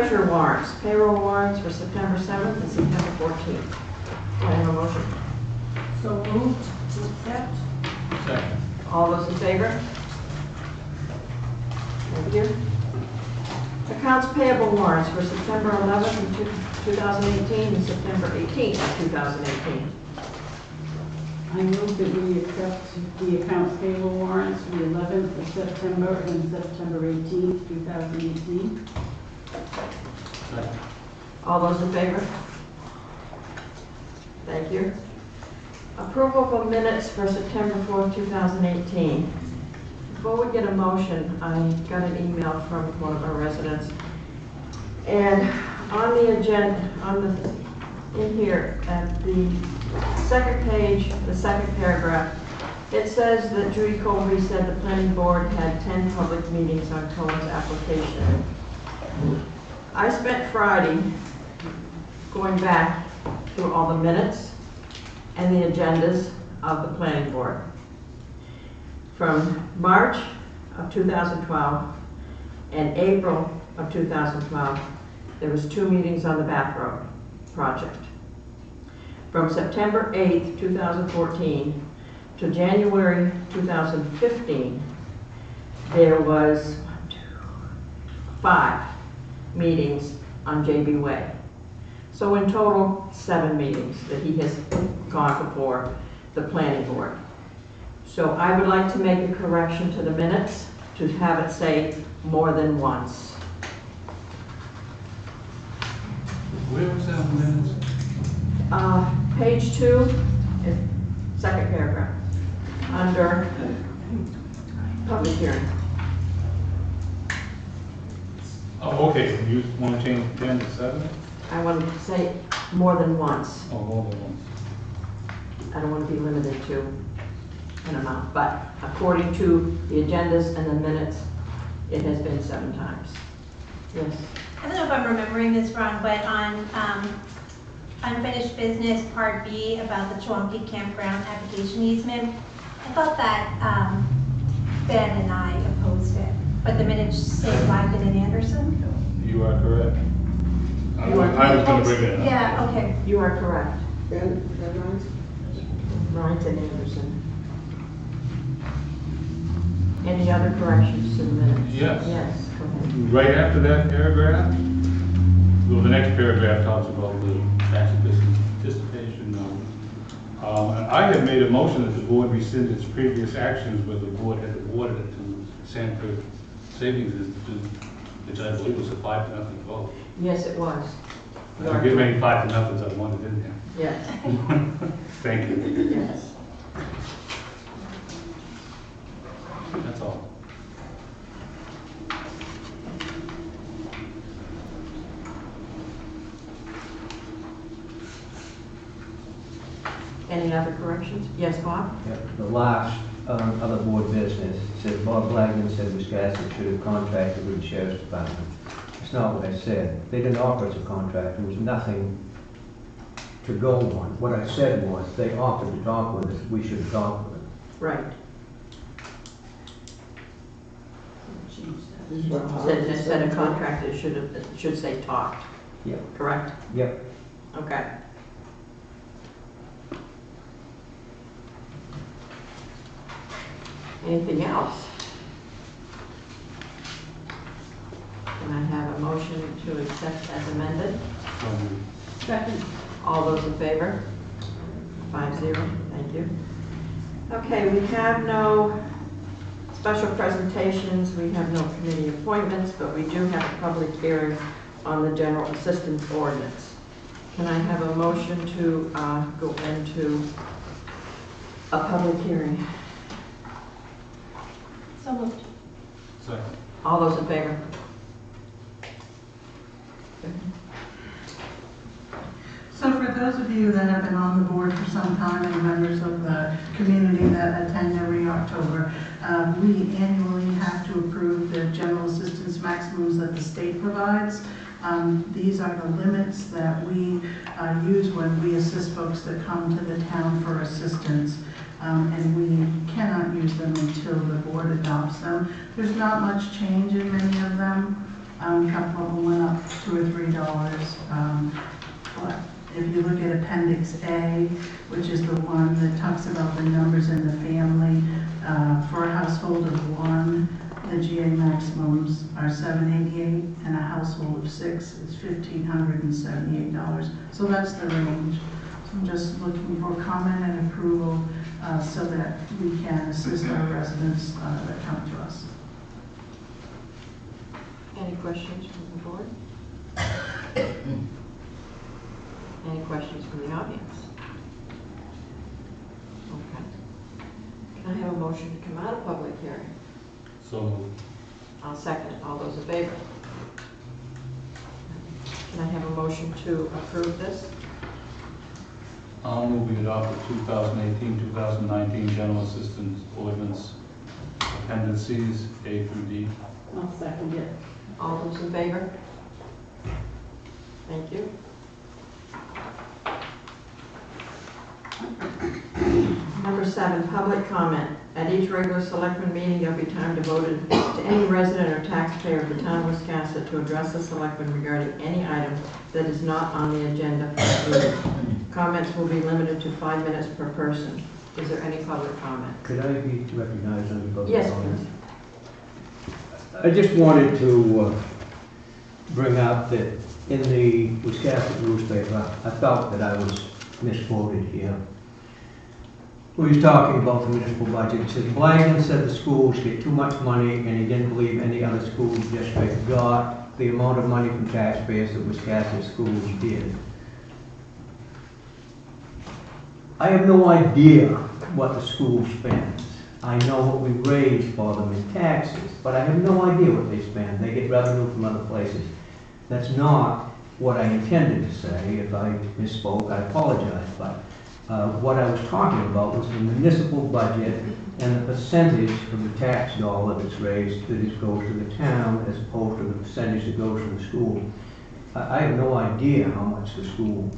treasurer warrants, payroll warrants for September 7th and September 14th. Do I have a motion? So moved to accept. Second. All those in favor? Thank you. Accounts payable warrants for September 11th and 2018 and September 18th of 2018. I move that we accept the accounts payable warrants for the 11th of September and September 18th, 2018. Second. All those in favor? Thank you. Approval of minutes for September 4th, 2018. Before we get a motion, I got an email from one of our residents. And on the agenda, in here, at the second page, the second paragraph, it says that Judy Colby said the planning board had 10 public meetings on Cohen's application. I spent Friday going back through all the minutes and the agendas of the planning board. From March of 2012 and April of 2012, there was 2 meetings on the back road project. From September 8th, 2014 to January 2015, there was 5 meetings on JB Way. So in total, 7 meetings that he has gone before the planning board. So I would like to make a correction to the minutes to have it say more than once. Where was that minutes? Page 2, second paragraph, under public hearing. Oh, okay, you want to change 10 to 7? I want to say more than once. Oh, more than once. I don't want to be limited to an amount, but according to the agendas and the minutes, it has been 7 times. Yes. I don't know if I'm remembering this wrong, but on unfinished business, part B, about the Chewonki Campground application easement, I thought that Ben and I opposed it, but the minutes say Lyden and Anderson. You are correct. I You are was going to bring it up. Yeah, okay. You are correct. Ben Rhines and Anderson. Any other corrections to the minutes? Yes. Yes, go ahead. Right after that paragraph, well, the next paragraph talks about the tax anticipation note. And I had made a motion that the board rescind its previous actions where the board had awarded it to Sanford Savings Institute, which I believe was a 5-0 vote. Yes, it was. You I are give many correct. 5-0s I wanted, didn't you? Yes, Thank you. yes. That's all. Any other corrections? Yes, Bob? Yeah, the last other board business says Bob Blagden said Wiscasset should have contracted with the Sheriff's Department. It's not what I said. They didn't offer us a contract. There was nothing to go on. What I said was they offered to talk with us. We should talk with them. Right. Instead of contract, it should say talked. Yep. Correct? Yep. Okay. Anything else? Can I have a motion to accept as amended? Second. All those in favor? 5-0, thank you. Okay, we have no special presentations, we have no committee appointments, but we do have a public hearing on the general assistance ordinance. Can I have a motion to go into a public hearing? So moved. Second. All those in favor? So for those of you that have been on the board for some time and members of the community that attend every October, we annually have to approve the general assistance maximums that the state provides. These are the limits that we use when we assist folks that come to the town for assistance. And we cannot use them until the board adopts them. There's not much change in many of them. A couple of them went up $2 or $3. But if you look at Appendix A, which is the one that talks about the numbers in the family, for a household of one, the GA maximums are $788, and a household of six is $1,578. So that's the range. So I'm just looking for comment and approval so that we can assist our residents that come to us. Any questions from the board? Any questions from the audience? Okay. Can I have a motion to come out of public hearing? So moved. I'll second it. All those in favor? Can I have a motion to approve this? I'll move we adopt the 2018-2019 General Assistance Ordinance Appendices A through D. I'll second it. All those in favor? Thank you. Number 7, public comment. At each regular selectman meeting, there'll be time devoted to any resident or taxpayer of the town of Wiscasset to address the selectman regarding any item that is not on the agenda for the meeting. Comments will be limited to 5 minutes per person. Is there any public comment? Could I be recognized under public Yes, comment? please. I just wanted to bring up that in the Wiscasset newspaper, I felt that I was misquoted here. We was talking about the municipal budget. It says, Blagden said the schools get too much money, and he didn't believe any other school district got the amount of money from taxpayers that Wiscasset schools did. I have no idea what the school spends. I know what we raise for them in taxes, but I have no idea what they spend. They get revenue from other places. That's not what I intended to say. If I misspoke, I apologize, but what I was talking about was the municipal budget and the percentage of the tax dollar that's raised that goes to the town as opposed to the percentage that goes to the school. I have no idea how much the school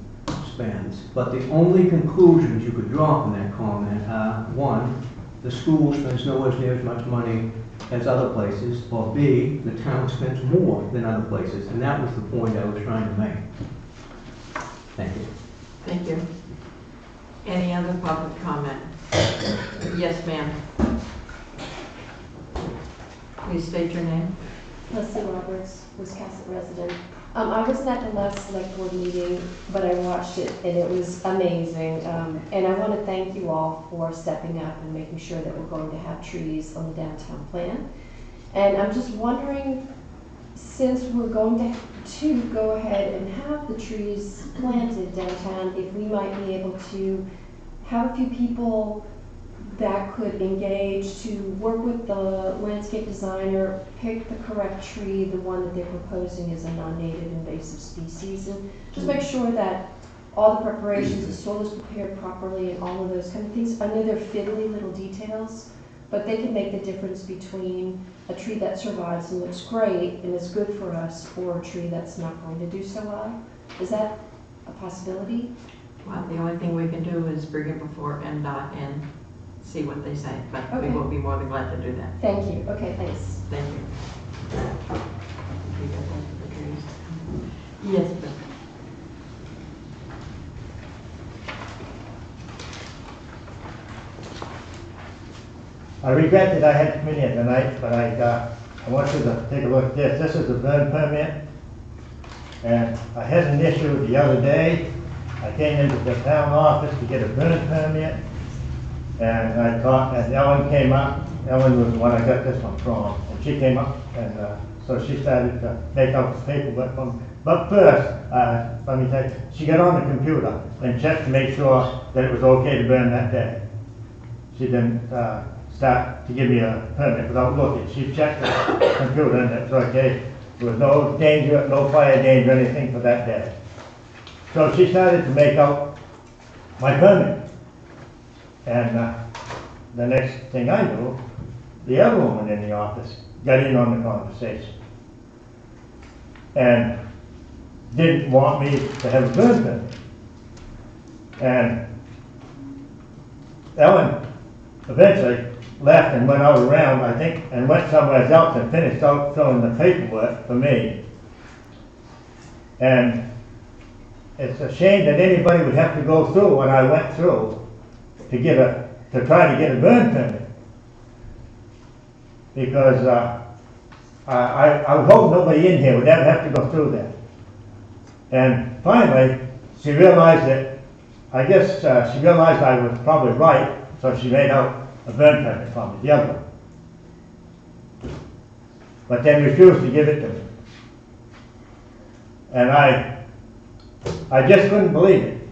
spends, but the only conclusions you could draw from that comment are, 1, the school spends nowhere near as much money as other places, or B, the town spends more than other places, and that was the point I was trying to make. Thank you. Thank you. Any other public comment? Yes, ma'am. Please state your name. Leslie Roberts, Wiscasset resident. I wasn't at the last select board meeting, but I watched it and it was amazing. And I want to thank you all for stepping up and making sure that we're going to have trees on the downtown plan. And I'm just wondering, since we're going to go ahead and have the trees planted downtown, if we might be able to have a few people that could engage to work with the landscape designer, pick the correct tree. The one that they're proposing is a non-native invasive species, and just make sure that all the preparations, the soil is prepared properly and all of those kind of things. I know they're fiddly little details, but they can make the difference between a tree that survives and looks great and is good for us, or a tree that's not going to do so well. Is that a possibility? Well, the only thing we can do is bring it before NDOT and see what they say, but we Okay. will be more than glad to do that. Thank you. Okay, thanks. Thank you. Yes, Bill. I regret that I had to come in here tonight, but I want you to take a look at this. This is a burn permit, and I had an issue the other day. I came into the town office to get a burn permit, and I thought, and Ellen came up. Ellen was the one I got this one from, and she came up, and so she started to make out the paperwork for me. But first, let me tell you, she got on the computer and checked to make sure that it was okay to burn that day. She didn't start to give me a permit without looking. She checked the computer and it's okay. There was no danger, no fire danger, anything for that day. So she started to make out my permit. And the next thing I knew, the other woman in the office got in on the conversation and didn't want me to have a burn permit. And Ellen eventually left and went out around, I think, and went somewhere else and finished out filling the paperwork for me. And it's a shame that anybody would have to go through what I went through to try to get a burn permit. Because I would hope nobody in here would ever have to go through that. And finally, she realized that, I guess she realized I was probably right, so she made out a burn permit for me, the other one. But then refused to give it to me. And I just couldn't believe it.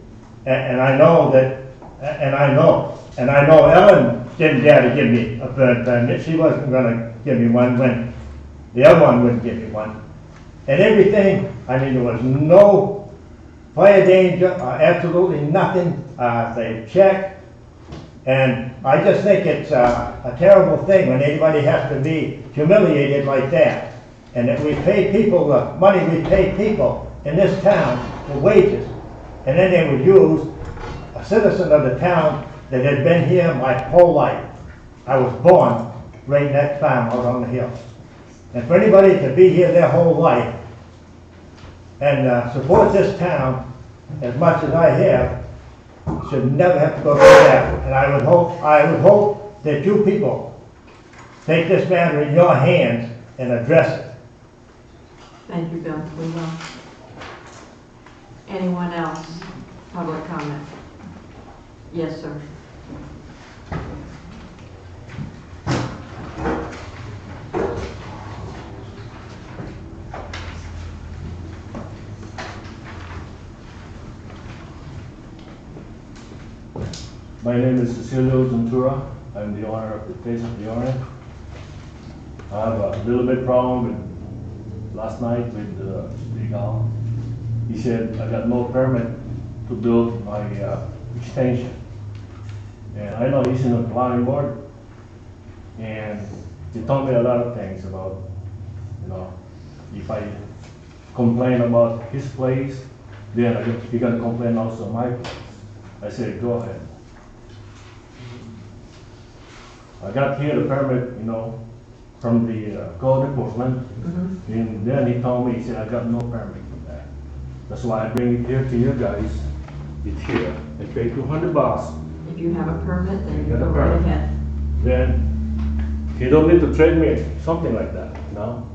And I know that, and I know Ellen didn't dare to give me a burn permit. She wasn't gonna give me one when the other one wouldn't give me one. And everything, I mean, there was no fire danger, absolutely nothing. They checked. And I just think it's a terrible thing when anybody has to be humiliated like that. And that we pay people the money we pay people in this town for wages. And then they would use a citizen of the town that had been here my whole life. I was born right in that farm out on the hill. And for anybody to be here their whole life and support this town as much as I have, should never have to go through that. And I would hope that you people take this matter in your hands and address it. Thank you, Bill. We will. Anyone else? Public comment? Yes, sir. My name is Cecilio Ventura. I'm the owner of the Place of the Orient. I have a little bit problem with last night with the guy. He said I got no permit to build my extension. And I know he's in the planning board. And he told me a lot of things about, you know, if I complain about his place, then he can complain also my place. I said, go ahead. I got here the permit, you know, from the code enforcement, and then he told me, he said, I got no permit for that. That's why I bring it here to you guys. It's here. I pay $200. If you have a permit, then you Get a go right permit. ahead. Then he don't need to trade me, something like that, you know?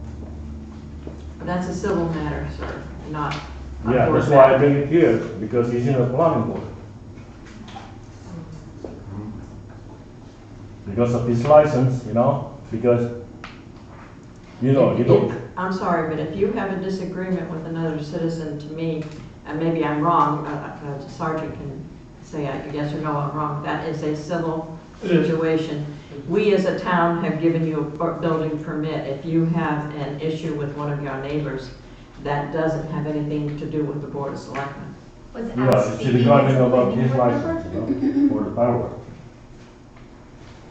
That's a civil matter, sir, not a Yeah, board that's why I matter. bring it here, because he's in the planning board. Because of his license, you know, because, you know, you don't. I'm sorry, but if you have a disagreement with another citizen, to me, and maybe I'm wrong, the sergeant can say yes or no, I'm wrong, that is a civil situation. We as a town have given you a building permit. If you have an issue with one of your neighbors, that doesn't have anything to do with the Board of Selectmen. Was Yeah, it's speaking regarding as a about planning his board license, member? you know, for the fireworks.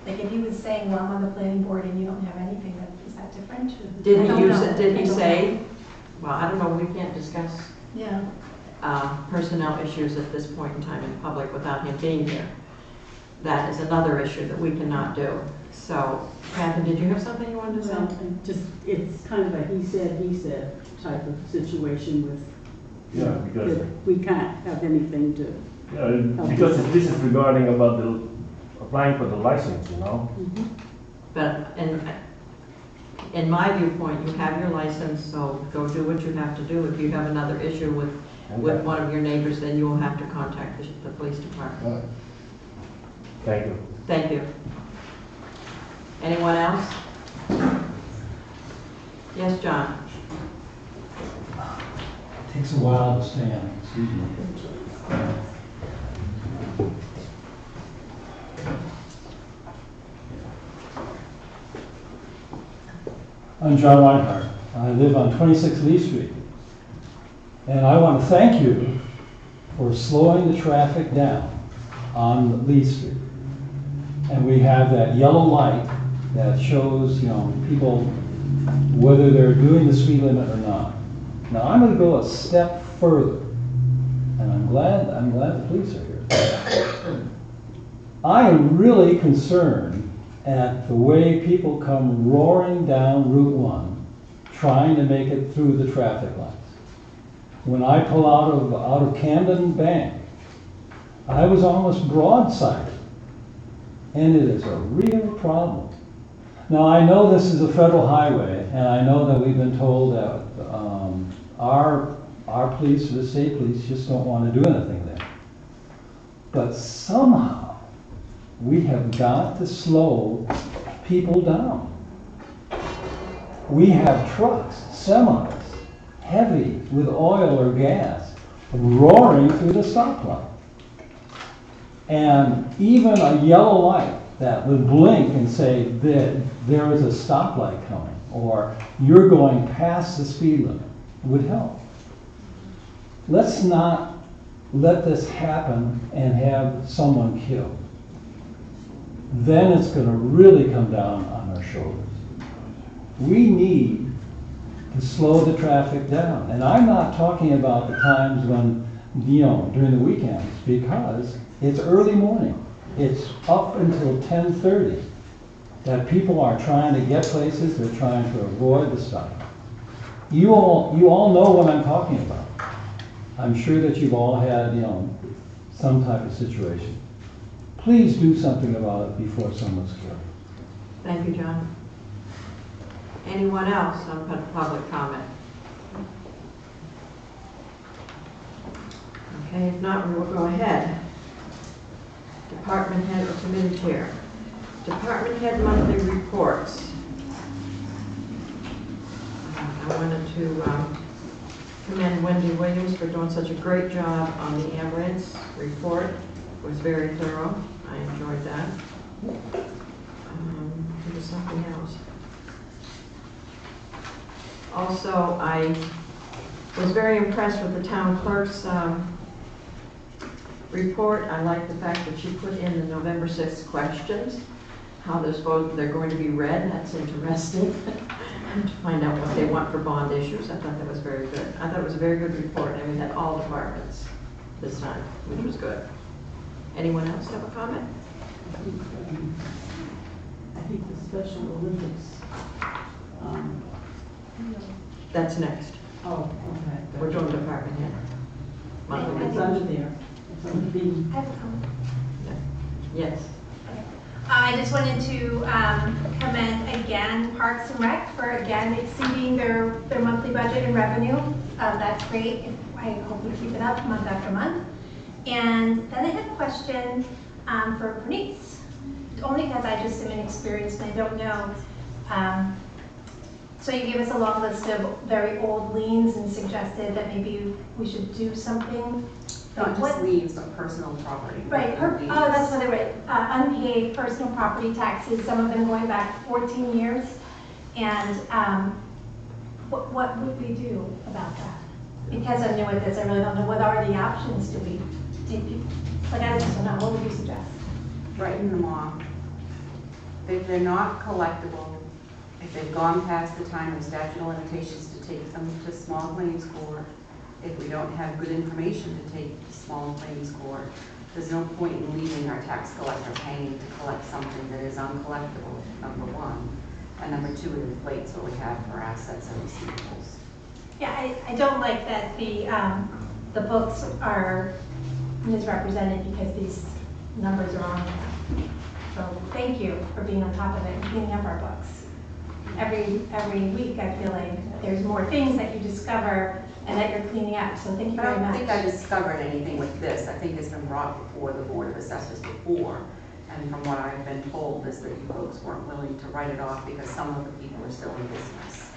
Like if he was saying, well, I'm on the planning board and you don't have anything, is that different? I Did don't he use know. it, did I he don't say, well, I don't know, we can't discuss Yeah. personnel issues at this point in time in public without him being here. That is another issue that we cannot do. So, Kathy, did you have something you wanted to Well, say? and just, it's kind of a he said type of situation with, you Yeah, know, because- that we can't have anything to. Yeah, because this is regarding about the applying for the license, you know? But in my viewpoint, you have your license, so go do what you have to do. If you have another issue with Okay. one of your neighbors, then you will have to contact the police department. All right. Thank you. Thank you. Anyone else? Yes, John? Takes a while to stand, excuse me. I'm John Reinhardt. I live on 26 Lee Street. And I want to thank you for slowing the traffic down on Lee Street. And we have that yellow light that shows, you know, people whether they're doing the speed limit or not. Now I'm going to go a step further, and I'm glad the police are here. I am really concerned at the way people come roaring down Route 1 trying to make it through the traffic lights. When I pull out of Camden Bank, I was almost broadsided. And it is a real problem. Now, I know this is a federal highway, and I know that we've been told that our police, the state police, just don't want to do anything there. But somehow, we have got to slow people down. We have trucks, semis, heavy with oil or gas, roaring through the stoplight. And even a yellow light that would blink and say that there is a stoplight coming, or you're going past the speed limit, would help. Let's not let this happen and have someone killed. Then it's going to really come down on our shoulders. We need to slow the traffic down. And I'm not talking about the times when, during the weekends, because it's early morning. It's up until 10:30 that people are trying to get places, they're trying to avoid the stop. You all know what I'm talking about. I'm sure that you've all had, some type of situation. Please do something about it before someone's killed. Thank you, John. Anyone else on public comment? Okay, if not, we will go ahead. Department head or committee chair. Department head monthly reports. I wanted to commend Wendy Williams for doing such a great job on the ambulance report. It was very thorough. I enjoyed that. There was something else. Also, I was very impressed with the town clerk's report. I like the fact that she put in the November 6th questions, how they're going to be read. That's interesting. To find out what they want for bond issues. I thought that was very good. I thought it was a very good report, and we had all departments this time, which was good. Anyone else have a comment? I think the Special Olympics. That's next. Oh, okay. We're doing department head. Monthly It's report. under there. It's under the. I have a comment. Yes. I just wanted to commend again Parks and Rec for again exceeding their monthly budget and revenue. That's great. I hope we keep it up month after month. And then I had a question for Bernice, only because I just am inexperienced and I don't know. So you gave us a long list of very old liens and suggested that maybe we should do something. Not What- just liens, but personal property. Right, Liens. that's what they were, unpaid personal property taxes, some of them going back 14 years. And what would we do about that? Because I'm new at this, I really don't know, what are the options? Do we take people, like I just don't know, what would you suggest? Writing them off. If they're not collectible, if they've gone past the time of statute of limitations to take them to small claims court, if we don't have good information to take to small claims court, there's no point in leaving our tax collector hanging to collect something that is uncollectible, number one. And number two, it inflates what we have for assets and receivables. Yeah, I don't like that the books are misrepresented because these numbers are on there. So thank you for being on top of it and cleaning up our books. Every week I feel like there's more things that you discover and that you're cleaning up, so thank you I very don't much. think I discovered anything with this. I think it's been brought before the Board of Assessors before. And from what I've been told is that you folks weren't willing to write it off because some of the people are still in business.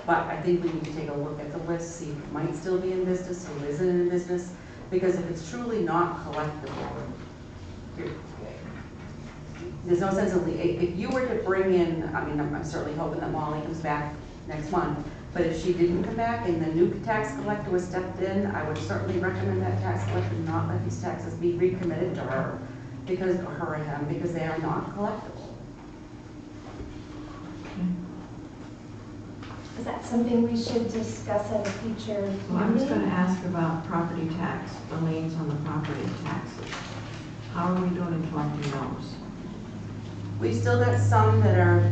But I think we need to take a look at the list, see who might still be in business, who isn't in business. Because if it's truly not collectible, there's no sense of, if you were to bring in, I mean, I'm certainly hoping that Molly comes back next month, but if she didn't come back and the new tax collector was stepped in, I would certainly recommend that tax collector not let these taxes be recommitted to her, because, or her and him, because they are not collectible. Is that something we should discuss at a future Well, I was meeting? going to ask about property tax, the liens on the property taxes. How are we doing in collecting those? We've still got some that are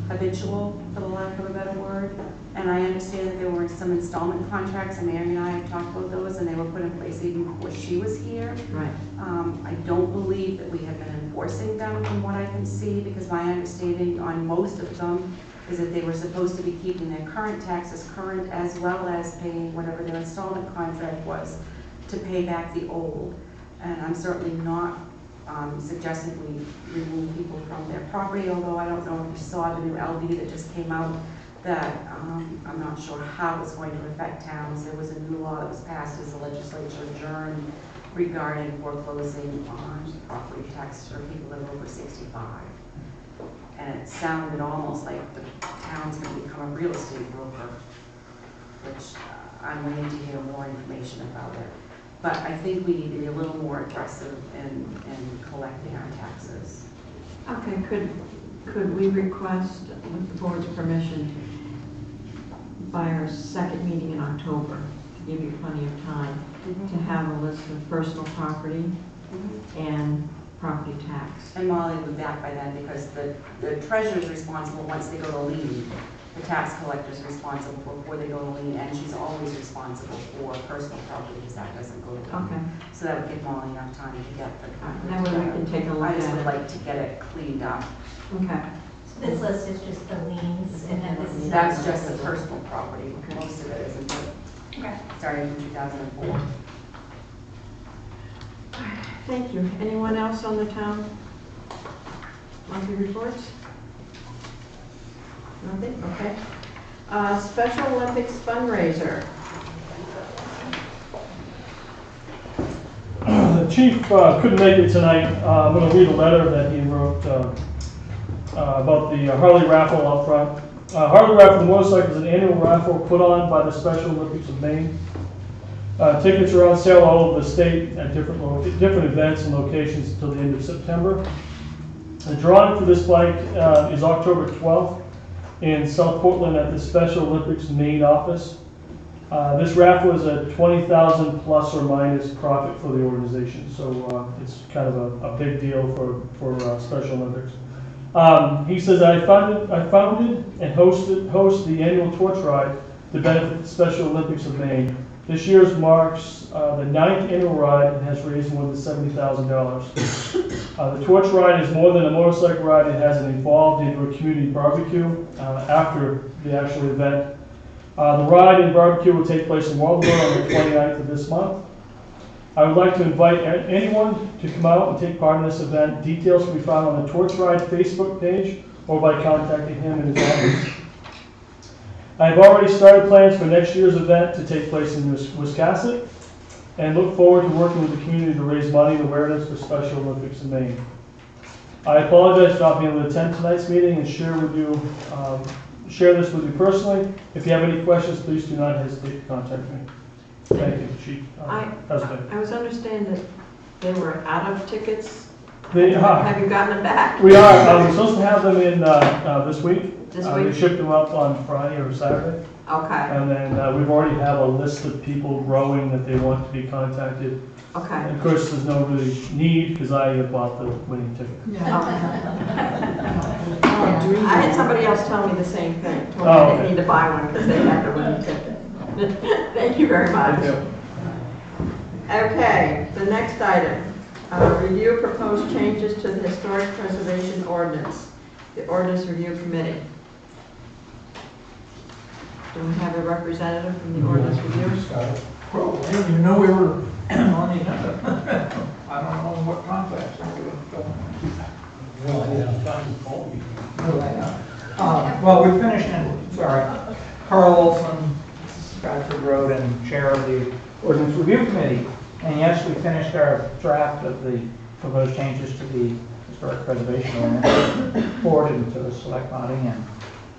habitual, for the lack of a better word. And I understand that there were some installment contracts, and Mary and I have talked about those, and they were put in place even before she was here. Right. I don't believe that we have been enforcing them from what I can see, because my understanding on most of them is that they were supposed to be keeping their current taxes current, as well as paying whatever their installment contract was to pay back the old. And I'm certainly not suggesting we remove people from their property, although I don't know if you saw the new LD that just came out, that I'm not sure how it's going to affect towns. There was a new law that was passed as the legislature adjourned regarding foreclosing on property tax for people that are over 65. And it sounded almost like the town's going to become a real estate broker, which I'm waiting to hear more information about it. But I think we need to be a little more aggressive in collecting our taxes. Okay, could we request, with the board's permission, by our second meeting in October, to give you plenty of time, to have a list of personal property and property tax? And Molly will be back by then, because the treasurer's responsible once they go to lien. The tax collector's responsible before they go to lien, and she's always responsible for personal property, because that doesn't go to lien. Okay. So that would give Molly enough time to get the. That way we can take a look I just at would it. like to get it cleaned up. Okay. So this list is just the liens, and then this is. That's just the personal property. Okay. Most of it isn't, Okay. starting from 2004. Thank you. Anyone else on the town monthly reports? Nothing? Okay. Special Olympics fundraiser. The chief couldn't make it tonight. I'm going to read a letter that he wrote about the Harley raffle up front. Harley Raffle Motorcycle is an annual raffle put on by the Special Olympics of Maine. Tickets are on sale all over the state at different events and locations until the end of September. The drawing for this bike is October 12th in South Portland at the Special Olympics Maine office. This raffle is a $20,000 plus or minus profit for the organization, so it's kind of a big deal for Special Olympics. He says, I founded and host the annual torch ride to benefit the Special Olympics of Maine. This year's marks the 9th annual ride and has raised more than $70,000. The torch ride is more than a motorcycle ride. It has evolved into a community barbecue after the actual event. The ride and barbecue will take place in Waldoboro on the 29th of this month. I would like to invite anyone to come out and take part in this event. Details can be found on the Torch Ride Facebook page or by contacting him in his office. I have already started plans for next year's event to take place in Wiscasset and look forward to working with the community to raise money and awareness for Special Olympics in Maine. I apologize for not being able to attend tonight's meeting and share this with you personally. If you have any questions, please do not hesitate to contact me. Thank you, Chief. I was understanding that they were out of tickets. Have you gotten them back? We are. We're supposed to have them in this week. This week? We shipped them up on Friday or Saturday. Okay. And then we've already have a list of people growing that they want to be contacted. Okay. And of course, there's no really need because I have bought the winning ticket. I had somebody else tell me the same thing. Told me I didn't need to buy one because they had the winning ticket. Thank you very much. Thank you. Okay, the next item. Review proposed changes to the Historic Preservation Ordinance, the Ordinance Review Committee. Do we have a representative from the Ordinance Review? Well, I didn't even know we were on the agenda. I don't know what context. Well, I didn't have time to call you. Well, we finished Carl Olson, Bradford Road, and Chair of the Ordinance Review Committee. And yes, we finished our draft of the proposed changes to the Historic Preservation Ordinance, forwarded to the select body. And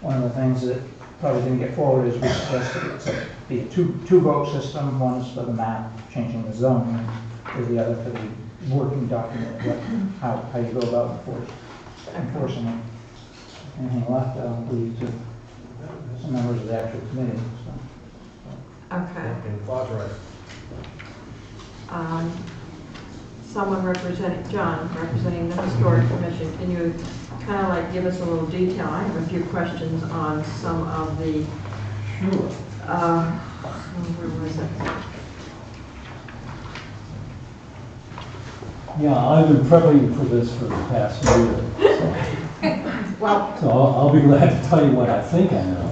one of the things that probably didn't get forward is we suggested it be a two-vote system. One is for the map, changing the zone, and the other for the working document, how you go about enforcing it. Anything left, I'll leave to some members of the actual committee. Okay. Right. Someone representing, John, representing the Historic Commission, can you kind of like give us a little detail. I have a few questions on some of the, Sure. where was it? Yeah, I've been prepping for this for the past year, Well, so I'll be glad to tell you what I think I know.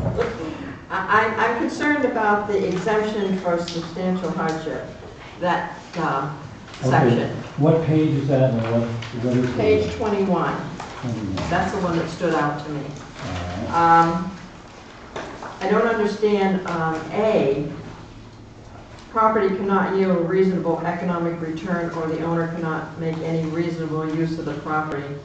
I'm concerned about the exemption for substantial hardship, that Okay, section. what page is that and what is it? Page 21, 21. that's the one that stood out to me. All right. I don't understand, A, property cannot yield a reasonable economic return or the owner cannot make any reasonable use of the property.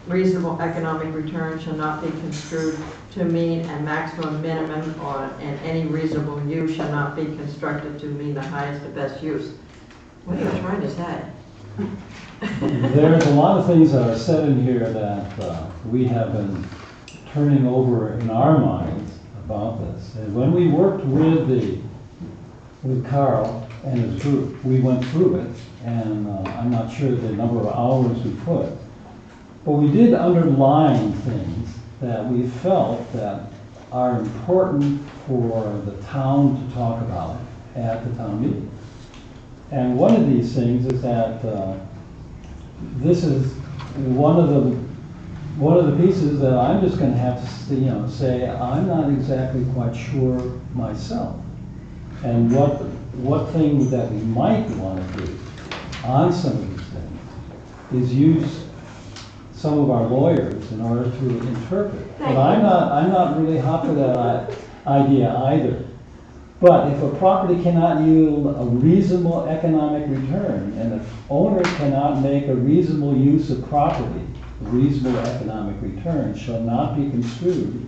Reasonable economic return shall not be construed to mean a maximum, minimum, and any reasonable use shall not be constructed to mean the highest and best use. What are you trying to say? There's a lot of things that are said in here that we have been turning over in our minds about this. And when we worked with Carl and his group, we went through it, and I'm not sure the number of hours we put, but we did underline things that we felt that are important for the town to talk about at the town meeting. And one of these things is that this is one of the pieces that I'm just going to have to say I'm not exactly quite sure myself. And what things that we might want to do on some of these things is use some of our lawyers in order to interpret. But I'm not really hot for that idea either. But if a property cannot yield a reasonable economic return, and the owner cannot make a reasonable use of property, a reasonable economic return shall not be construed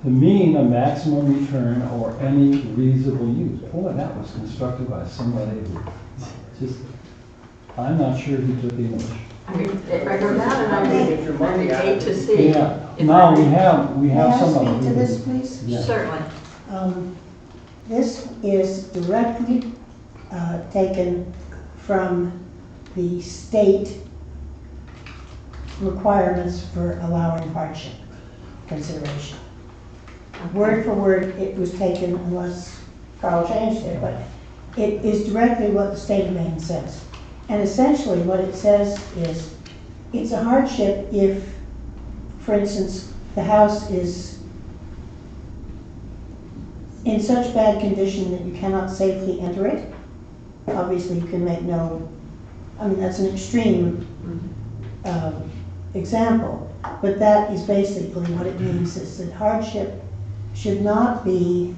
to mean a maximum return or any reasonable use. Boy, that was constructed by somebody who just, I'm not sure he took English. I mean, I go down and I read A to C. Yeah, now we have some of May I them. speak to this, please? Yeah. Certainly. This is directly taken from the state requirements for allowing hardship consideration. Word for word, it was taken, unless Carl changed it, but it is directly what the state of Maine says. And essentially what it says is, it's a hardship if, for instance, the house is in such bad condition that you cannot safely enter it. Obviously, you can make that's an extreme example, but that is basically what it means, is that hardship should not be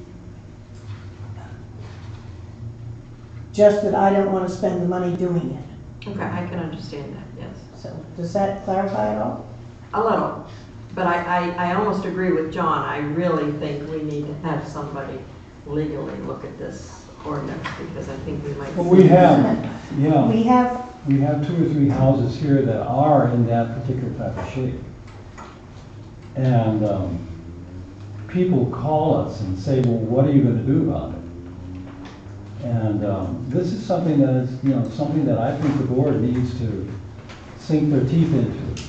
just that I don't want to spend the money doing it. Okay, I can understand that, yes. So, does that clarify at all? A little, but I almost agree with John. I really think we need to have somebody legally look at this ordinance, because I think we might. Well, we have, yeah. We have, We have 2 or 3 houses here that are in that particular type of shape. And people call us and say, well, what are you going to do about it? And this is something that is, something that I think the board needs to sink their teeth into.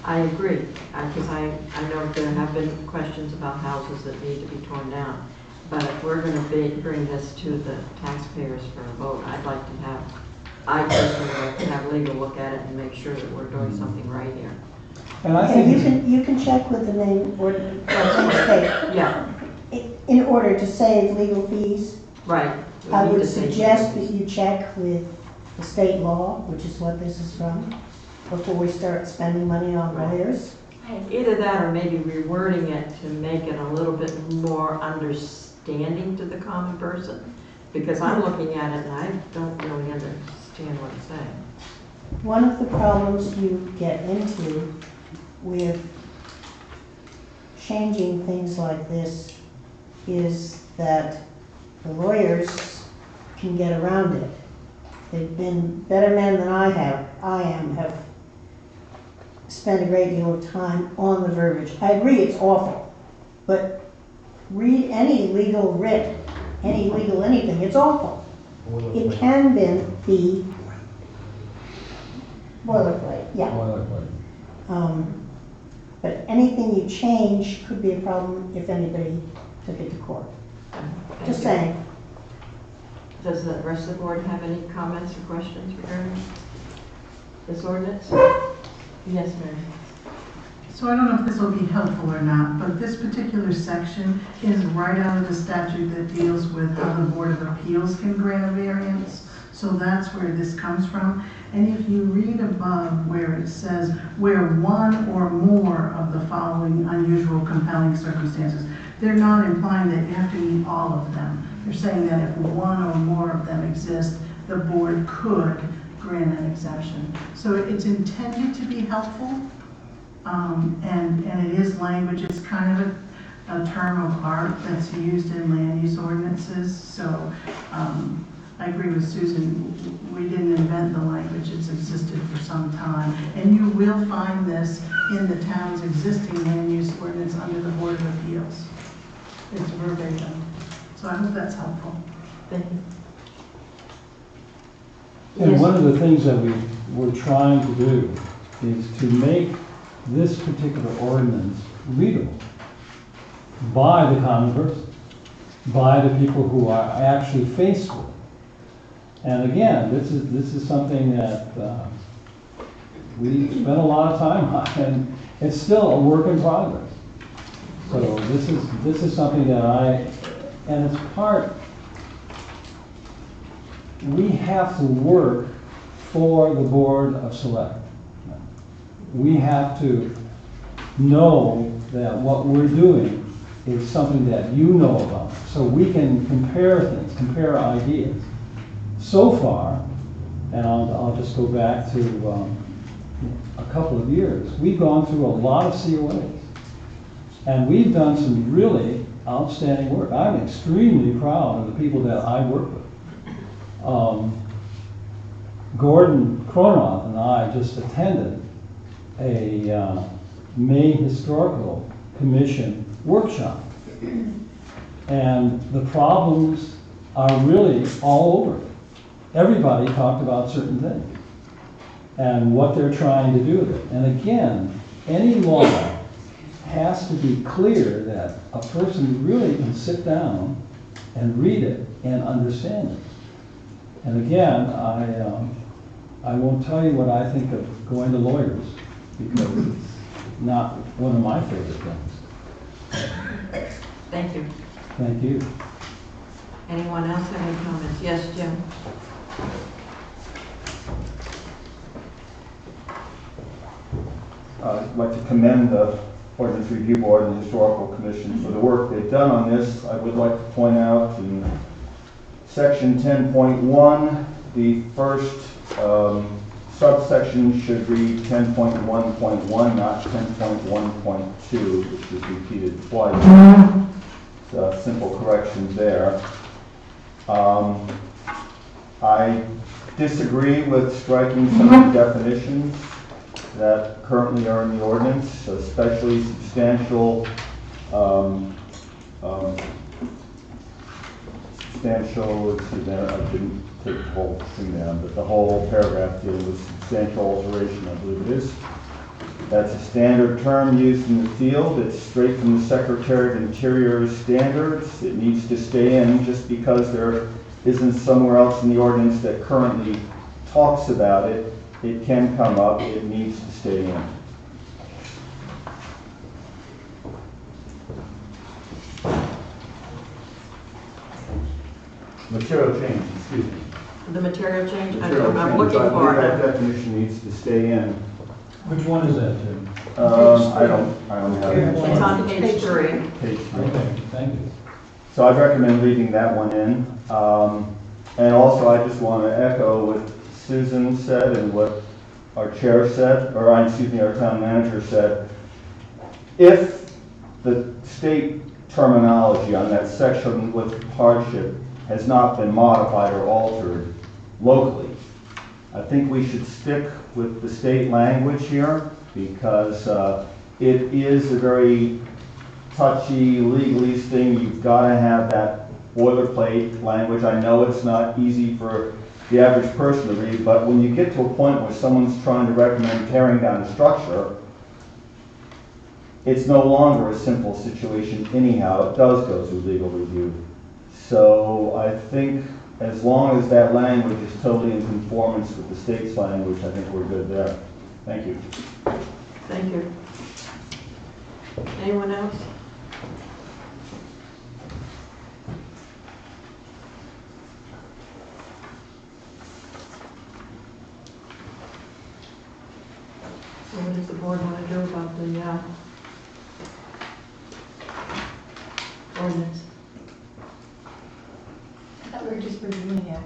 I agree, because I know there have been questions about houses that need to be torn down. But if we're going to bring this to the taxpayers for a vote, I personally like to have legal look at it and make sure that we're doing something right here. And I okay, think you can check with the name or the state. Yeah, In order to save legal fees, right. We I need would to say suggest something. that you check with the state law, which is what this is from, before we start spending money on lawyers. Either that or maybe rewording it to make it a little bit more understanding to the common person. Because I'm looking at it and I don't really understand what it's saying. One of the problems you get into with changing things like this is that the lawyers can get around it. They've been better men than I have spent a great deal of time on the verbiage. I agree it's awful, but read any legal writ, any legal anything, it's awful. It can be boilerplate. Yeah. Boilerplate. But anything you change could be a problem if anybody took it to court. Just saying. Does the rest of the board have any comments or questions regarding this ordinance? Yes, Mary. So I don't know if this will be helpful or not, but this particular section is right out of the statute that deals with how the Board of Appeals can grant a variance. So that's where this comes from. And if you read above where it says, where one or more of the following unusual compelling circumstances, they're not implying that you have to meet all of them. They're saying that if one or more of them exist, the board could grant an exemption. So it's intended to be helpful. And it is language, it's kind of a term of art that's used in land use ordinances. So I agree with Susan, we didn't invent the language, it's existed for some time. And you will find this in the town's existing land use ordinance under the Board of Appeals. It's verbatim. So I hope that's helpful. Thank you. And Yes. one of the things that we're trying to do is to make this particular ordinance readable by the common person, by the people who are actually faced with it. And again, this is something that we spent a lot of time on, and it's still a work in progress. So this is something that and it's part, we have to work for the Board of Select. We have to know that what we're doing is something that you know about, so we can compare things, compare ideas. So far, and I'll just go back to a couple of years, we've gone through a lot of COAs. And we've done some really outstanding work. I'm extremely proud of the people that I work with. Gordon Cronoff and I just attended a Maine Historical Commission workshop. And the problems are really all over. Everybody talked about certain things and what they're trying to do with it. And again, any law has to be clear that a person really can sit down and read it and understand it. And again, I won't tell you what I think of going to lawyers, because it's not one of my favorite things. Thank you. Thank you. Anyone else have any comments? Yes, Jim? I'd like to commend the Ordinance Review Board and the Historical Commission for the work they've done on this. I would like to point out in section 10.1, the first subsection should read 10.1.1, not 10.1.2, which is repeated twice. It's a simple correction there. I disagree with striking some of the definitions that currently are in the ordinance, especially substantial, let's see there, I didn't take the whole thing down, but the whole paragraph dealing with substantial alteration, I believe it is. That's a standard term used in the field. It's straight from the Secretary of Interior's standards. It needs to stay in just because there isn't somewhere else in the ordinance that currently talks about it. It can come up, it needs to stay in. Material change, excuse me. The material change? Material I'm change. looking I for believe that it. definition needs to stay in. Which one is that, Jim? I don't have it. It's on page 3. Page 3. Okay, thank you. So I'd recommend leaving that one in. And also, I just want to echo what Susan said and what our chair said, or excuse me, our town manager said. If the state terminology on that section with hardship has not been modified or altered locally, I think we should stick with the state language here, because it is a very touchy legalese thing. You've got to have that boilerplate language. I know it's not easy for the average person to read, but when you get to a point where someone's trying to recommend tearing down a structure, it's no longer a simple situation anyhow. It does go through legal review. So I think as long as that language is totally in conformance with the state's language, I think we're good there. Thank you. Thank you. Anyone else? So what does the board want to do about the ordinance? I thought we were just reviewing it.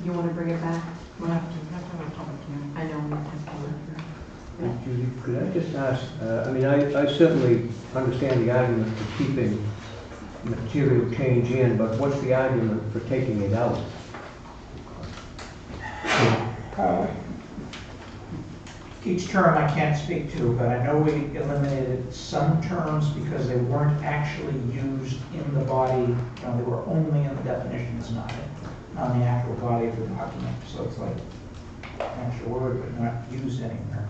You want to bring it back? We'll have to have a public hearing. I know we have to work here. Judy, could I just ask, I mean, I certainly understand the argument for keeping material change in, but what's the argument for taking it out? Each term I can't speak to, but I know we eliminated some terms because they weren't actually used in the body. They were only in the definitions, not on the actual body of the document. So it's like an extra word, but not used anywhere.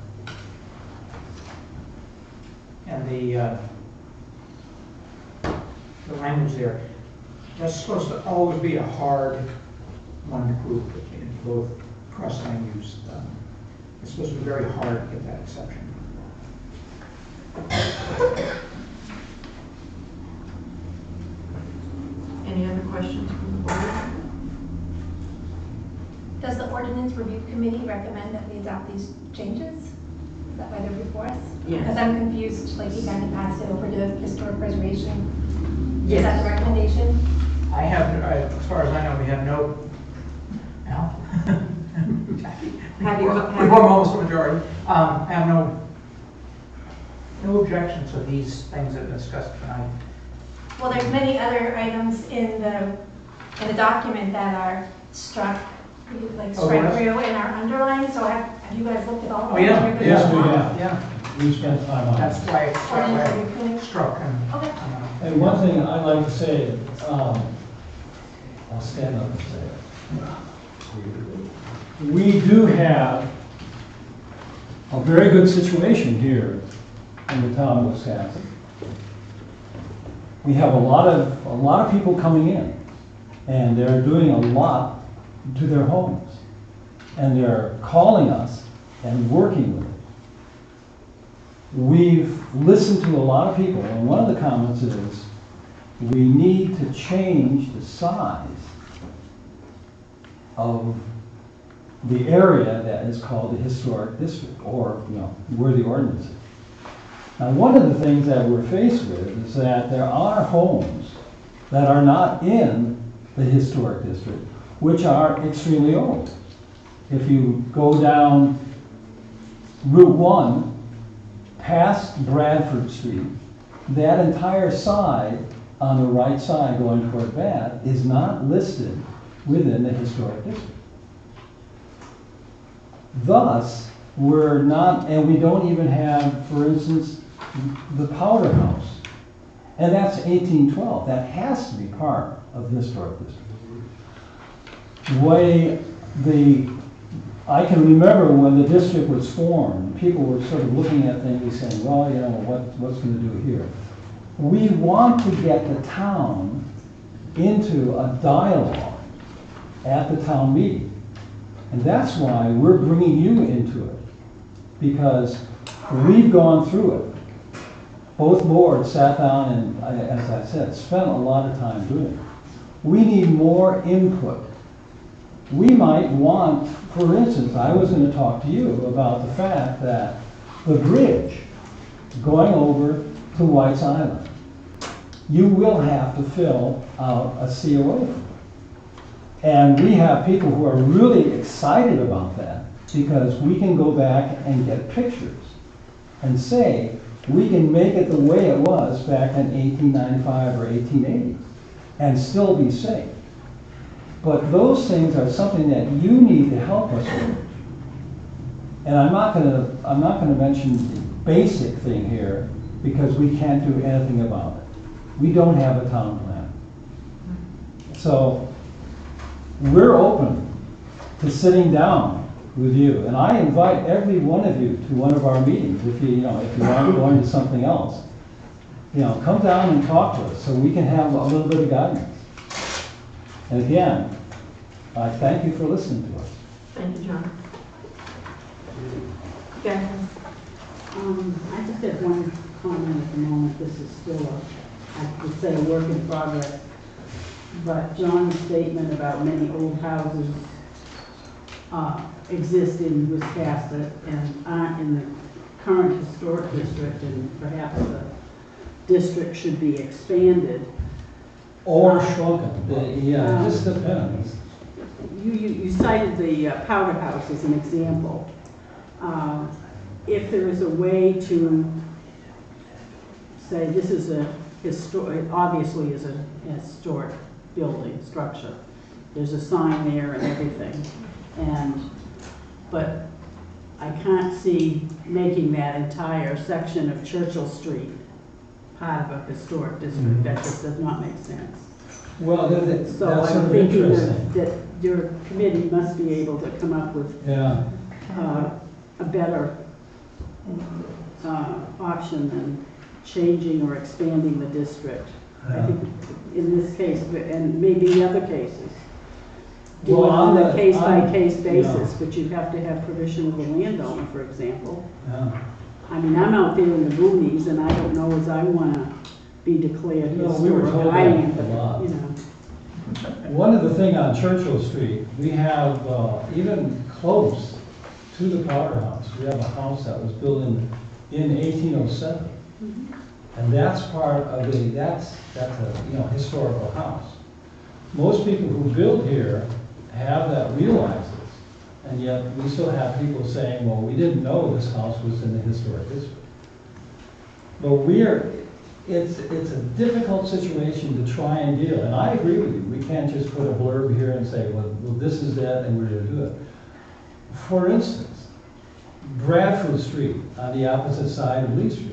And the language there, that's supposed to always be a hard one to prove in both cross-land use. It's supposed to be very hard to get that exception. Any other questions from the board? Does the ordinance review committee recommend that we adopt these changes? Is that why they're before us? Yes. Because I'm confused, like you kind of passed it over to historic preservation. Yes. Is that the recommendation? I have, as far as I know, we have no, Al? Have you- We form almost a majority. I have no objection to these things that have been discussed tonight. Well, there's many other items in the document that are struck, like Oh, strike yes. through and are underlined, so have you guys looked at all of Oh, them? yeah. Everybody Yes, else? we have. Yeah, We spent time on it. that's why it's Ordinance review committee? struck. Okay. And one thing I'd like to say, I'll stand up and say it. We do have a very good situation here in the town of Wiscasset. We have a lot of people coming in, and they're doing a lot to their homes. And they're calling us and working with it. We've listened to a lot of people, and one of the comments is, we need to change the size of the area that is called the historic district, or, where the ordinance is. Now, one of the things that we're faced with is that there are homes that are not in the historic district, which are extremely old. If you go down Route 1, past Bradford Street, that entire side on the right side going toward Bath is not listed within the historic district. Thus, we're not, and we don't even have, for instance, the Powder House. And that's 1812. That has to be part of the historic district. I can remember when the district was formed, people were sort of looking at things and saying, well, what's going to do here? We want to get the town into a dialogue at the town meeting. And that's why we're bringing you into it, because we've gone through it. Both boards sat down and, as I said, spent a lot of time doing it. We need more input. We might want, for instance, I was going to talk to you about the fact that the bridge going over to White's Island, you will have to fill out a COA. And we have people who are really excited about that, because we can go back and get pictures and say, we can make it the way it was back in 1895 or 1880 and still be safe. But those things are something that you need to help us with. And I'm not going to mention the basic thing here, because we can't do anything about it. We don't have a town plan. So we're open to sitting down with you. And I invite every one of you to one of our meetings. If you want to go into something else, come down and talk to us so we can have a little bit of guidance. And again, I thank you for listening to us. Thank you, John. Catherine? I just have one comment at the moment. This is still I would say a work in progress. But John's statement about many old houses exist in Wiscasset and aren't in the current historic district, and perhaps the district should be expanded. Or shrunken. Yeah, it just depends. You cited the Powder House as an example. If there is a way to say this is a historic, obviously is a historic building structure. There's a sign there and everything, but I can't see making that entire section of Churchill Street part of a historic district. That just does not make sense. Well, that's So sort I'm of thinking interesting. that your committee must be able to come up with a better option than changing or expanding the district. I think in this case, and maybe other cases, do it on a case-by-case basis, but you'd have to have permission of the landowner, for example. I mean, I'm out there in the boonies, and I don't know as I want to be declared No, we were historic. told I that am, a lot. but, One of the things on Churchill Street, we have even close to the Powder House, we have a house that was built in 1807. And that's part of that's a historical house. Most people who build here have that, realize this, and yet we still have people saying, well, we didn't know this house was in the historic district. But it's a difficult situation to try and deal, and I agree with you. We can't just put a blurb here and say, well this is that, and we're going to do it. For instance, Bradford Street on the opposite side of Lee Street.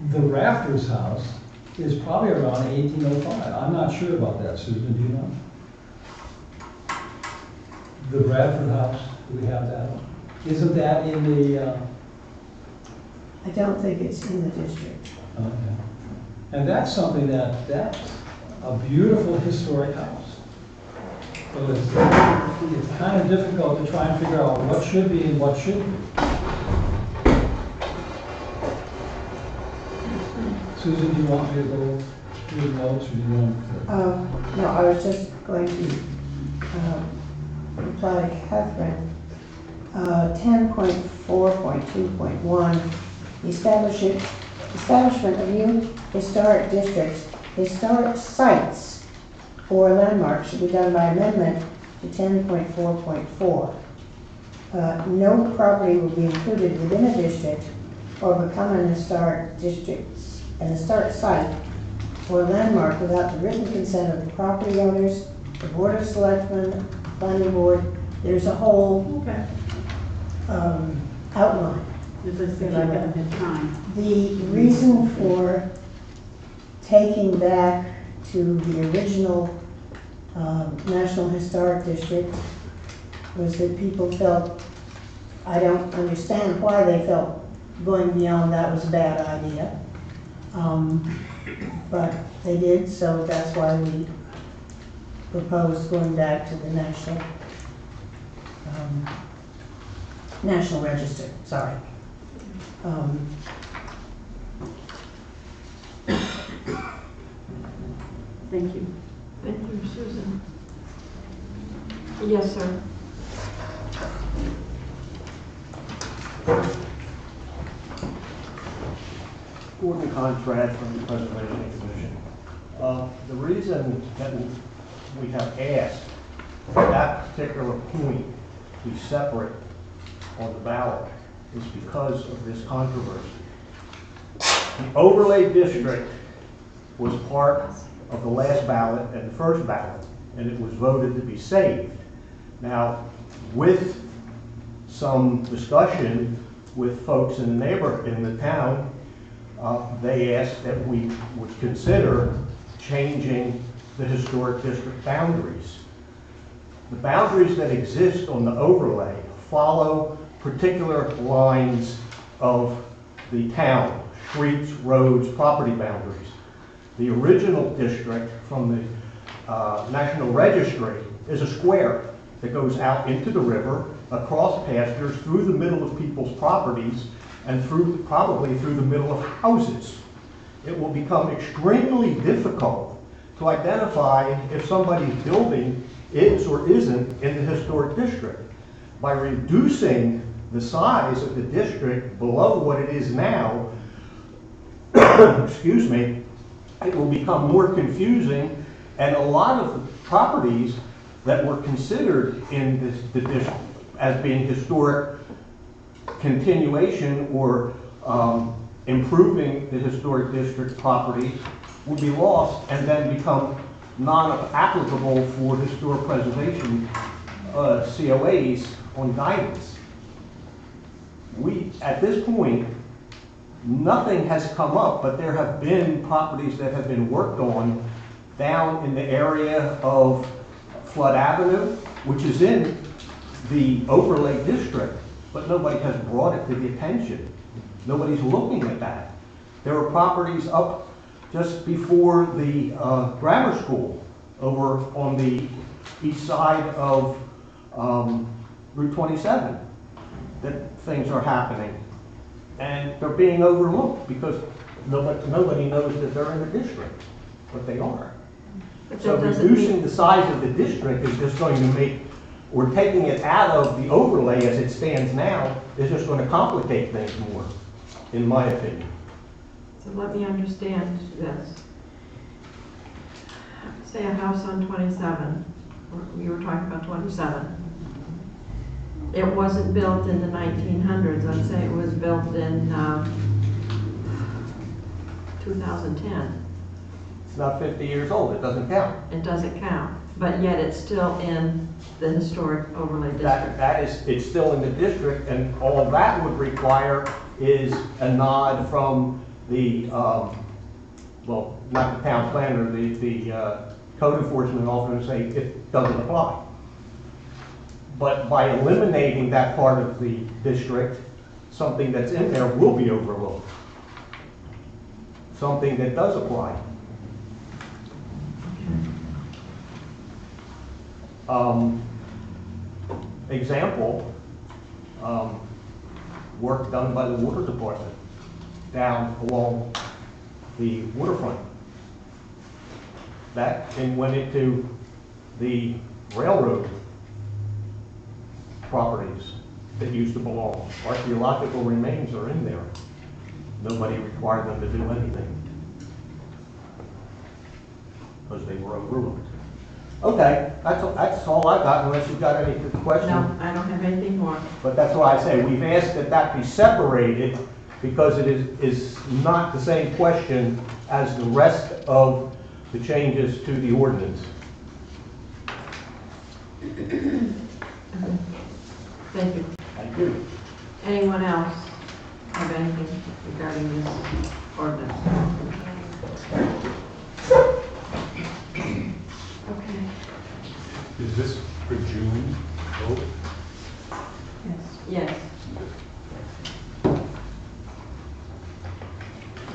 The Rafters house is probably around 1805. I'm not sure about that, Susan, do you know? The Bradford house, do we have that? Isn't that in the... I don't think it's in the district. Okay. And that's something that's a beautiful historic house. So it's kind of difficult to try and figure out what should be and what shouldn't be. Susan, do you want me to go through the notes, or do you want to? No, I was just going to reply to Catherine. 10.4.2.1, establishment of new historic districts. Historic sites or landmarks should be done by amendment to 10.4.4. No property will be included within a district or become an historic site or landmark without the written consent of the property owners, the Board of Selectmen, Planning Board. There's a whole outline. as I said, I haven't had time. The reason for taking back to the original National Historic District was that people felt, I don't understand why they felt going beyond that was a bad idea. But they did, so that's why we proposed going back to the National Register, sorry. Thank you. Thank you, Susan. Yes, sir. Gordon Contract from the Preservation Commission. The reason that we have asked that particular point be separate on the ballot is because of this controversy. The overlay district was part of the last ballot and the first ballot, and it was voted to be saved. Now, with some discussion with folks in the town, they asked that we would consider changing the historic district boundaries. The boundaries that exist on the overlay follow particular lines of the town, streets, roads, property boundaries. The original district from the National Registry is a square that goes out into the river, across pastures, through the middle of people's properties, and probably through the middle of houses. It will become extremely difficult to identify if somebody's building is or isn't in the historic district. By reducing the size of the district below what it is now, excuse me, it will become more confusing, and a lot of the properties that were considered in the district as being historic continuation or improving the historic district property will be lost and then become non-applicable for historic preservation COAs on guidance. At this point, nothing has come up, but there have been properties that have been worked on down in the area of Flood Avenue, which is in the overlay district, but nobody has brought it to the attention. Nobody's looking at that. There are properties up just before the grammar school over on the east side of Route 27 that things are happening. And they're being overlooked because nobody knows that they're in the district, but they are. So reducing the size of the district is just going to make, or taking it out of the overlay as it stands now, is just going to complicate things more, in my opinion. So let me understand this. Say a house on 27, you were talking about 27. It wasn't built in the 1900s, I'd say it was built in 2010. It's not 50 years old, it doesn't count. It doesn't count, but yet it's still in the historic overlay district. It's still in the district, and all that would require is a nod from the, well, not the town planner, the code enforcement officer, say it doesn't apply. But by eliminating that part of the district, something that's in there will be overlooked. Something that does apply. Example, work done by the water department down along the waterfront. That went into the railroad properties that used to belong. Archaeological remains are in there. Nobody required them to do anything because they were overlooked. Okay, that's all I got, unless you've got any questions. No, I don't have anything more. But that's why I say we've asked that that be separated because it is not the same question as the rest of the changes to the ordinance. Thank you. Thank you. Anyone else have anything regarding this ordinance? Okay. Is this for June vote? Yes.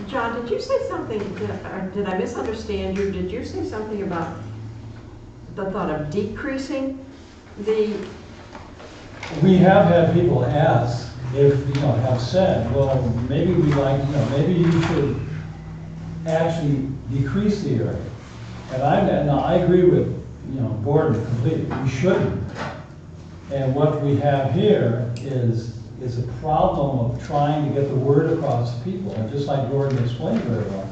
John, did you say something, or did I misunderstand you? Did you say something about the thought of decreasing the... We have had people ask if, have said, well, maybe maybe you should actually decrease the area. And I agree with, Gordon completely. We shouldn't. And what we have here is a problem of trying to get the word across to people. And just like Gordon explained very well,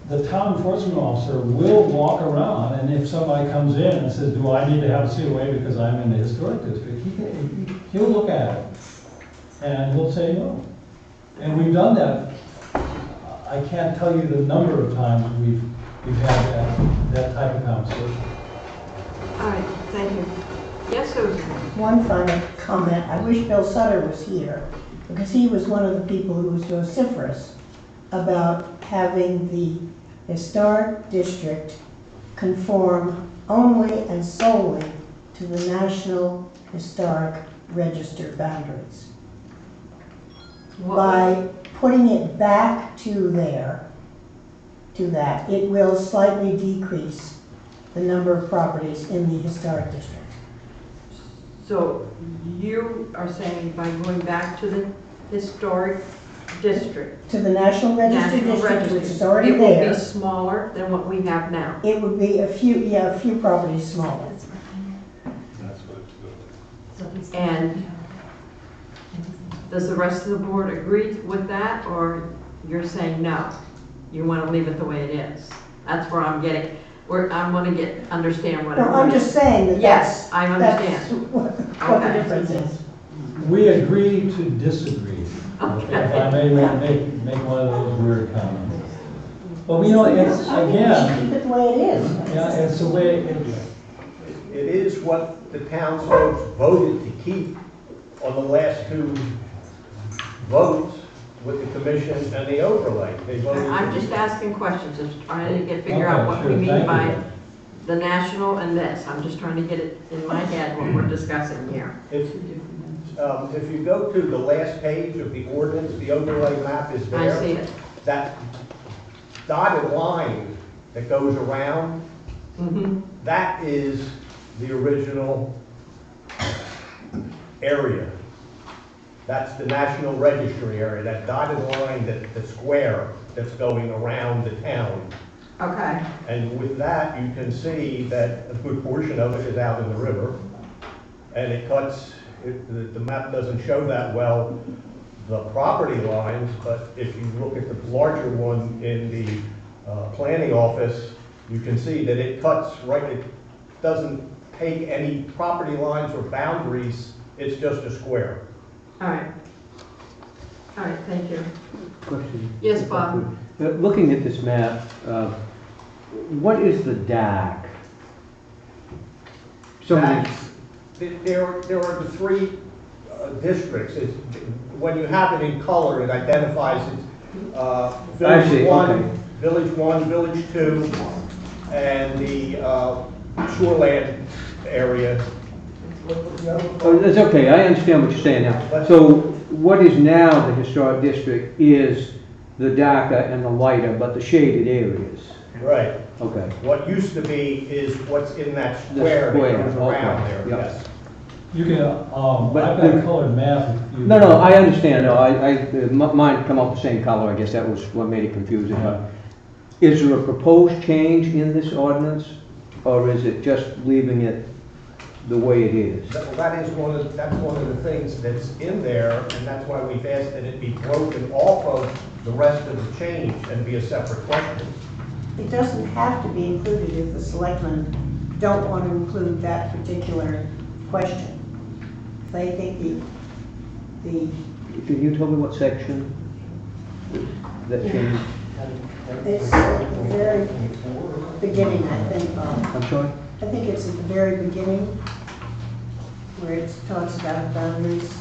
the town enforcement officer will walk around, and if somebody comes in and says, do I need to have a COA because I'm in the historic district, he'll look at it, and he'll say no. And we've done that. I can't tell you the number of times we've had that type of conversation. All right, thank you. Yes, Susan? One final comment. I wish Bill Sutter was here, because he was one of the people who was vociferous about having the historic district conform only and solely to the National Historic Register boundaries. By putting it back to there, to that, it will slightly decrease the number of properties in the historic district. So you are saying by going back to the historic district, To the National Register National district, which Register, is already it will there, be smaller than what we have now. it would be a few properties smaller. That's what it's doing. And does the rest of the board agree with that, or you're saying no? You want to leave it the way it is? That's where I'm getting, I want to understand what. No, I'm just saying that Yes, that's. I That's understand. what the Okay. difference is. We agree to disagree. If I may make one of those weird comments. But you know, it's, I mean, again, keep it the way it is. yeah, it's the way, It is what the townsfolk voted to keep on the last two votes with the commission and the overlay. They voted. I'm just asking questions, just trying to figure out what we Okay, sure, mean thank by you. the national and this. I'm just trying to get it in my head what we're discussing here. If you go to the last page of the ordinance, the overlay map is there. I see it. That dotted line that goes around, Mm-hmm. that is the original area. That's the National Registry area, that dotted line, the square that's going around the town. Okay. And with that, you can see that a good portion of it is out in the river. And it cuts, the map doesn't show that well, the property lines, but if you look at the larger one in the planning office, you can see that it cuts right, it doesn't take any property lines or boundaries, it's just a square. All right. All right, thank you. Question. Yes, Bob? Looking at this map, what is the DAC? There are the three districts. When you have it in color, it identifies it. Village 1, okay. Village 1, Village 2, and the shoreland area. Oh, that's okay, I understand what you're saying now. So what is now the historic district is the darker and the lighter, but the shaded areas. Right. Okay. What used to be is what's in that square that goes around there, yeah. yes. you can, I've But got a colored map. If you- No, I understand, no, mine come out the same color, I guess that was what made it confusing. Is there a proposed change in this ordinance, or is it just leaving it the way it is? Well, that's one of the things that's in there, and that's why we've asked that it be broken off of the rest of the change and be a separate question. It doesn't have to be included if the selectmen don't want to include that particular question. They think the Can you tell me what section that changed? it's at the very beginning, I think, Bob. I'm sorry? I think it's at the very beginning where it talks about boundaries.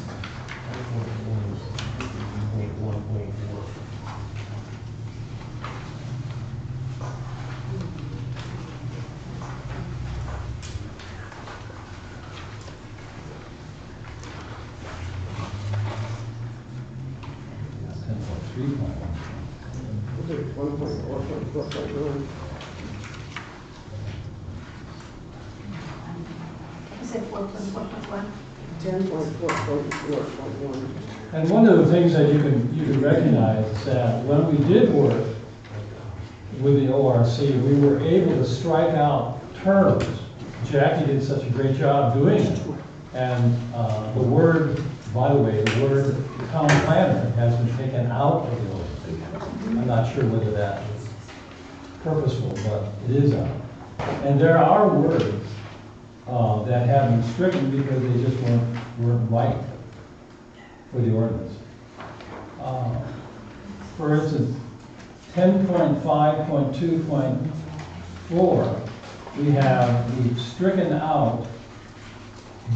Is it 4.4.1? 10.4.4.1. And one of the things that you can recognize is that when we did work with the ORC, we were able to strike out terms. Jackie did such a great job doing it. And the word, by the way, the word town planner has been taken out of the ordinance. I'm not sure whether that is purposeful, but it is out. And there are words that have been stricken because they just weren't right for the ordinance. For instance, 10.5.2.4, we've stricken out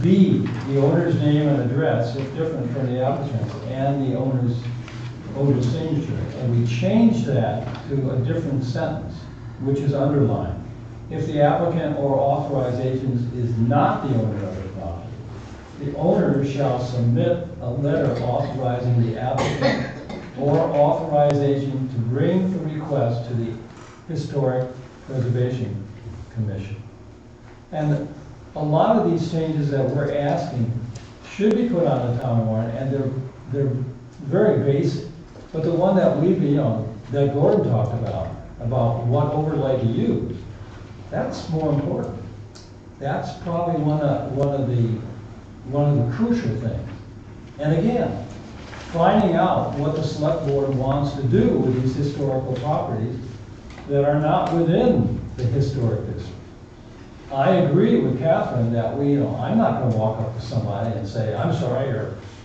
B, the owner's name and address, if different from the applicant's, and the owner's signature. And we changed that to a different sentence, which is underlined if the applicant or authorized agent is not the owner of the property, the owner shall submit a letter authorizing the applicant or authorized agent to bring the request to the Historic Preservation Commission. And a lot of these changes that we're asking should be put on the town warrant, and they're very basic. But the one that that Gordon talked about what overlay to use, that's more important. That's probably one of the crucial things. And again, finding out what the select board wants to do with these historical properties that are not within the historic district. I agree with Catherine that I'm not gonna walk up to somebody and say, I'm sorry,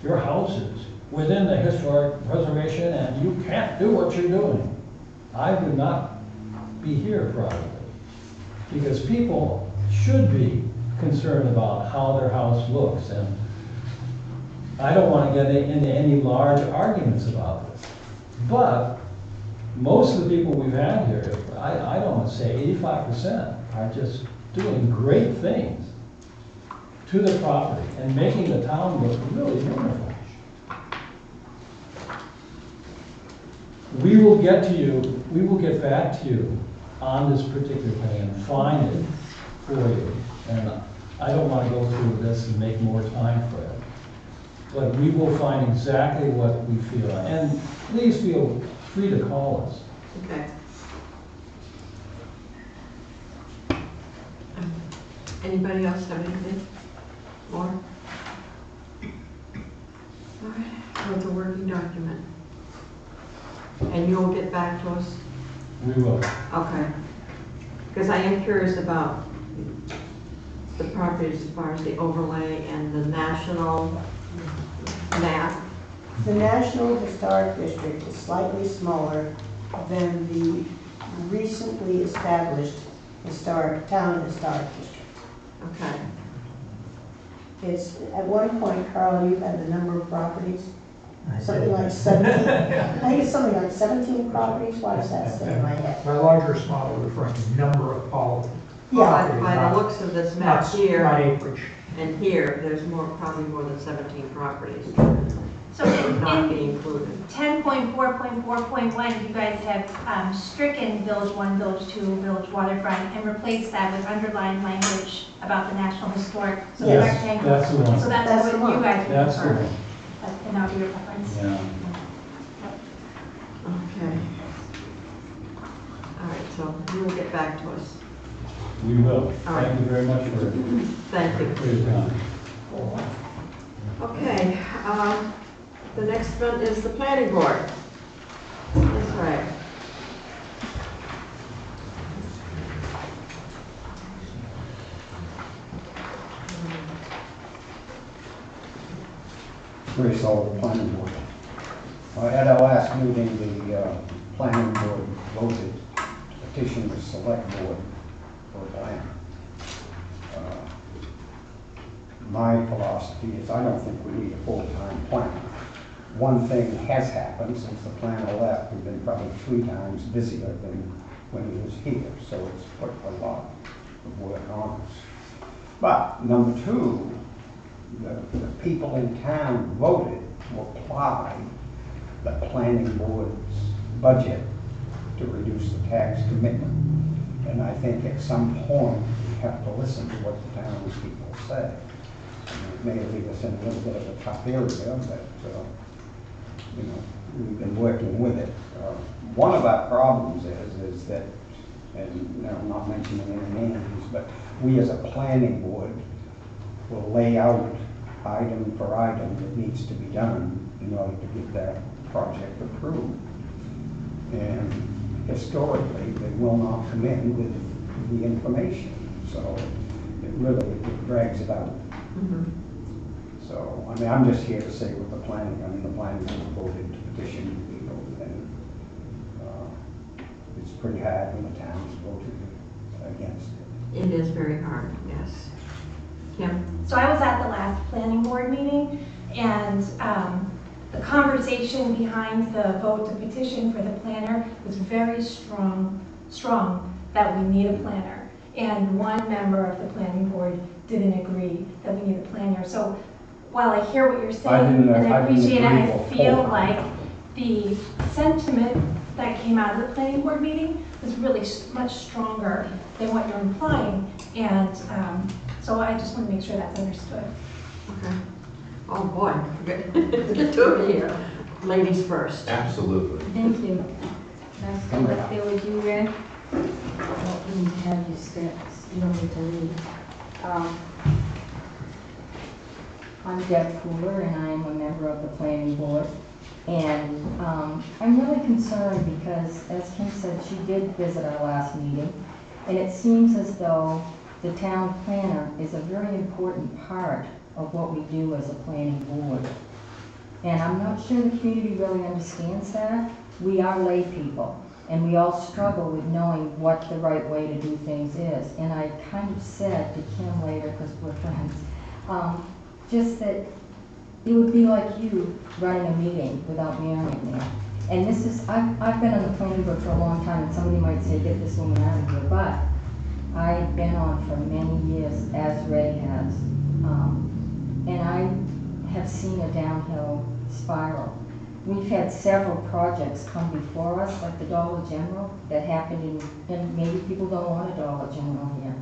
your house is within the historic preservation and you can't do what you're doing. I would not be here probably, because people should be concerned about how their house looks, and I don't want to get into any large arguments about this. But most of the people we've had here, I don't want to say 85%, are just doing great things to the property and making the town look really wonderful. We will get back to you on this particular thing and find it for you. And I don't want to go through this and make more time for it. But we will find exactly what we feel. And please feel free to call us. Okay. Anybody else have anything more? All right, with the working document. And you'll get back to us? We will. Okay. Because I am curious about the properties as far as the overlay and the national map. The National Historic District is slightly smaller than the recently established Town Historic District. Okay. It's, at one point, Carl, you had the number of properties? Something like 17, I think it's something like 17 properties, why does that stay in my head? By large or small, we're referring to number of all. Yeah. By the looks of this map Not here acreage. and here, there's probably more than 17 properties So not in being included. 10.4.4.1, you guys have stricken Village 1, Village 2, Village Waterfront, and replaced that with underlined language about the National Historic. So the Yes, rectangle. that's the one. So that's That's what the one. you guys would That's the prefer. one. And that would be your preference. Yeah. Okay. All right, so you will get back to us. We will. All right. Thank you very much for Thank you. your time. Okay, the next one is the planning board. That's right. Very solid planning board. At our last meeting, the planning board voted to petition the select board for a plan. My philosophy is I don't think we need a full-time planner. One thing has happened since the planner left. We've been probably 3 times busier than when he was here, so it's put a lot of work on us. But number 2, the people in town voted to apply the planning board's budget to reduce the tax commitment. And I think at some point, we have to listen to what the townspeople say. It may leave us in a little bit of a tough area, but, we've been working with it. One of our problems is that, and I'm not mentioning any names, but we as a planning board will lay out item for item that needs to be done in order to get that project approved. And historically, they will not come in with the information, so it drags it out. So, I'm just here to say with the planning, the planning board voted to petition people, and it's pretty hard when the town's voted against it. It is very hard, yes. Kim? So I was at the last planning board meeting, and the conversation behind the vote to petition for the planner was very strong that we need a planner. and one member of the planning board didn't agree that we need a planner. So while I hear what you're saying, and I appreciate it, I feel like the sentiment that came out of the planning board meeting was really much stronger than what you're implying. And so I just want to make sure that's understood. Okay. Oh, boy, get to it here. Ladies first. Absolutely. Thank you. Nice to come up there with you, Red. I don't need to have you steps. You don't need to leave. I'm Deb Cooler, and I am a member of the planning board. And I'm really concerned because, as Kim said, she did visit our last meeting. And it seems as though the town planner is a very important part of what we do as a planning board. And I'm not sure the community really understands that. We are lay people, and we all struggle with knowing what the right way to do things is. And I kind of said to Kim later, because we're friends, just that it would be like you running a meeting without Marion there. And this is, I've been on the planning board for a long time, and somebody might say, get this woman out of here, but I've been on for many years, as Ray has. And I have seen a downhill spiral. We've had several projects come before us, like the Dollar General, that happened and maybe people don't want a Dollar General here.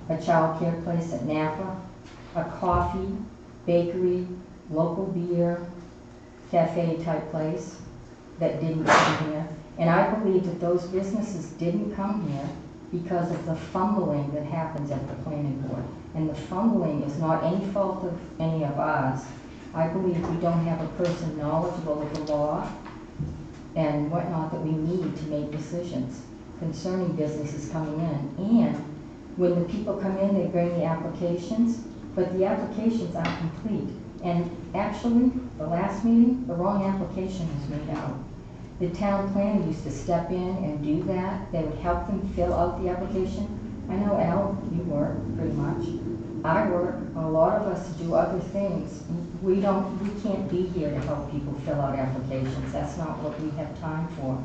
A child care place at Napa, a coffee, bakery, local beer, cafe type place that didn't come here. And I believe that those businesses didn't come here because of the fumbling that happens at the planning board. And the fumbling is not any fault of any of ours. I believe we don't have a person knowledgeable of the law and whatnot that we need to make decisions concerning businesses coming in. And when the people come in, they bring the applications, but the applications aren't complete. And actually, the last meeting, the wrong application was made out. The town planner used to step in and do that. They would help them fill out the application. I know, Al, you work pretty much. I work, a lot of us do other things. We can't be here to help people fill out applications. That's not what we have time for.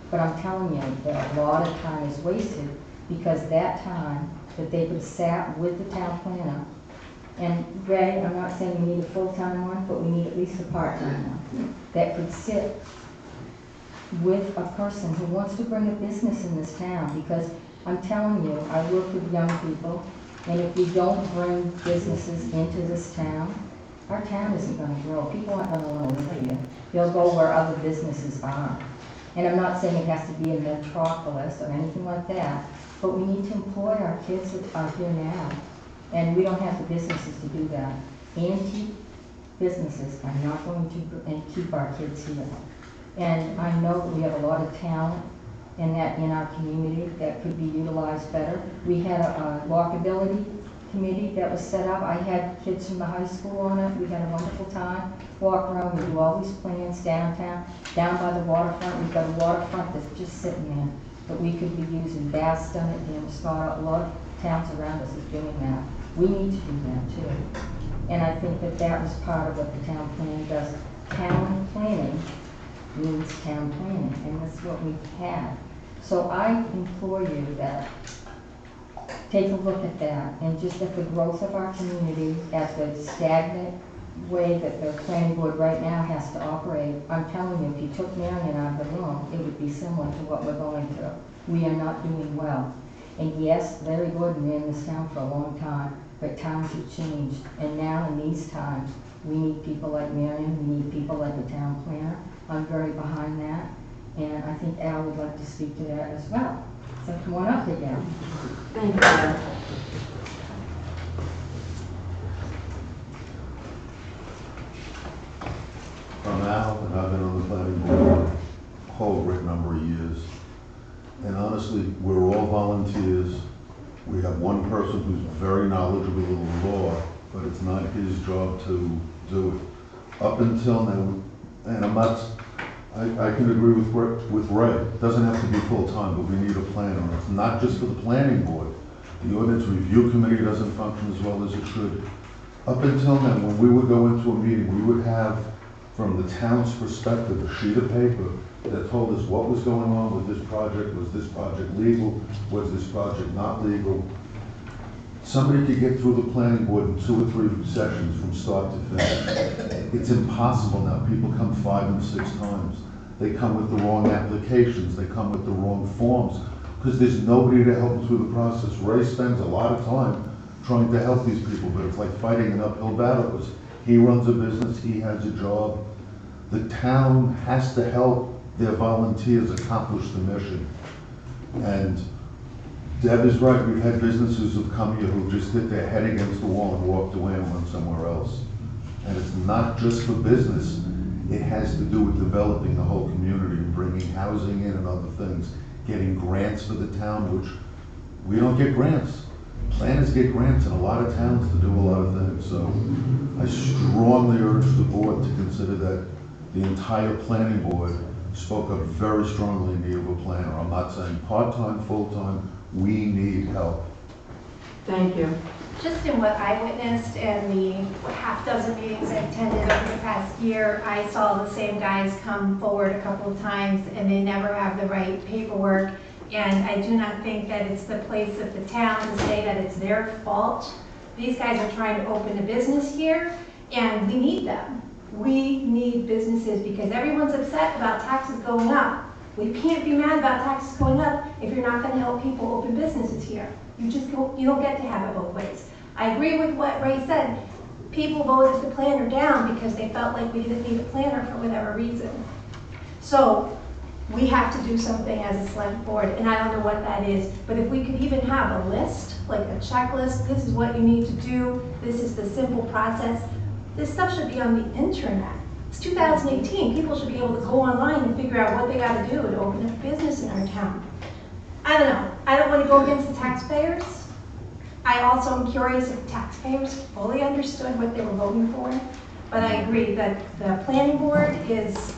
But I'm telling you that a lot of time is wasted because that time that they could have sat with the town planner. And Ray, I'm not saying we need a full-time one, but we need at least a part-time one that could sit with a person who wants to bring a business in this town. Because I'm telling you, I work with young people, and if we don't bring businesses into this town, our town isn't going to grow. People aren't going to want to live here. They'll go where other businesses are. And I'm not saying it has to be a metropolis or anything like that, but we need to employ our kids that are here now. And we don't have the businesses to do that. Antique businesses are not going to keep our kids here. And I know that we have a lot of talent in our community that could be utilized better. We had a walkability committee that was set up. I had kids from the high school on it. We had a wonderful time. Walk around, we do all these plans downtown, down by the waterfront. We've got a waterfront that's just sitting there that we could be using. Bath's done it, Scott, a lot of towns around us is doing that. We need to do that too. And I think that that was part of what the town plan does. Town planning means town planning, and that's what we have. So I implore you that take a look at that and just at the growth of our community, at the stagnant way that the planning board right now has to operate. I'm telling you, if you took Marion out of the room, it would be similar to what we're going through. We are not doing well. And yes, Larry Gordon ran this town for a long time, but times have changed. And now in these times, we need people like Marion, we need people like the town planner. I'm very behind that. And I think Al would like to speak to that as well. So come on up again. Thank you. I'm Al, and I've been on the planning board a whole great number of years. And honestly, we're all volunteers. We have one person who's very knowledgeable of the law, but it's not his job to do it. Up until now, and I can agree with Ray. It doesn't have to be full-time, but we need a planner. It's not just for the planning board. The ordinance review committee doesn't function as well as it should. Up until now, when we would go into a meeting, we would have from the town's perspective, a sheet of paper that told us what was going on with this project. Was this project legal? Was this project not legal? Somebody could get through the planning board in 2 or 3 sessions from start to finish. It's impossible now. People come 5 and 6 times. They come with the wrong applications. They come with the wrong forms because there's nobody to help them through the process. Ray spends a lot of time trying to help these people, but it's like fighting an uphill battle because he runs a business, he has a job. The town has to help their volunteers accomplish the mission. And Deb is right, we've had businesses who've come here who just hit their head against the wall and walked away and went somewhere else. And it's not just for business, it has to do with developing the whole community, bringing housing in and other things, getting grants for the town, which we don't get grants. Planners get grants in a lot of towns to do a lot of things. So I strongly urge the board to consider that the entire planning board spoke up very strongly in need of a planner. I'm not saying part-time, full-time, we need help. Thank you. Just in what I witnessed and the half dozen meetings I attended over the past year, I saw the same guys come forward a couple of times and they never have the right paperwork. And I do not think that it's the place of the town to say that it's their fault. These guys are trying to open a business here and we need them. We need businesses because everyone's upset about taxes going up. We can't be mad about taxes going up if you're not going to help people open businesses here. You don't get to have it both ways. I agree with what Ray said. People voted the planner down because they felt like we didn't need a planner for whatever reason. So we have to do something as a select board, and I don't know what that is, but if we could even have a list, like a checklist, this is what you need to do, this is the simple process. This stuff should be on the internet. It's 2018, people should be able to go online and figure out what they gotta do to open a business in our town. I don't know, I don't wanna go against the taxpayers. I also am curious if taxpayers fully understood what they were voting for, but I agree that the planning board is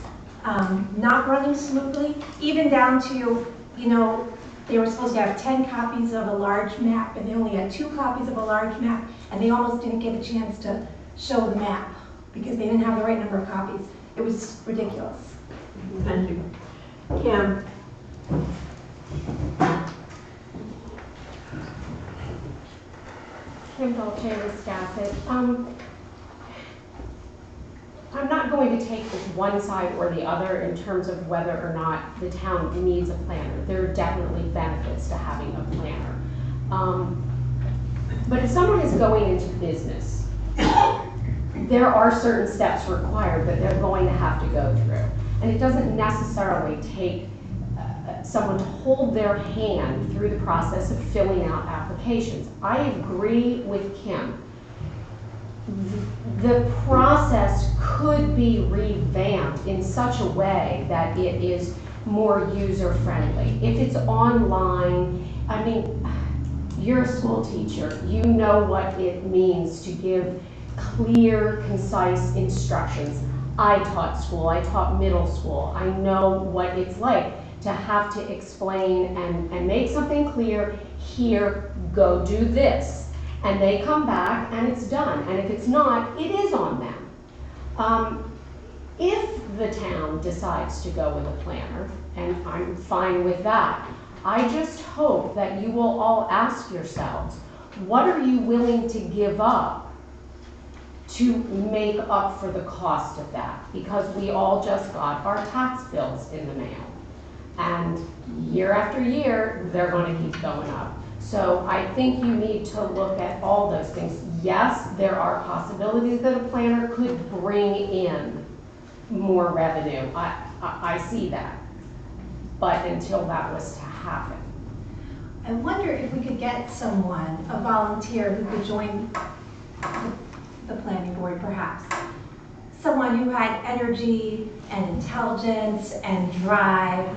not running smoothly, even down to, you know, they were supposed to have 10 copies of a large map and they only had 2 copies of a large map and they almost didn't get a chance to show the map because they didn't have the right number of copies. It was ridiculous. Thank you. Kim? Kim Dolce, Wiscasset. I'm not going to take one side or the other in terms of whether or not the town needs a planner. There are definitely benefits to having a planner. But if someone is going into business, there are certain steps required that they're going to have to go through. And it doesn't necessarily take someone to hold their hand through the process of filling out applications. I agree with Kim. The process could be revamped in such a way that it is more user-friendly. If it's online, I mean, you're a school teacher. You know what it means to give clear, concise instructions. I taught school, I taught middle school. I know what it's like to have to explain and make something clear. Here, go do this. And they come back and it's done. And if it's not, it is on them. If the town decides to go with a planner, and I'm fine with that, I just hope that you will all ask yourselves, what are you willing to give up to make up for the cost of that? Because we all just got our tax bills in the mail. And year after year, they're going to keep going up. So I think you need to look at all those things. Yes, there are possibilities that a planner could bring in more revenue. I see that. But until that was to happen. I wonder if we could get someone, a volunteer, who could join the planning board perhaps. Someone who had energy and intelligence and drive,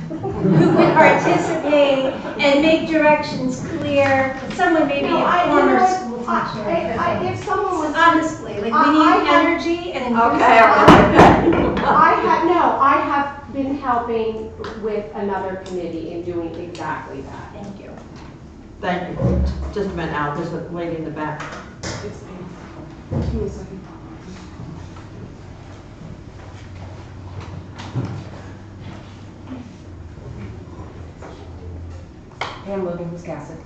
who could participate and make directions clear. Someone maybe a former school teacher. If someone was honestly, like we need energy and enthusiasm. I have been helping with another committee in doing exactly that. Thank you. Thank you. Just a minute, Al, there's a lady in the back. Pam living in Wiscasset.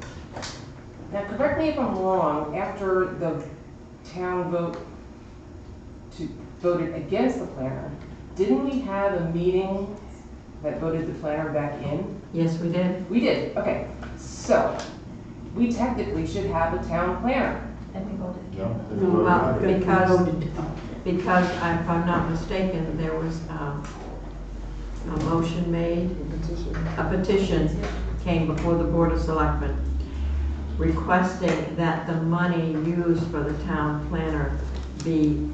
Now, correct me if I'm wrong, after the town voted against the planner, didn't we have a meeting that voted the planner back in? Yes, we did. We did, okay. So, we technically should have a town planner. And we voted against it. Well, because if I'm not mistaken, there was a motion made, a petition came before the Board of Selectmen requesting that the money used for the town planner be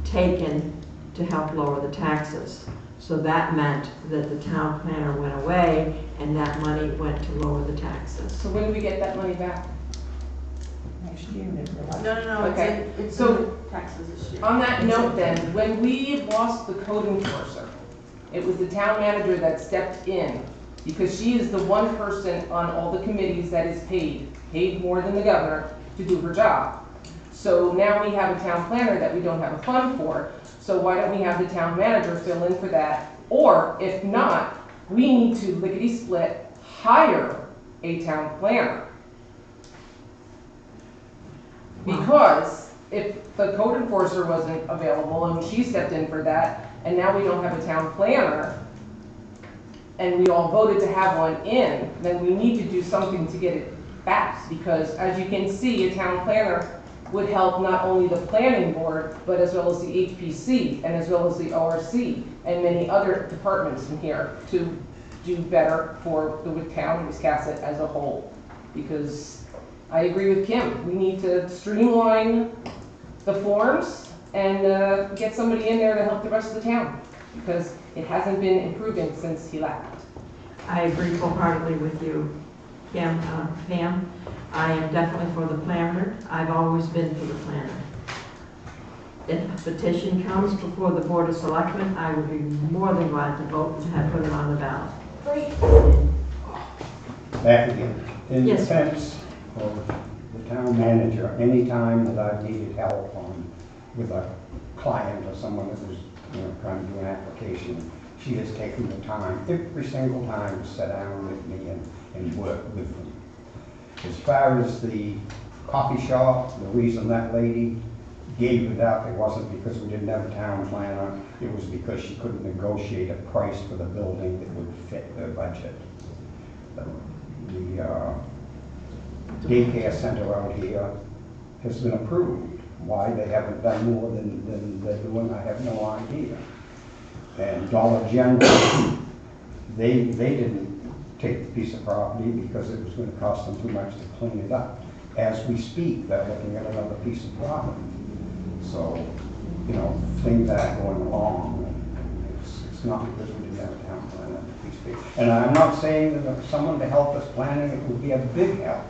taken to help lower the taxes. So that meant that the town planner went away and that money went to lower the taxes. So when do we get that money back? Next year. No, Okay, it's so in taxes this year. on that note then, when we lost the code enforcer, it was the town manager that stepped in because she is the one person on all the committees that is paid more than the governor to do her job. So now we have a town planner that we don't have a fund for, so why don't we have the town manager fill in for that? Or if not, we need to lickety-split hire a town planner. Because if the code enforcer wasn't available and she stepped in for that, and now we don't have a town planner, and we all voted to have one in, then we need to do something to get it back. Because as you can see, a town planner would help not only the planning board, but as well as the HPC, and as well as the ORC, and many other departments in here to do better for the town of Wiscasset as a whole. Because I agree with Kim, we need to streamline the forms and get somebody in there to help the rest of the town, because it hasn't been improving since he left. I agree wholeheartedly with you, Pam. I am definitely for the planner. I've always been for the planner. If a petition comes before the Board of Selectmen, I would be more than glad to vote and have put it on the ballot. Back again. In Yes. defense of the town manager, any time that I've needed help with a client or someone that was trying to do an application, she has taken the time every single time to sit down with me and work with them. As far as the coffee shop, the reason that lady gave it up, it wasn't because we didn't have a town planner, it was because she couldn't negotiate a price for the building that would fit their budget. The daycare center out here has been approved. Why they haven't done more than they're doing, I have no idea. And Dollar General, they didn't take the piece of property because it was going to cost them too much to clean it up. As we speak, they're looking at another piece of property. So, things are going along. It's not because we didn't have a town plan at the piece. And I'm not saying that someone to help us planning, it would be a big help,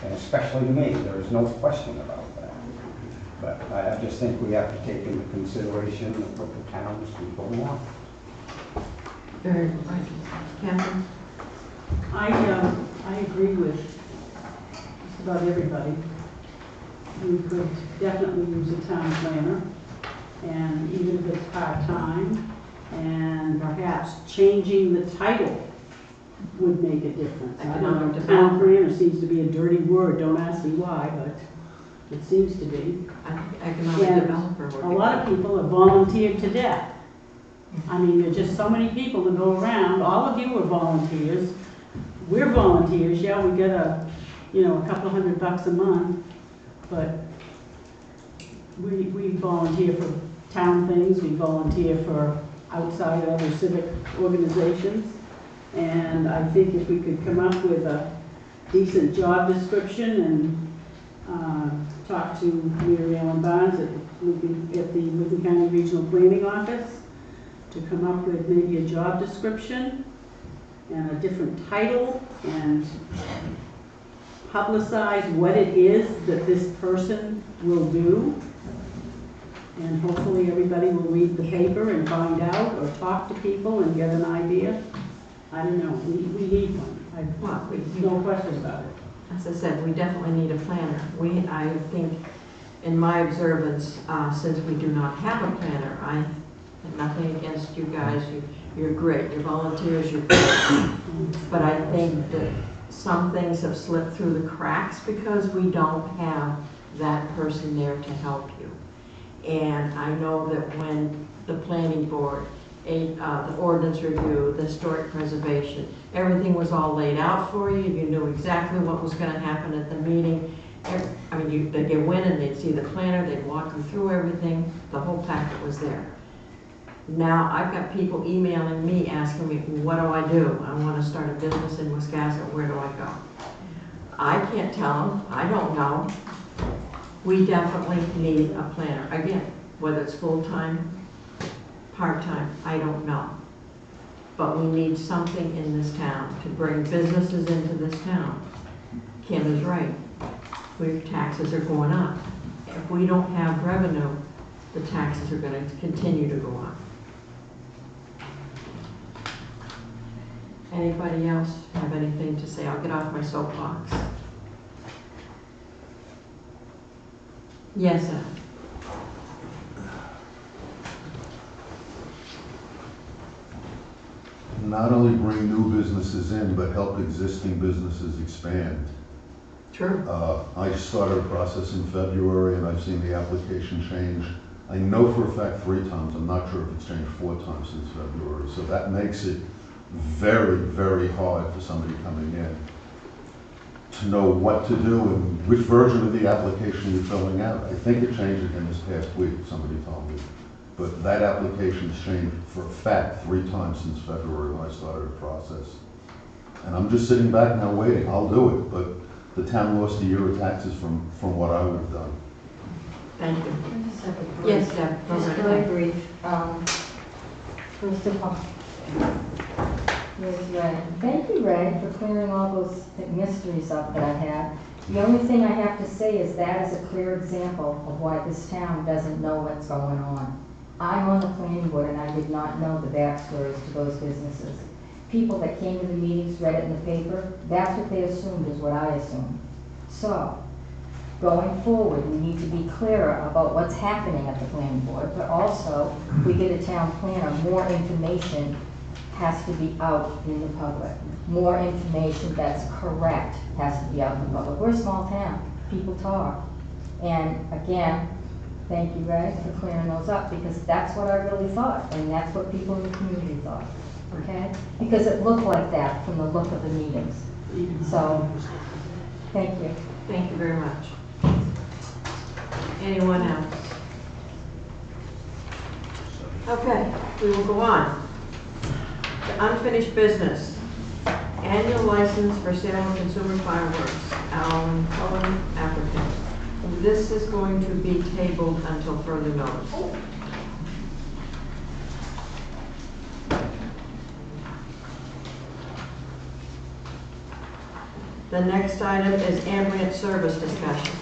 and especially to me. There is no question about that. But I just think we have to take into consideration what the townspeople want. Very right. Catherine? I agree with just about everybody. We could definitely use a town planner, and even if it's part-time, and perhaps changing the title would make a difference. I don't know, town planner seems to be a dirty word, don't ask me why, but it seems to be. Economic developer. A lot of people have volunteered to death. I mean, there's just so many people that go around. All of you are volunteers. We're volunteers. Yeah, we get a couple $100 a month, but we volunteer for town things. We volunteer for outside other civic organizations. And I think if we could come up with a decent job description and talk to Mary Ellen Barnes at the Lincoln County Regional Planning Office to come up with maybe a job description and a different title and publicize what it is that this person will do. And hopefully everybody will read the paper and find out or talk to people and get an idea. I don't know, we need one. No question about it. As I said, we definitely need a planner. I think, in my observance, since we do not have a planner, I have nothing against you guys. You're great. You're volunteers. You're great. But I think that some things have slipped through the cracks because we don't have that person there to help you. And I know that when the planning board, the ordinance review, the historic preservation, everything was all laid out for you. You knew exactly what was going to happen at the meeting. I mean, they'd go in and they'd see the planner, they'd walk you through everything. The whole packet was there. Now, I've got people emailing me asking me, what do? I want to start a business in Wiscasset, where do I go? I can't tell them, I don't know. We definitely need a planner. Again, whether it's full-time, part-time, I don't know. But we need something in this town to bring businesses into this town. Kim is right. Taxes are going up. If we don't have revenue, the taxes are going to continue to go up. Anybody else have anything to say? I'll get off my soapbox. Yes, sir. Not only bring new businesses in, but help existing businesses expand. True. I started a process in February and I've seen the application change. I know for a fact 3 times. I'm not sure if it's changed 4 times since February. So that makes it very, very hard for somebody coming in to know what to do and which version of the application you're filling out. I think it changed again this past week, somebody told me. But that application's changed for a fact 3 times since February when I started the process. And I'm just sitting back now waiting. I'll do it, but the town lost a year of taxes from what I would have done. Thank you. Just have a brief- Yes, Deb. Just really brief. First of all, here's Red. Thank you, Red, for clearing all those mysteries up that I had. The only thing I have to say is that is a clear example of why this town doesn't know what's going on. I'm on the planning board and I did not know the backstories to those businesses. People that came to the meetings, read it in the paper, that's what they assumed is what I assumed. So, going forward, we need to be clearer about what's happening at the planning board, but also, if we get a town planner, more information has to be out in the public. More information that's correct has to be out in the public. We're a small town, people talk. And again, thank you, Ray, for clearing those up, because that's what I really thought, and that's what people in the community thought. Okay? Because it looked like that from the look of the meetings. So, thank you. Thank you very much. Anyone else? Okay, we will go on. The unfinished business. Annual license for sale of consumer fireworks. Alan Cullen, applicant. This is going to be tabled until further notice. The next item is ambient service discussion.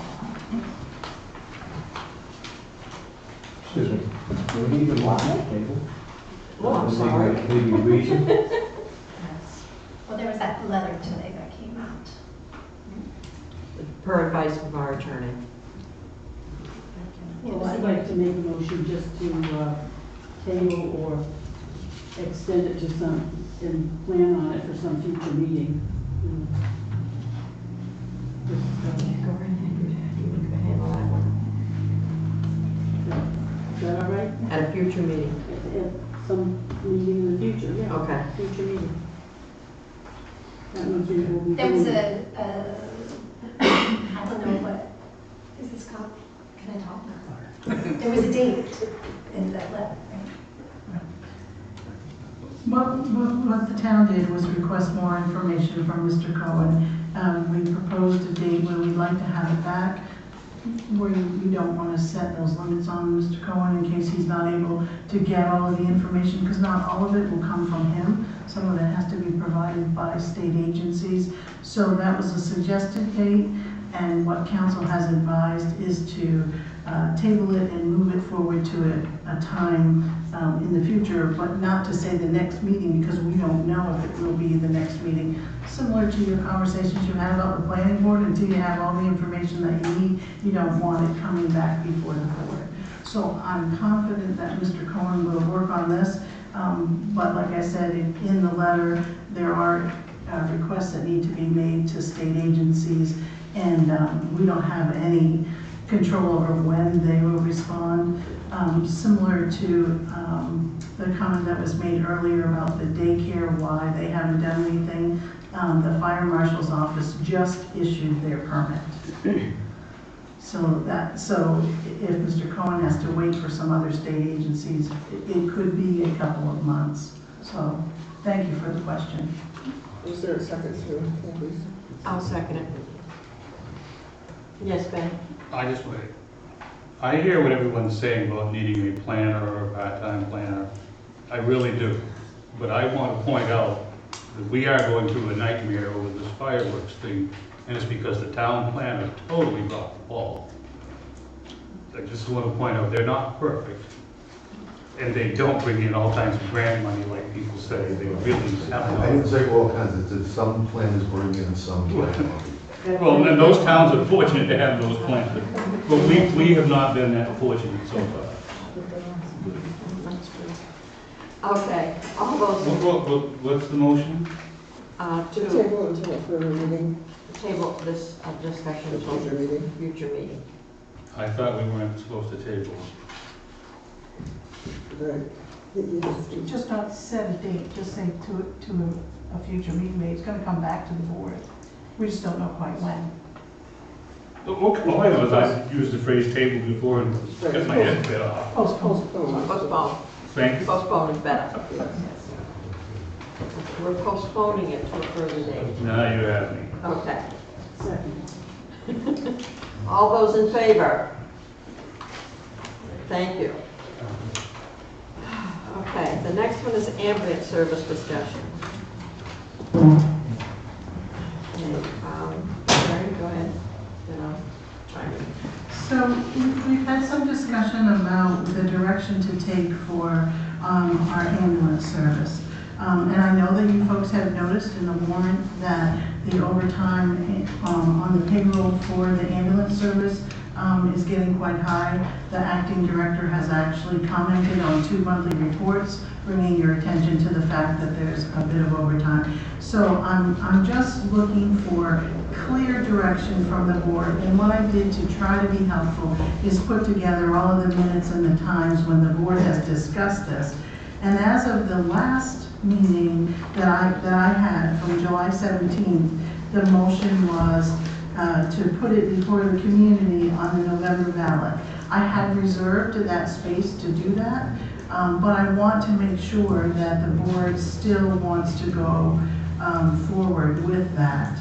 Excuse me, do we need a lot of table? Oh, I'm sorry. Maybe a reason? Well, there was that letter today that came out. Per advice of our attorney. Well, I'd like to make a motion just to table or extend it to some, and plan on it for some future meeting. Go right ahead, you can handle that one. Is that all right? At a future meeting. At some meeting in the future, yeah. Okay. Future meeting. That means we will be There was doing- I don't know what, is this called? Can I talk? There was a date in that letter, right? What the town did was request more information from Mr. Cohen. We proposed a date when we'd like to have it back. We don't want to set those limits on Mr. Cohen in case he's not able to get all of the information, because not all of it will come from him. Some of it has to be provided by state agencies. So that was a suggested date, and what council has advised is to table it and move it forward to a time in the future, but not to say the next meeting, because we don't know if it will be the next meeting. Similar to your conversations you had about the planning board, until you have all the information that you need, you don't want it coming back before the board. So I'm confident that Mr. Cohen will work on this, but like I said, in the letter, there are requests that need to be made to state agencies, and we don't have any control over when they will respond. Similar to the comment that was made earlier about the daycare, why they haven't done anything. The fire marshal's office just issued their permit. So if Mr. Cohen has to wait for some other state agencies, it could be a couple of months. So thank you for the question. Is there a second, please? I'll second it. Yes, Ben? I hear what everyone's saying about needing a planner or a part-time planner. I really do. But I want to point out that we are going through a nightmare over this fireworks thing, and it's because the town planner totally dropped the ball. I just want to point out, they're not perfect. And they don't bring in all kinds of grant money like people say. They really haven't. I didn't say all kinds, it said some planners bring in some plan. Well, then those towns are fortunate to have those plans, but we have not been that fortunate so far. Okay, all those. What's the motion? To table until a further meeting. Table this discussion until future meeting. I thought we weren't supposed to table. Just not set a date, just say to a future meeting date. It's going to come back to the board. We just don't know quite when. All I know is I used the phrase table before and got my head bit off. Postpone. Thank you. Postpone is better. We're postponing it to a further date. Now you have me. Okay. Second. All those in favor? Thank you. Okay, the next one is ambient service discussion. Mary, go ahead. So we've had some discussion about the direction to take for our ambulance service. And I know that you folks have noticed in the warrant that the overtime on the payroll for the ambulance service is getting quite high. The acting director has actually commented on 2 monthly reports, bringing your attention to the fact that there's a bit of overtime. So I'm just looking for clear direction from the board. And what I did to try to be helpful is put together all of the minutes and the times when the board has discussed this. And as of the last meeting that I had from July 17th, the motion was to put it before the community on the November ballot. I had reserved that space to do that, but I want to make sure that the board still wants to go forward with that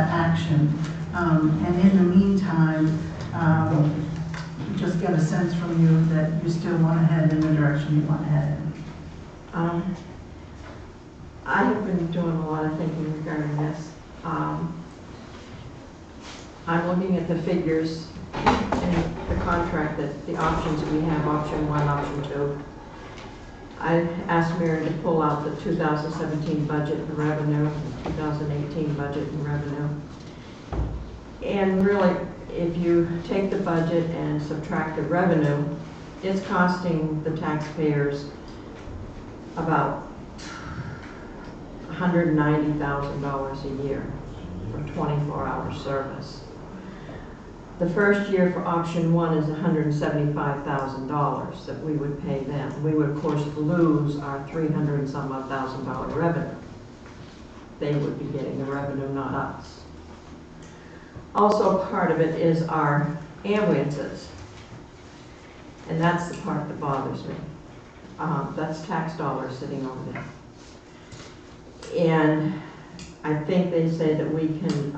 action. And in the meantime, just get a sense from you that you still want to head in the direction you want to head in. I have been doing a lot of thinking regarding this. I'm looking at the figures in the contract, that the options that we have, option 1, option 2. I asked Mary to pull out the 2017 budget and revenue, 2018 budget and revenue. And really, if you take the budget and subtract the revenue, it's costing the taxpayers about $190,000 a year for 24-hour service. The first year for option 1 is $175,000 that we would pay them. We would, of course, lose our $300 and some odd thousand revenue. They would be getting the revenue, not us. Also, part of it is our ambulances. And that's the part that bothers me. That's tax dollars sitting over there. And I think they say that we can,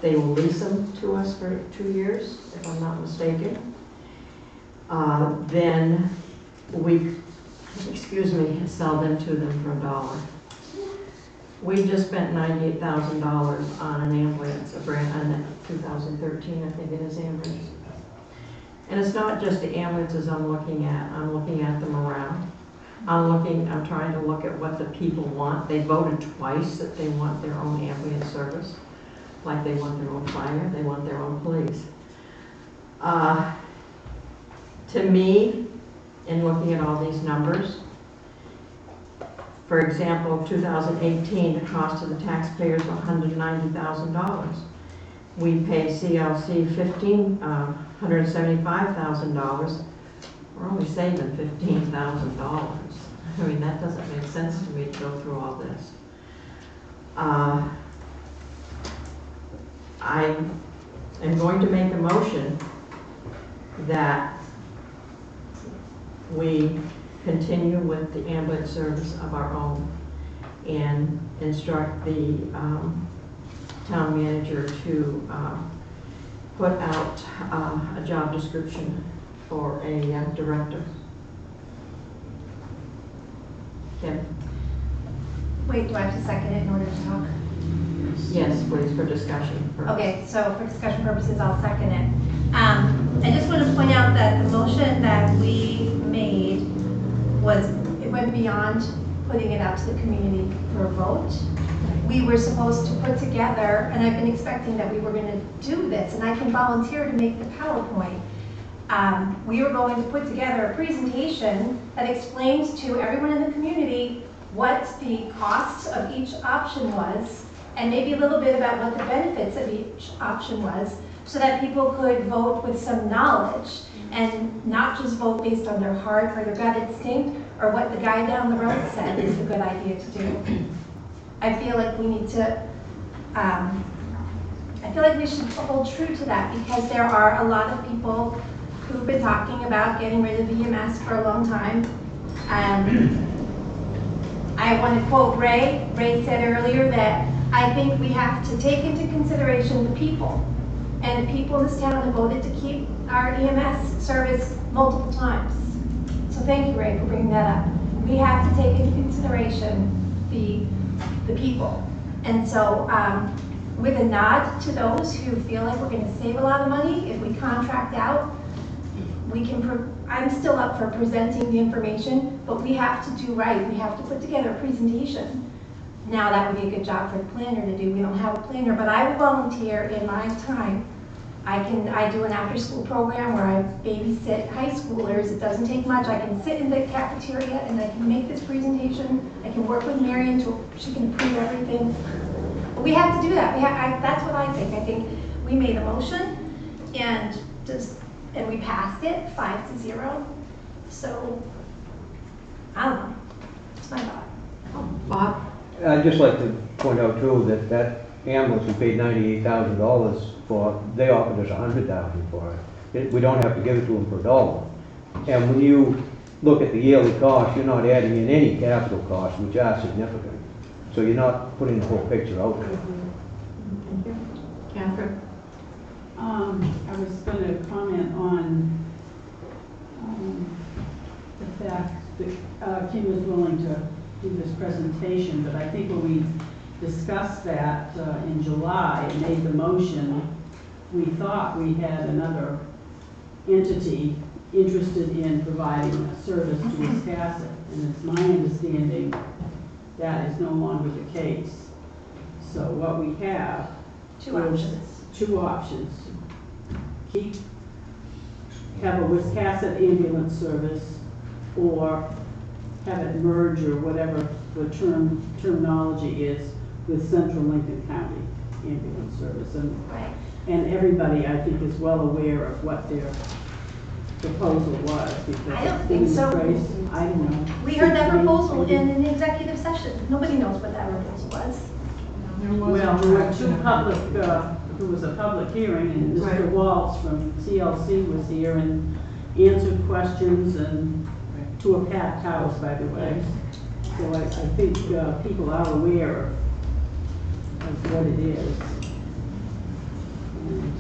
they will lease them to us for 2 years, if I'm not mistaken. Then we, sell them to them for $1. We just spent $98,000 on an ambulance, a 2013, I think it is, ambulance. And it's not just the ambulances I'm looking at them around. I'm trying to look at what the people want. They voted twice that they want their own ambulance service. Like they want their own fire, they want their own police. To me, in looking at all these numbers, For example, 2018, the cost to the taxpayers was $190,000. We pay CLC $175,000. We're only saving $15,000. I mean, that doesn't make sense to me to go through all this. I am going to make a motion that we continue with the ambulance service of our own and instruct the town manager to put out a job description for a director. Kim? Wait, do I have to second it in order to talk? Yes, please, for discussion purposes. Okay, so for discussion purposes, I'll second it. I just want to point out that the motion that we made it went beyond putting it out to the community for a vote. We were supposed to put together, and I've been expecting that we were going to do this, and I can volunteer to make the PowerPoint. We were going to put together a presentation that explains to everyone in the community what the cost of each option was, and maybe a little bit about what the benefits of each option was, so that people could vote with some knowledge and not just vote based on their heart or their gut instinct or what the guy down the road said is a good idea to do. I feel like we need to, I feel like we should hold true to that, because there are a lot of people who've been talking about getting rid of EMS for a long time. I want to quote Ray. Ray said earlier that I think we have to take into consideration the people. And the people in this town have voted to keep our EMS service multiple times. So thank you, Ray, for bringing that up. We have to take into consideration the people. And so with a nod to those who feel like we're going to save a lot of money if we contract out, we can, I'm still up for presenting the information, but we have to do right. We have to put together a presentation. Now that would be a good job for the planner to do. We don't have a planner, but I will volunteer in my time. I do an after-school program where I babysit high schoolers. It doesn't take much. I can sit in the cafeteria and I can make this presentation. I can work with Marion so she can approve everything. But we have to do that. That's what I think. I think we made a motion and we passed it 5-0. So I don't know. It's my thought. Bob? I'd just like to point out too that ambulance we paid $98,000 for, they offered us $100,000 for it. We don't have to give it to them for $1. And when you look at the yearly cost, you're not adding in any capital costs, which are significant. So you're not putting the whole picture out there. Thank you. Catherine? I was going to comment on the fact that Kim was willing to do this presentation, but I think when we discussed that in July and made the motion, we thought we had another entity interested in providing a service to Wiscasset, and it's my understanding that is no longer the case. So what we have Two options. Have a Wiscasset ambulance service, or have it merge, or whatever the terminology is, with Central Lincoln County Ambulance Service. And everybody, I think, is well aware of what their proposal was. I don't think so. I don't know. We heard that proposal in an executive session. Nobody knows what that proposal was. Well, there were two public, there was a public hearing, and Mr. Waltz from CLC was here and answered questions, and to a packed house, by the way. So I think people are aware of what it is. And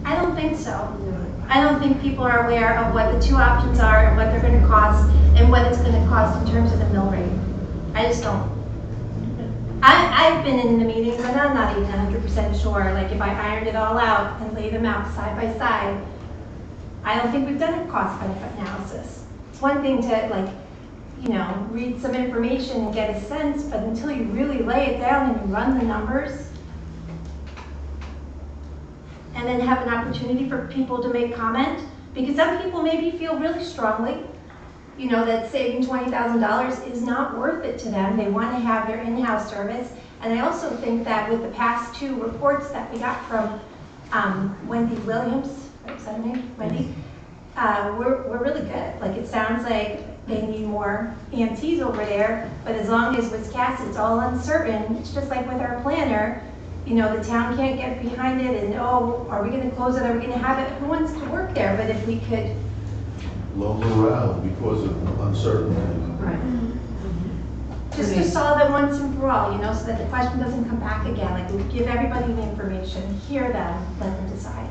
I don't think so. I don't think people are aware of what the two options are and what they're going to cost and what it's going to cost in terms of the mill rate. I just don't. I've been in the meetings and I'm not even 100% sure. Like if I ironed it all out and laid them out side by side, I don't think we've done a cost benefit analysis. It's one thing to read some information and get a sense, but until you really lay it down and you run the numbers, and then have an opportunity for people to make comment, because some people maybe feel really strongly you know, that saving $20,000 is not worth it to them. They want to have their in-house service. And I also think that with the past 2 reports that we got from Wendy Williams, is that her name? Wendy? We're really good. Like, it sounds like they need more EMTs over there, but as long as Wiscasset's all uncertain, it's just like with our planner, you know, the town can't get behind it and, oh, are we gonna close it, are we gonna have it? Who wants to work there? But if we could. Low morale because of uncertainty. Right. Just to solve it once and for all, you know, so that the question doesn't come back again. Like, we give everybody the information, hear them, let them decide.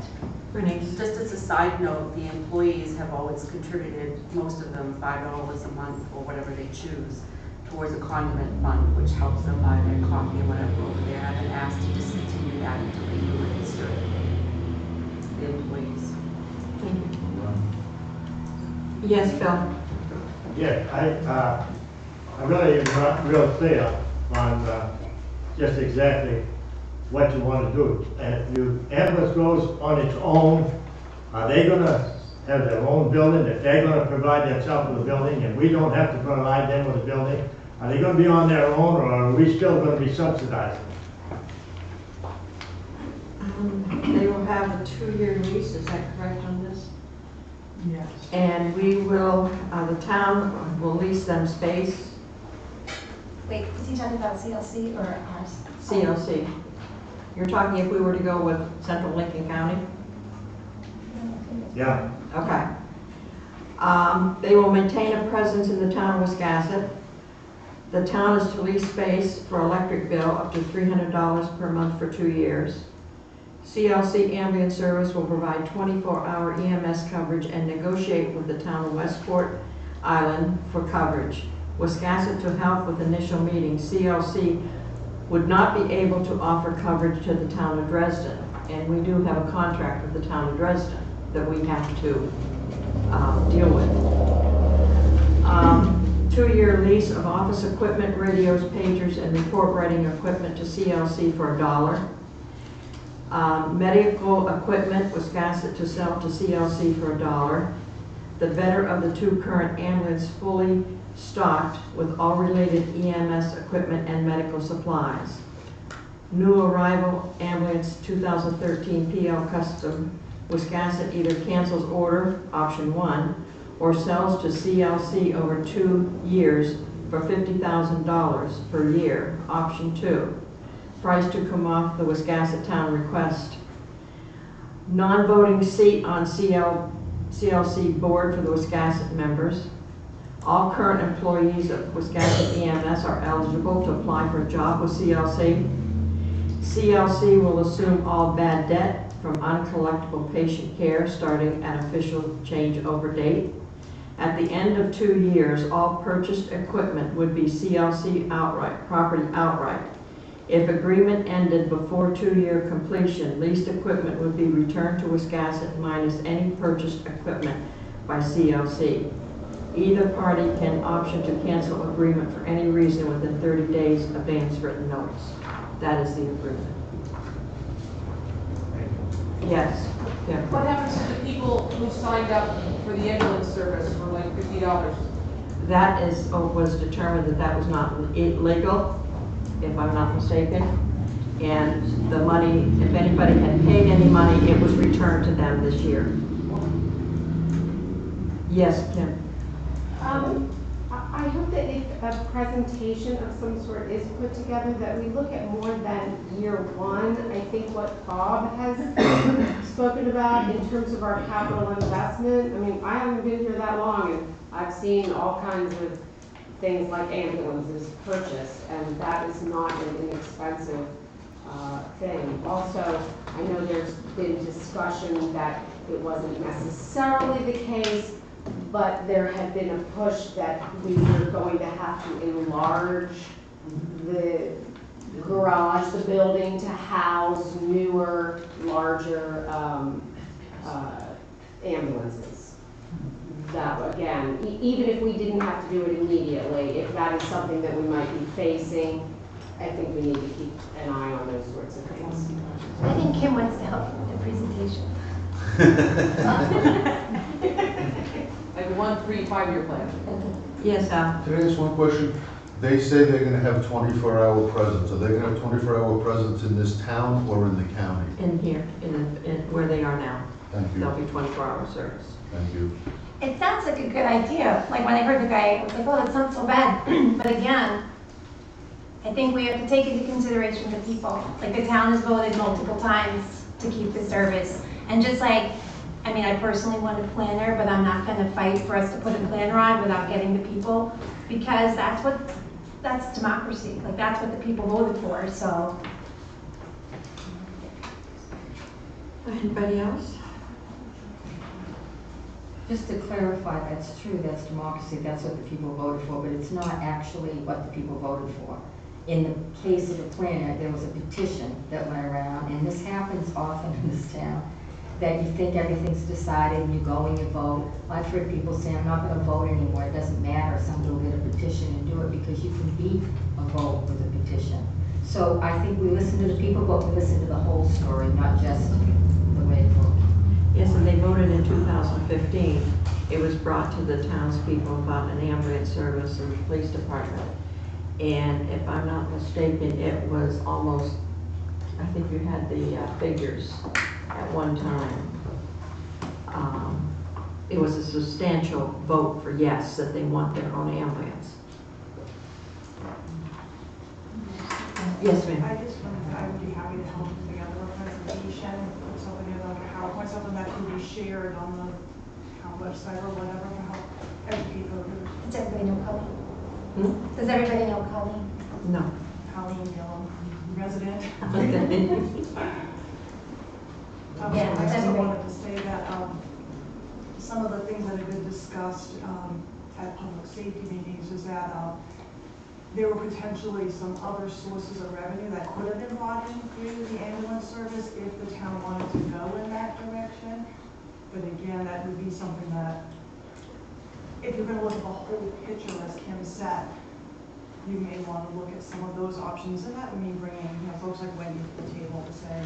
Bernice? Just as a side note, the employees have always contributed, most of them, $5 a month or whatever they choose, towards a condiment fund, which helps them buy their coffee and whatever over there. I've been asked to discontinue that until they do register the employees. Yes, Phil? Yeah, I really am not real clear on just exactly what you want to do. If ambulance goes on its own, are they gonna have their own building, that they're gonna provide themselves with a building, and we don't have to provide them with a building? Are they gonna be on their own, or are we still gonna be subsidizing? They will have a 2-year lease, is that correct on this? Yes. And we will, the town will lease them space, Wait, is he talking about CLC or ours? CLC. You're talking if we were to go with Central Lincoln County? Yeah. Okay. They will maintain a presence in the town of Wiscasset. The town is to lease space for electric bill up to $300 per month for 2 years. CLC Ambulance Service will provide 24-hour EMS coverage and negotiate with the town of Westport Island for coverage. Wiscasset to help with initial meetings. CLC would not be able to offer coverage to the town of Dresden, and we do have a contract with the town of Dresden that we have to deal with. 2-year lease of office equipment, radios, pagers, and report writing equipment to CLC for $1. Medical equipment, Wiscasset to sell to CLC for $1. The better of the 2 current ambulance fully stocked with all related EMS equipment and medical supplies. New arrival ambulance 2013 PL Custom, Wiscasset either cancels order, option 1, or sells to CLC over 2 years for $50,000 per year, option 2. Price to come off the Wiscasset town request. Non-voting seat on CLC board for the Wiscasset members. All current employees of Wiscasset EMS are eligible to apply for a job with CLC. CLC will assume all bad debt from uncollectible patient care starting at official changeover date. At the end of 2 years, all purchased equipment would be CLC outright, property outright. If agreement ended before 2-year completion, leased equipment would be returned to Wiscasset minus any purchased equipment by CLC. Either party can option to cancel agreement for any reason within 30 days advance written notice. That is the agreement. Yes. Yeah. What happens to the people who signed up for the ambulance service for like $50? That was determined that was not legal, if I'm not mistaken. And the money, if anybody had paid any money, it was returned to them this year. Yes, Kim? I hope that if a presentation of some sort is put together, that we look at more than year 1. I think what Bob has spoken about in terms of our capital investment. I mean, I haven't been here that long, and I've seen all kinds of things like ambulances purchased, and that is not an inexpensive thing. Also, I know there's been discussion that it wasn't necessarily the case, but there had been a push that we were going to have to enlarge the garage, the building, to house newer, larger ambulances. That, again, even if we didn't have to do it immediately, if that is something that we might be facing, I think we need to keep an eye on those sorts of things. I think Kim wants to help with the presentation. I've been 1, 3, 5-year plan. Yes, Al? Can I ask one question? They say they're gonna have 24-hour presence. Are they gonna have 24-hour presence in this town or in the county? In here, in where they are now. Thank you. There'll be 24-hour service. Thank you. It sounds like a good idea. Like when I heard the guy, I was like, oh, that's not so bad. But again, I think we have to take into consideration the people. Like the town has voted multiple times to keep the service. And just like, I mean, I personally want a planner, but I'm not gonna fight for us to put a planner on without getting the people, because that's democracy. Like that's what the people voted for, so. Anybody else? Just to clarify, that's true, that's democracy, that's what the people voted for, but it's not actually what the people voted for. In the case of the planner, there was a petition that went around, and this happens often in this town, that you think everything's decided and you go and you vote. I've heard people say, I'm not gonna vote anymore, it doesn't matter, somebody will get a petition and do it, because you can beat a vote with a petition. So I think we listen to the people, but we listen to the whole story, not just the way it voted. Yes, and they voted in 2015. It was brought to the townspeople about an ambulance service in the police department. And if I'm not mistaken, it was almost, I think you had the figures at one time. It was a substantial vote for yes, that they want their own ambulance. Yes, ma'am. I just wanted to, I would be happy to help put together a presentation, put something in like a PowerPoint, something that can be shared on the town website or whatever to help educate voters. Does everybody know Colleen? Does everybody know Colleen? No. Colleen Gillum, resident. Yeah, I that's also great. wanted to say that some of the things that have been discussed at public safety meetings is that there were potentially some other sources of revenue that could have been brought in through the ambulance service if the town wanted to go in that direction. But again, that would be something that, if you're going to look at the whole picture, as Kim said, you may want to look at some of those options, and that would mean bringing folks like Wendy to the table to say,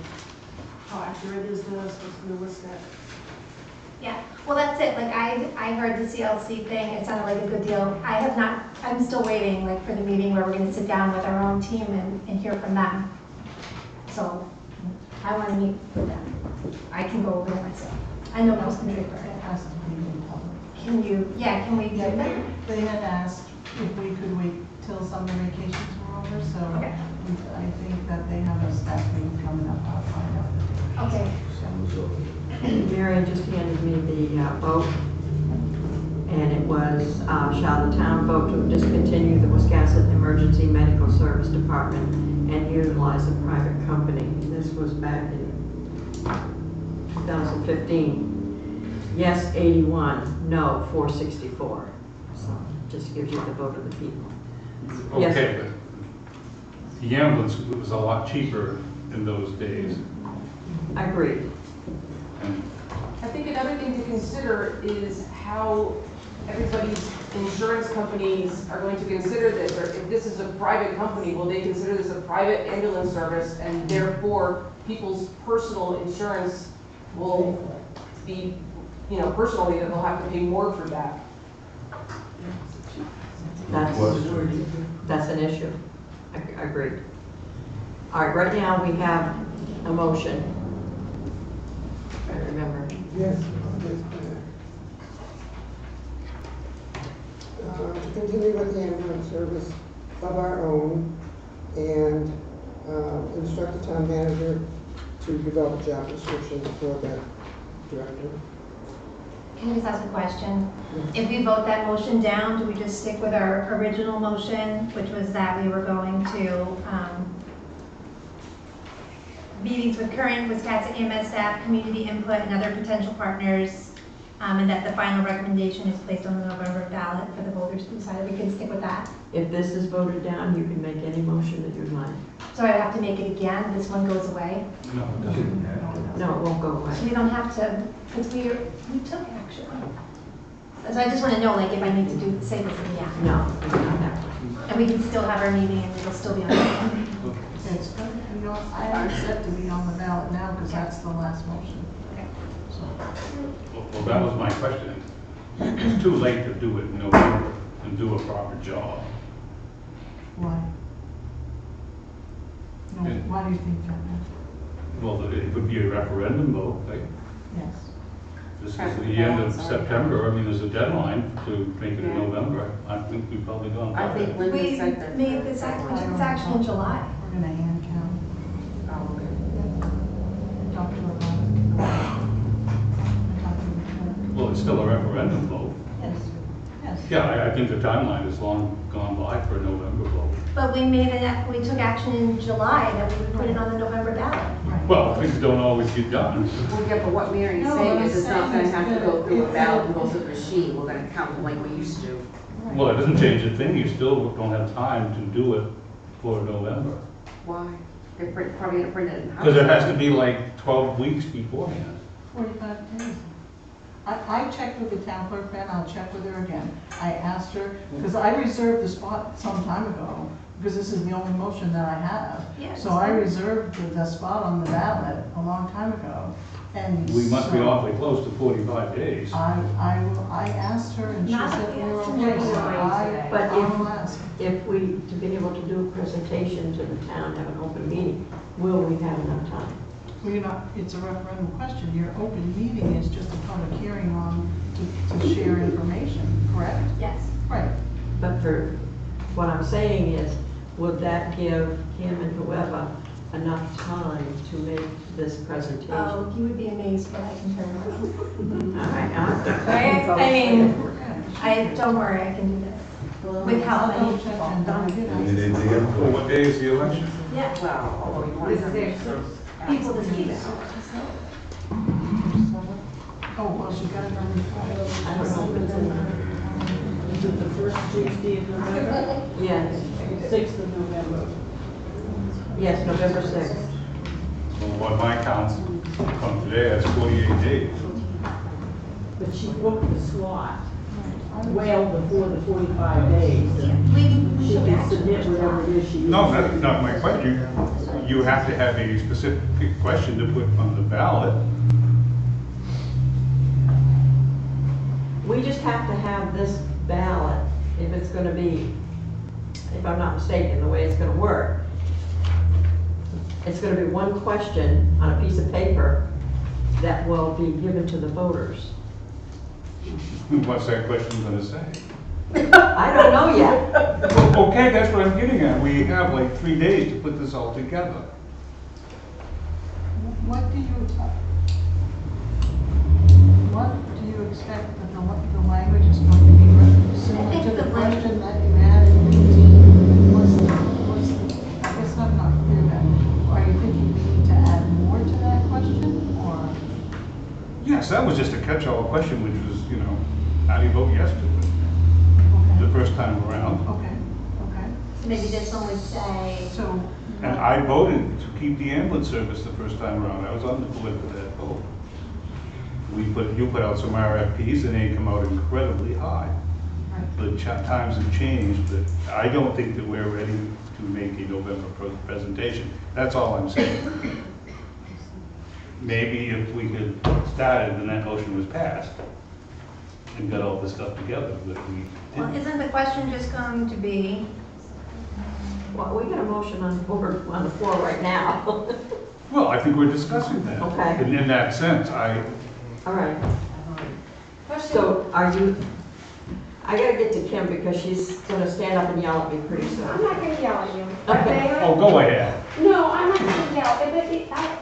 how accurate is this, what's realistic? Yeah, well, that's it. Like I heard the CLC thing. It sounded like a good deal. I have not, I'm still waiting like for the meeting where we're going to sit down with our own team and hear from them. So I want to meet with them. I can go over there myself. I know most country for it. Can you, yeah, can we do that? They had asked if we could wait till summer vacations were over, so Okay. I think that they have a staff meeting coming up. I'll find out. Okay. Marion just handed me the vote, and it was, shall the town vote to discontinue the Wiscasset Emergency Medical Service Department and utilize a private company? This was back in 2015. Yes, 81, no, 464. So just gives you the vote of the people. Yes. Okay, but the ambulance was a lot cheaper in those days. Agreed. I think another thing to consider is how everybody's insurance companies are going to consider this, or if this is a private company, will they consider this a private ambulance service, and therefore people's personal insurance will be, personally, that they'll have to pay more for that. That's an issue. Agreed. All right, right now we have a motion. I remember. Yes. To continue with the ambulance service of our own and instruct the town manager to develop a job description for that director. Can I just ask a question? If we vote that motion down, do we just stick with our original motion, which was that we were going to meetings with current Wiscasset EMS staff, community input, and other potential partners, and that the final recommendation is placed on the November ballot for the voters to decide? We can stick with that. If this is voted down, you can make any motion that you'd like. So I have to make it again? This one goes away? No, it doesn't. No, it won't go away. So we don't have to, because we took action. So I just want to know, like, if I need to say this again. No, we don't have to. And we can still have our meeting and it'll still be on the ballot. It's good. I accept to be on the ballot now because that's the last motion. Okay. Well, that was my question. It's too late to do it in November and do a proper job. Why? No, Yeah. why do you think that? Well, it would be a referendum vote, right? Yes. This is the end of September, I mean, there's a deadline to make it in November. I think we've probably gone by I think that. Linda We said that. made this action, it's actually in July. We're gonna hand count. Oh, okay. Talk to her about it. Talk to her. Well, it's still a referendum vote. Yes, yes. Yeah, I think the timeline is long gone by for a November vote. But we took action in July that we would put it on the November ballot. Well, things don't always get done. Well, yeah, but what Mary's No, saying what is I'm it's not saying gonna is have to that go through a if- ballot and go through the machine, we're gonna count them like we used to. Well, it doesn't change a thing, you still don't have time to do it for November. Why? They're probably gonna print it in. Because it has to be like 12 weeks beforehand. 45 days. I checked with the town clerk, and I'll check with her again. I asked her, because I reserved the spot some time ago, because this is the only motion that I have. Yes. So I reserved the spot on the ballot a long time ago, and We must be so awfully close to 45 days. I asked her, and she Not said if we we were asked okay, her so today. But I will ask. if we, to be able to do a presentation to the town, have an open meeting, will we have enough time? Well, you're not, it's a referendum question. Your open meeting is just a public hearing on, to share information, correct? Yes. Right. But for, what I'm saying is, would that give him and whoever enough time to make this presentation? Oh, you would be amazed what I can turn around. All right, Right? I mean, don't worry, I can do this. With help, I need people. Well, what day is the election? Yeah. Well, although you want to have. People to see this. Oh, well, she got it on the phone. I don't know if it's in the, Is it the first Tuesday of November? yes, 6th of November. yes, November 6th. Well, what my counts from today, that's 48 days. But she booked the slot well before the 45 days. We She took can action. submit whatever it is she needs. No, that's not my question. You have to have a specific question to put on the ballot. We just have to have this ballot, if it's gonna be, if I'm not mistaken, the way it's gonna work. It's gonna be one question on a piece of paper that will be given to the voters. What's that question gonna say? I don't know yet. Okay, that's what I'm getting at. We have like 3 days to put this all together. What do you expect that the language is going to be similar to the question that you had in 18? I guess I'm not clear then. Are you thinking we need to add more to that question, or? Yes, that was just a catch-all question, which was, how do you vote yes to it? The first time around. Okay. So maybe this one would say, So, And I voted to keep the ambulance service the first time around. I was on the board for that vote. You put out some RFPs and they come out incredibly high. The times have changed, but I don't think that we're ready to make a November presentation. That's all I'm saying. Maybe if we could start it and that motion was passed and got all this stuff together, but we well, didn't. isn't the question just going to be, Well, we got a motion on the board, on the floor right now. Well, I think we're discussing that. Okay. And in that sense, All right. So are you, I gotta get to Kim because she's gonna stand up and yell at me pretty soon. I'm not gonna yell at you. Okay. Oh, go ahead. No, I'm not gonna yell.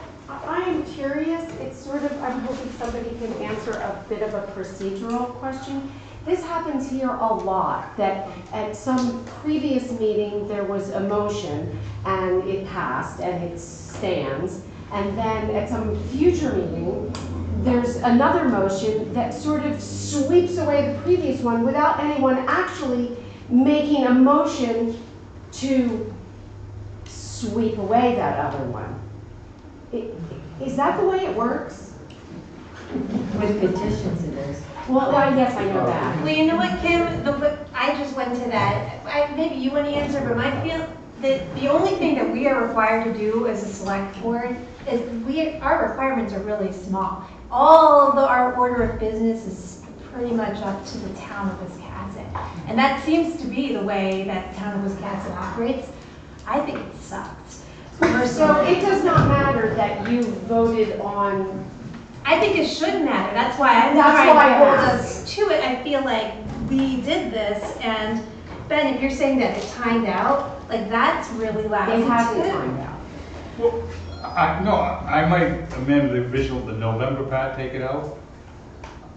I am curious, it's sort of, I'm hoping somebody can answer a bit of a procedural question. This happens here a lot, that at some previous meeting, there was a motion and it passed and it stands. And then at some future meeting, there's another motion that sort of sweeps away the previous one without anyone actually making a motion to sweep away that other one. Is that the way it works? With petitions it is. Well, yes, I know that. well, you know what, Kim, I just went to that. Maybe you want to answer, but my feel, that the only thing that we are required to do as a select board is our requirements are really small. All of our order of business is pretty much up to the town of Wiscasset. And that seems to be the way that the town of Wiscasset operates. I think it sucks. So it does not matter that you voted on. I think it should matter. That's why I'm That's trying why to I hold asked. us to it. I feel like we did this, and Ben, if you're saying that it timed out, like that's really lousy It hasn't too. timed out. Well, I might amend the original, the November part, take it out.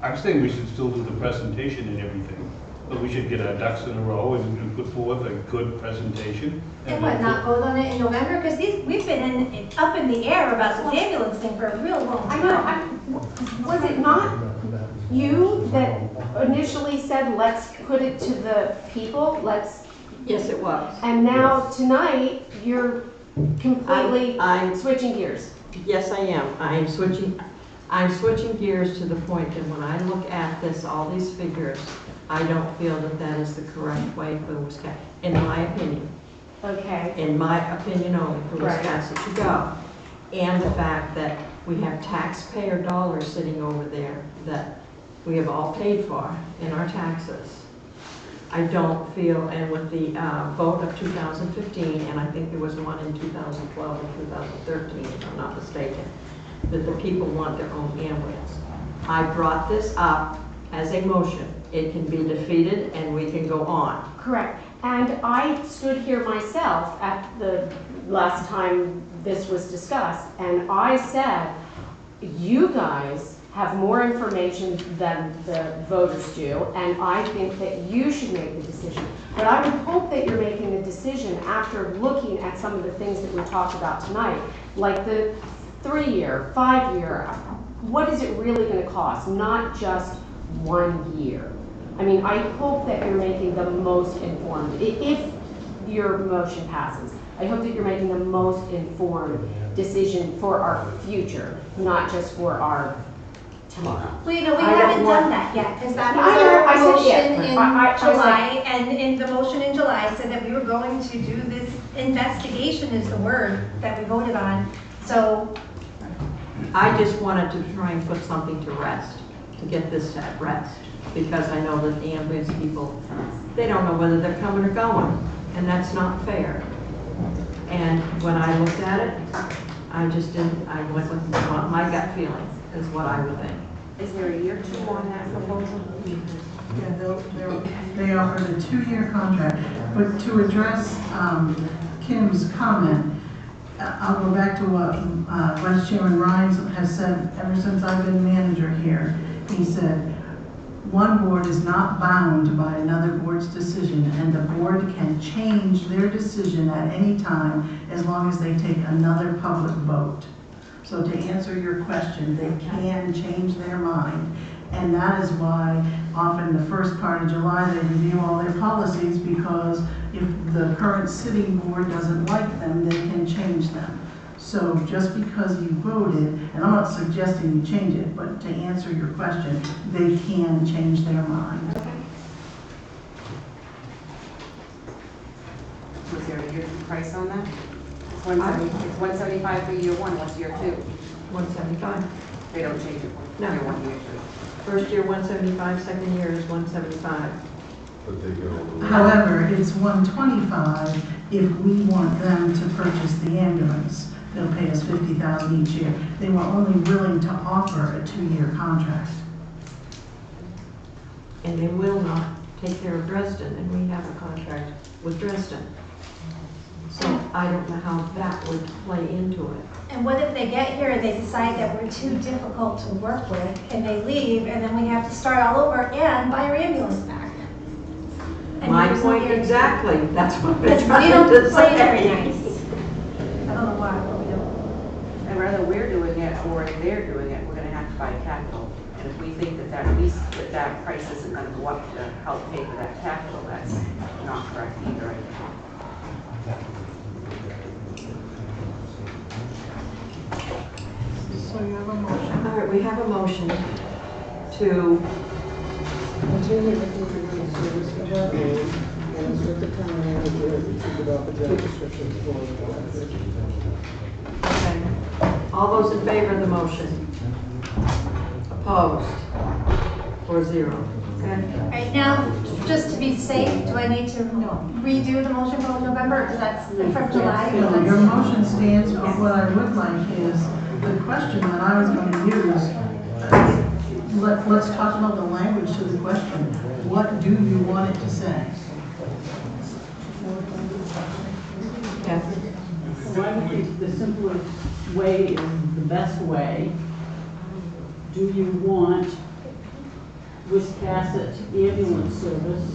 I'm saying we should still do the presentation and everything, but we should get our ducks in a row and put forth a good presentation. And what, not vote on it in November? Because we've been up in the air about this ambulance thing for a real long I time. know, was it not you that initially said, let's put it to the people, let's, Yes, it was. and now tonight, you're completely I'm- switching gears. Yes, I am. I'm switching gears to the point that when I look at this, all these figures, I don't feel that that is the correct way for Wisconsin, in my opinion. Okay. In my opinion only, for Right. Wisconsin to go. And the fact that we have taxpayer dollars sitting over there that we have all paid for in our taxes. I don't feel, and with the vote of 2015, and I think there was one in 2012 and 2013, if I'm not mistaken, that the people want their own ambulance. I brought this up as a motion. It can be defeated and we can go on. Correct. And I stood here myself at the last time this was discussed, and I said, you guys have more information than the voters do, and I think that you should make the decision. But I would hope that you're making the decision after looking at some of the things that we talked about tonight, like the 3-year, 5-year, what is it really gonna cost, not just 1 year. I mean, I hope that you're making the most informed, if your motion passes, I hope that you're making the most informed decision for our future, not just for our tomorrow. Well, you know, we I don't haven't want- done that yet, because that I know, I was said our yes, motion in I said- July, and in the motion in July said that we were going to do this investigation is the word that we voted on. So I just wanted to try and put something to rest, to get this at rest, because I know that the ambulance people, they don't know whether they're coming or going, and that's not fair. And when I looked at it, I just didn't, I went with my gut feeling, is what I would think. Is there a year or two on that proposal? Yeah, they offered a 2-year contract, but to address Kim's comment, I'll go back to what Vice Chairman Rhines has said ever since I've been manager here. He said, one board is not bound by another board's decision, and the board can change their decision at any time as long as they take another public vote. So to answer your question, they can change their mind. And that is why often the first part of July, they review all their policies, because if the current sitting board doesn't like them, they can change them. So just because you voted, and I'm not suggesting you change it, but to answer your question, they can change their mind. Was there a year price on that? It's 175 for year one, what's year two? 175. They don't change it No. from year one to year two. First year 175, second year is 175. But they go. However, it's 125 if we want them to purchase the ambulance. They'll pay us $50,000 each year. They were only willing to offer a 2-year contract. And they will not take care of Dresden, and we have a contract with Dresden. So I don't know how that would play into it. and what if they get here and they decide that we're too difficult to work with, and they leave, and then we have to start all over and buy our ambulance back? And My there's no point guarantee. exactly, that's what I'm Because we trying don't to play very say. nice. I don't know why, but we don't. And whether we're doing it or if they're doing it, we're gonna have to buy capital. And if we think that that lease, that price isn't gonna go up to help pay for that capital, that's not correct either. So you have a motion. All right, we have a motion to, Continue with the emergency service of our own, and instruct the town manager to develop a job description for the position. okay, all those in favor of the motion? Opposed? 4-0. Okay. All right, now, just to be safe, do I need to redo the motion for November, because that's from July? No, your motion stands, but what I would like is, the question that I was going to use, let's talk about the language to the question. What do you want it to say? Well, I would think the simplest way is the best way. Do you want Wiscasset ambulance service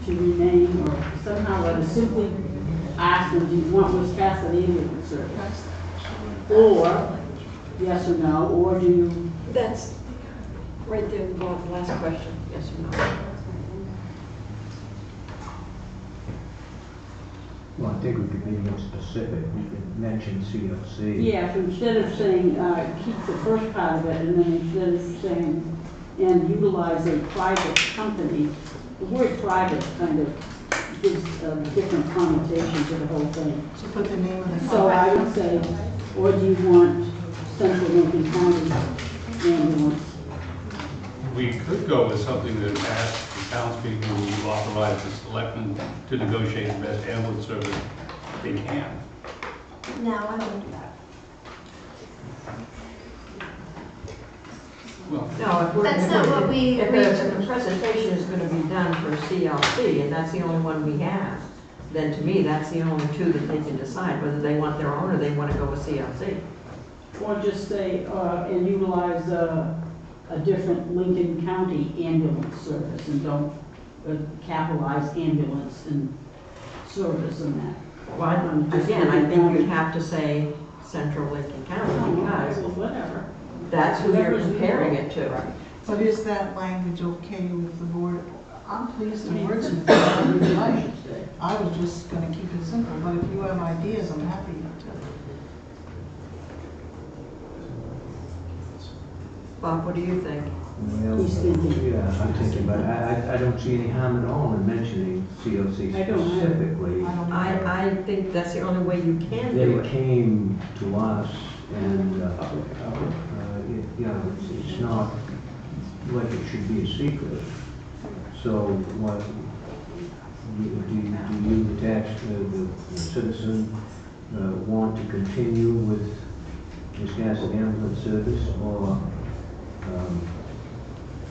to remain, or somehow let us simply ask them, do you want Wiscasset ambulance service? Or, yes or no, or do you? That's right there, the last question, yes or no. Well, I think we could be more specific. We could mention CLC. Yeah, so instead of saying, keep the first part of it, and then instead of saying, and utilize a private company, the word private kind of gives a different connotation to the whole thing. To put the name of the. So I would say, or do you want Central Lincoln County ambulance? We could go with something that asks the townspeople who authorize the selectmen to negotiate the best ambulance service they can. No, I don't do that. Well, No, if we're. That's not what we If agreed the to. presentation is gonna be done for CLC, and that's the only one we have, then to me, that's the only two that they can decide, whether they want their own or they wanna go with CLC. Or just say, and utilize a different Lincoln County ambulance service, and don't capitalize ambulance and service and that. Well, again, I think you'd have to say Central Lincoln County, because Well, whatever. that's who you're comparing it to. But is that language okay with the board? I'm pleased to wordsmith it however you like. I was just gonna keep it simple, but if you have ideas, I'm happy to. Bob, what do you think? Well, He's thinking. yeah, I'm thinking, but I don't see any harm at all in mentioning CLC I don't either. specifically. I think that's the only way you can do They it. came to us and, it's not like it should be a secret. So what, do you attach, the citizen, want to continue with Wiscasset ambulance service, or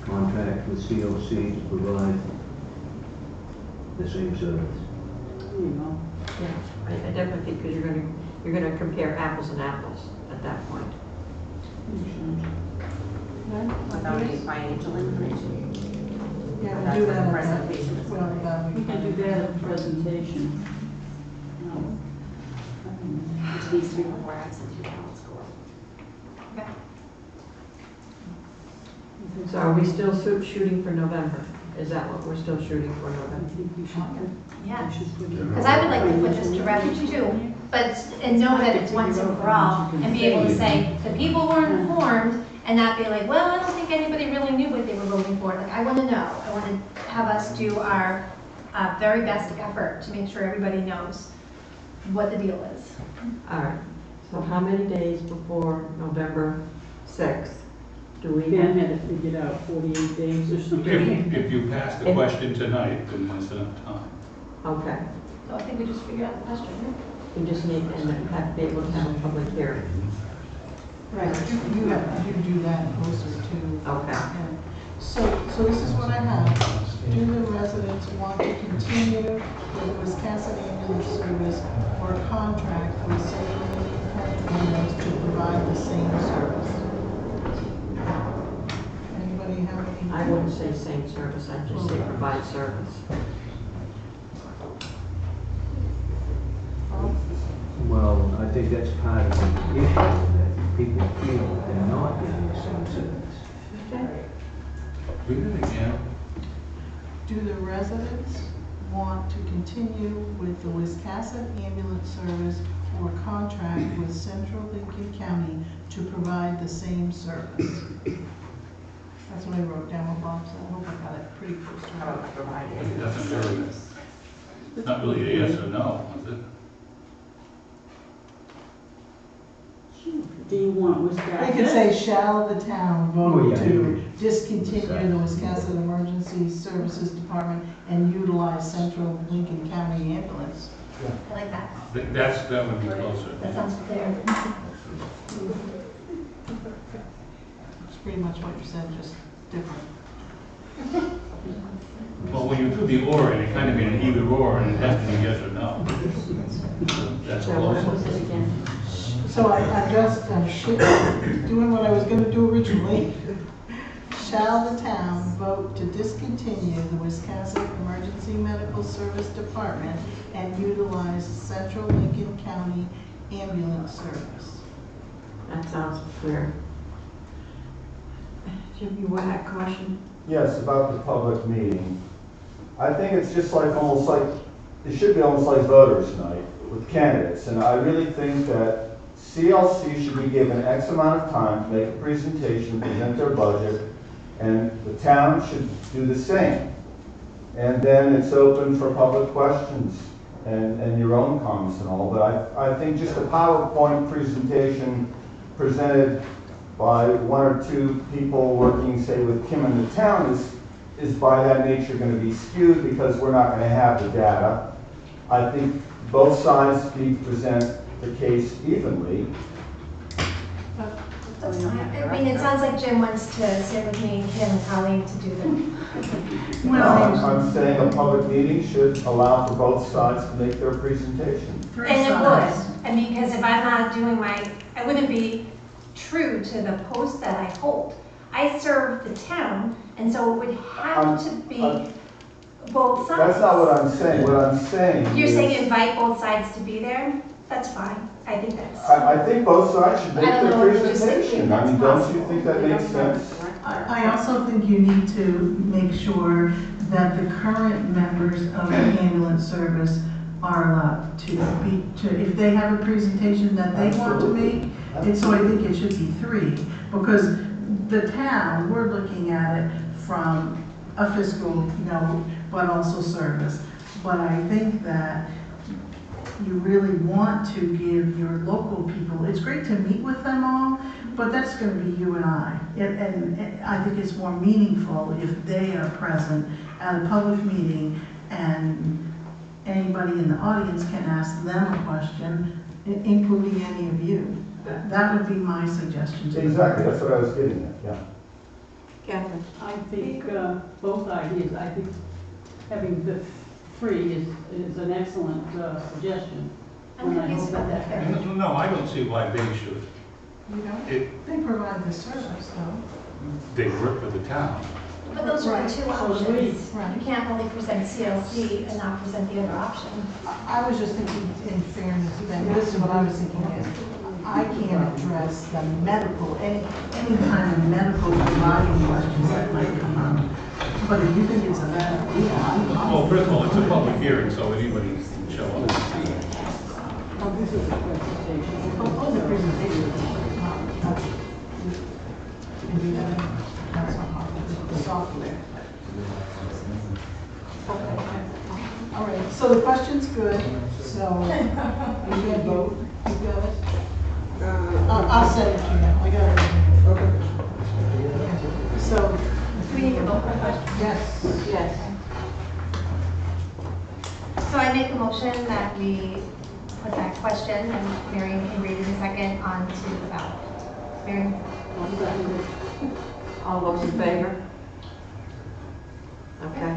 contract with COC to provide the same service? You know. Yeah, I definitely think, because you're gonna compare apples and apples at that point. Without any financial information. Yeah, That's we'll do what that the at presentation is. We can do that at the presentation. No. Which needs to be before absentee ballots go up. So are we still shooting for November? Is that what we're still shooting for, November? Yeah, because I would like to put this to rest too, but, and know that it's once and for all, and be able to say, the people were informed, and not be like, well, I don't think anybody really knew what they were voting for. Like, I want to know. I want to have us do our very best effort to make sure everybody knows what the deal is. All right, so how many days before November 6th do we Ben have? had it figured out, 48 days or something. if you pass the question tonight, then that's enough time. Okay, So I think we just figured out the question, right? we just need, and then have to be able to have a public hearing. Right, you have to do that closer to. Okay. Yeah. So this is what I have. Do the residents want to continue with the Wiscasset ambulance service or contract with Central Lincoln County ambulance to provide the same service? Anybody have any? I wouldn't say same service, I'd just say provide service. Well, I think that's part of the issue, that people feel that they're not getting the same service. Okay. Read it again. Do the residents want to continue with the Wiscasset ambulance service or contract with Central Lincoln County to provide the same service? That's what I wrote down what Bob said. I hope I got it pretty close to How right. about the providing It the doesn't really- service? It's not really a yes or no, is it? Do you want Wiscasset? They could say, shall the town Oh, vote yeah, to discontinue the Wiscasset Emergency Services Department and utilize Central Lincoln County Ambulance. I like that. That would be closer. That sounds clear. It's pretty much what you said, just different. Well, when you do the or, it kind of mean an either or, and it has to be yes or no. That's So what was closer. it again? So I just, doing what I was gonna do originally. Shall the town vote to discontinue the Wiscasset Emergency Medical Service Department and utilize Central Lincoln County Ambulance Service? That sounds clear. Jim, you want that caution? Yes, about the public meeting. I think it's just like, almost like, it should be almost like voters' night with candidates. And I really think that CLC should be given X amount of time to make a presentation, present their budget, and the town should do the same. And then it's open for public questions and your own comments and all. But I think just a PowerPoint presentation presented by one or two people working, say, with Kim in the town is by that nature going to be skewed because we're not going to have the data. I think both sides need to present the case evenly. That's fine. I mean, it sounds like Jim wants to sit with me and Kim and Colleen to do them. I'm saying a public meeting should allow for both sides to make their presentation. And it would, and because if I'm not doing I wouldn't be true to the post that I hold. I serve the town, and so it would have to be both sides. That's not what I'm saying. What I'm saying You're is, saying invite both sides to be there? That's fine. I think that's. I think both sides should make I don't their know, we're just presentation. thinking I mean, that's don't you think that possible. makes sense? I also think you need to make sure that the current members of the ambulance service are allowed to be, if they have a presentation that they want to make, and so I think it should be 3, because the town, we're looking at it from a fiscal, but also service. But I think that you really want to give your local people, it's great to meet with them all, but that's going to be you and I. And I think it's more meaningful if they are present at a public meeting and anybody in the audience can ask them a question, including any of you. That would be my suggestion to you. Exactly, that's what I was getting at, yeah. Catherine? I think both ideas, I think having the free is an excellent suggestion. I'm confused about that. No, I don't see why they should. You know, It- they provide the service though. They work for the town. But those are the two So do we. options. You can't only present CLC and not present the other option. I was just thinking in fairness, that this is what I was thinking is, I can't address the medical, any kind of medical providing questions that might come up. But if you think it's a bad idea, Well, first of all, it's a public hearing, so anybody can show up. Oh, this is a presentation. Oh, the presentation. And do that, that's not hard, the software. Okay. All right, so the question's good, so you can vote, you got it? I'll send it to you, I got it. Okay. So, Do we need to vote for the question? yes. Yes. So I make a motion that we put that question, and Marion can read it in a second, onto the ballot. Marion? All those in favor? Okay.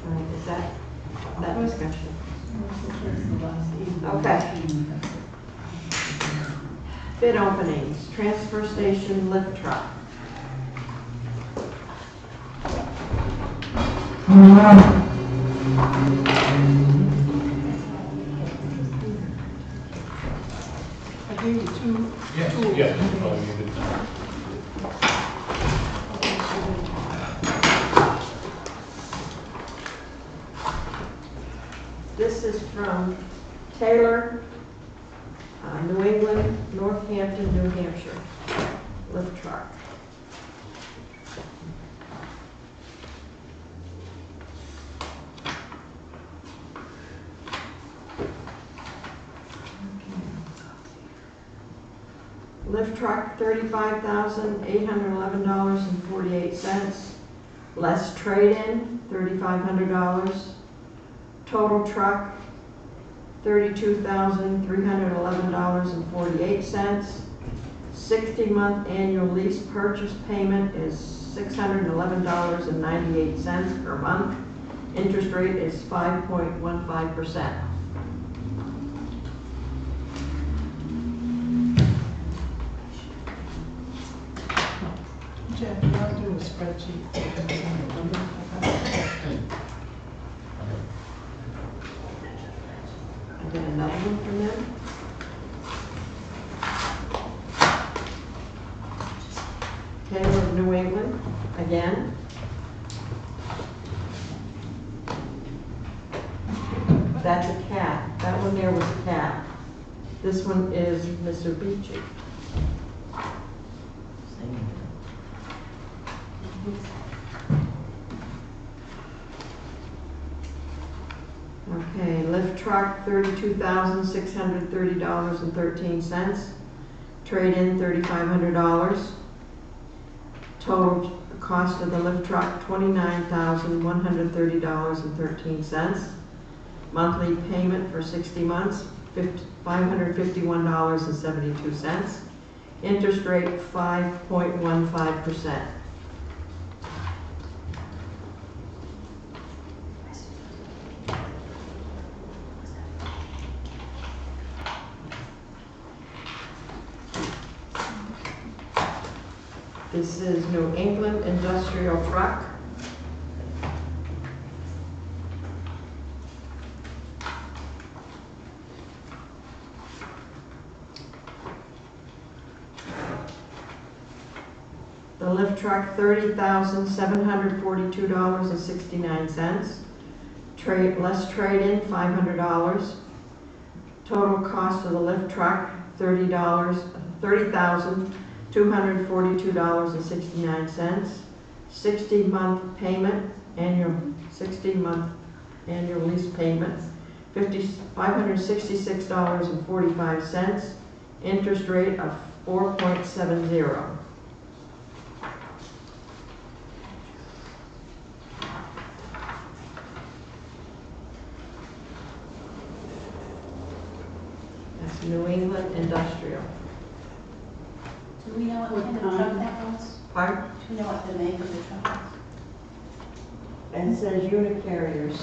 All right, is that discussion? Okay. Bid openings, transfer station lift truck. I gave you two. Yes, yes. Oh, you did that. This is from Taylor, New England, Northampton, New Hampshire, lift truck. Lift truck, $35,811.48. Less trade-in, $3,500. Total truck, $32,311.48. 60-month annual lease purchase payment is $611.98 per month. Interest rate is 5.15%. Jeff, you want to do a spreadsheet? I get another one from them. Taylor of New England, again. That's a cat. That one there was a cat. This one is Mr. Beachy. Okay, lift truck, $32,630.13. Trade-in, $3,500. Total cost of the lift truck, $29,130.13. Monthly payment for 60 months, $551.72. Interest rate, 5.15%. This is New England Industrial Truck. The lift truck, $30,742.69. Less trade-in, $500. Total cost of the lift truck, $30,242.69. 60-month payment, 60-month annual lease payment, $566.45. Interest rate of 4.70. That's New England Industrial. Do we know what kind of truck that was? Pardon? Do we know what the make of the truck was? And it says Unicarriers.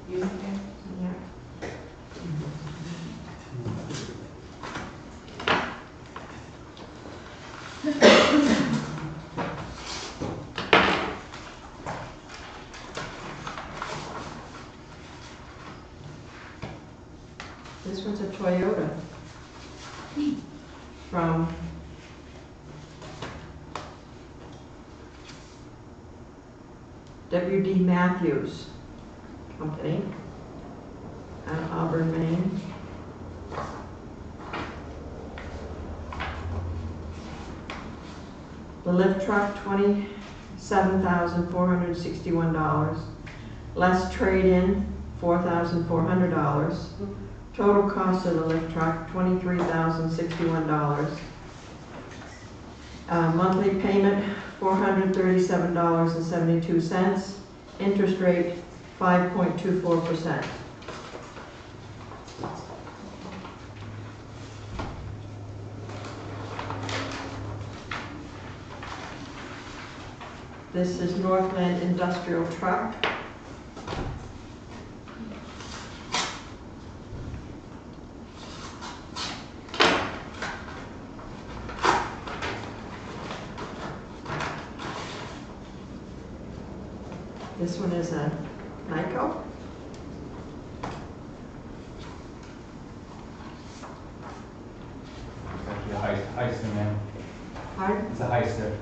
Unicarriers? Yeah. This one's a Toyota from W.D. Matthews Company out of Auburn, Maine. The lift truck, $27,461. Less trade-in, $4,400. Total cost of the lift truck, $23,061. Monthly payment, $437.72. Interest rate, 5.24%. This is Northland Industrial Truck. This one is a Nyko. It's actually a heister, man. Pardon? It's a heister.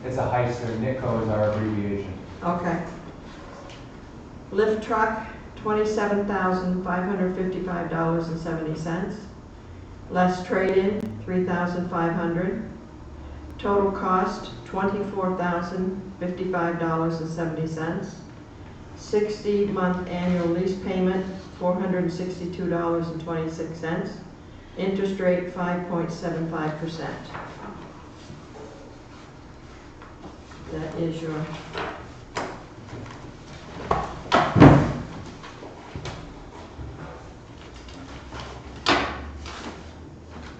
It's a heister. NITCO is our abbreviation. Okay. Lift truck, $27,555.70. Less trade-in, $3,500. Total cost, $24,055.70. 60-month annual lease payment, $462.26. Interest rate 5.75%. That is your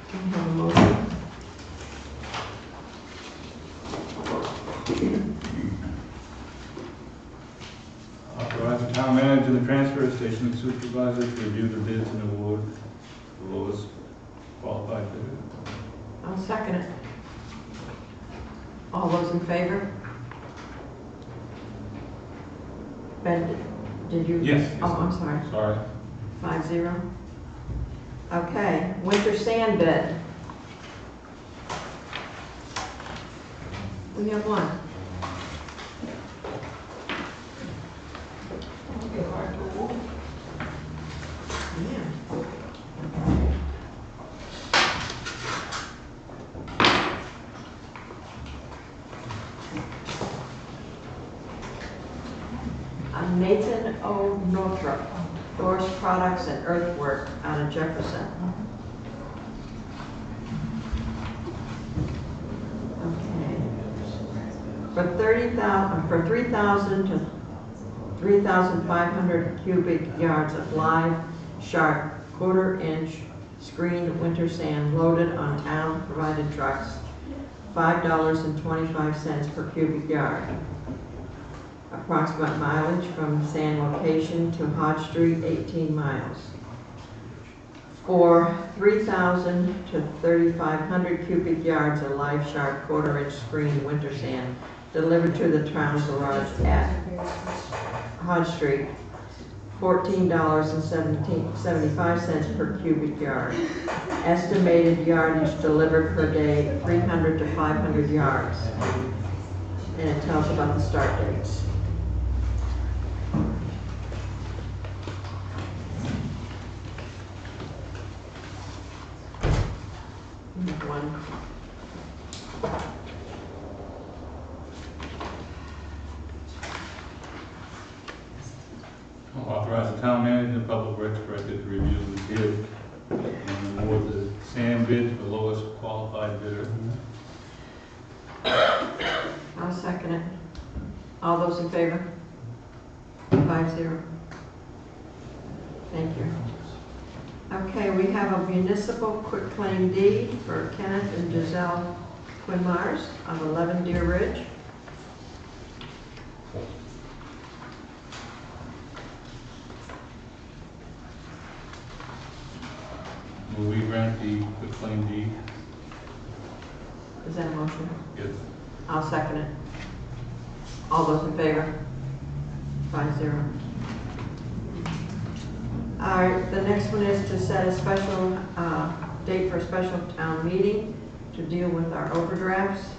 can I have a motion? Authorize the town manager and the transfer station supervisor to review the bids and award the lowest qualified bidder. I'll second it. All those in favor? Ben, did you? Yes. Oh, I'm sorry. Sorry. 5-0. Okay, winter sand bid. We have one. Nathan O. Northrop, Forest Products and Earthwork out of Jefferson. Okay. For 3,000 to 3,500 cubic yards of live, sharp, quarter-inch screened winter sand loaded on town-provided trucks, $5.25 per cubic yard. Approximate mileage from sand location to Hodge Street, 18 miles. For 3,000 to 3,500 cubic yards of live sharp quarter-inch screened winter sand delivered to the town garage at Hodge Street, $14.75 per cubic yard. Estimated yardage delivered per day, 300 to 500 yards. And it tells about the start dates. One. Authorize the town manager and public works director to review the bid and award the sand bid to the lowest qualified bidder. I'll second it. All those in favor? 5-0. Thank you. Okay, we have a municipal quitclaim deed for Kenneth and Giselle Quinmars of 11 Deer Ridge. Will we grant the quitclaim deed? Is that a motion? Yes. I'll second it. All those in favor? 5-0. All right, the next one is to set a special date for a special town meeting to deal with our overdrafts.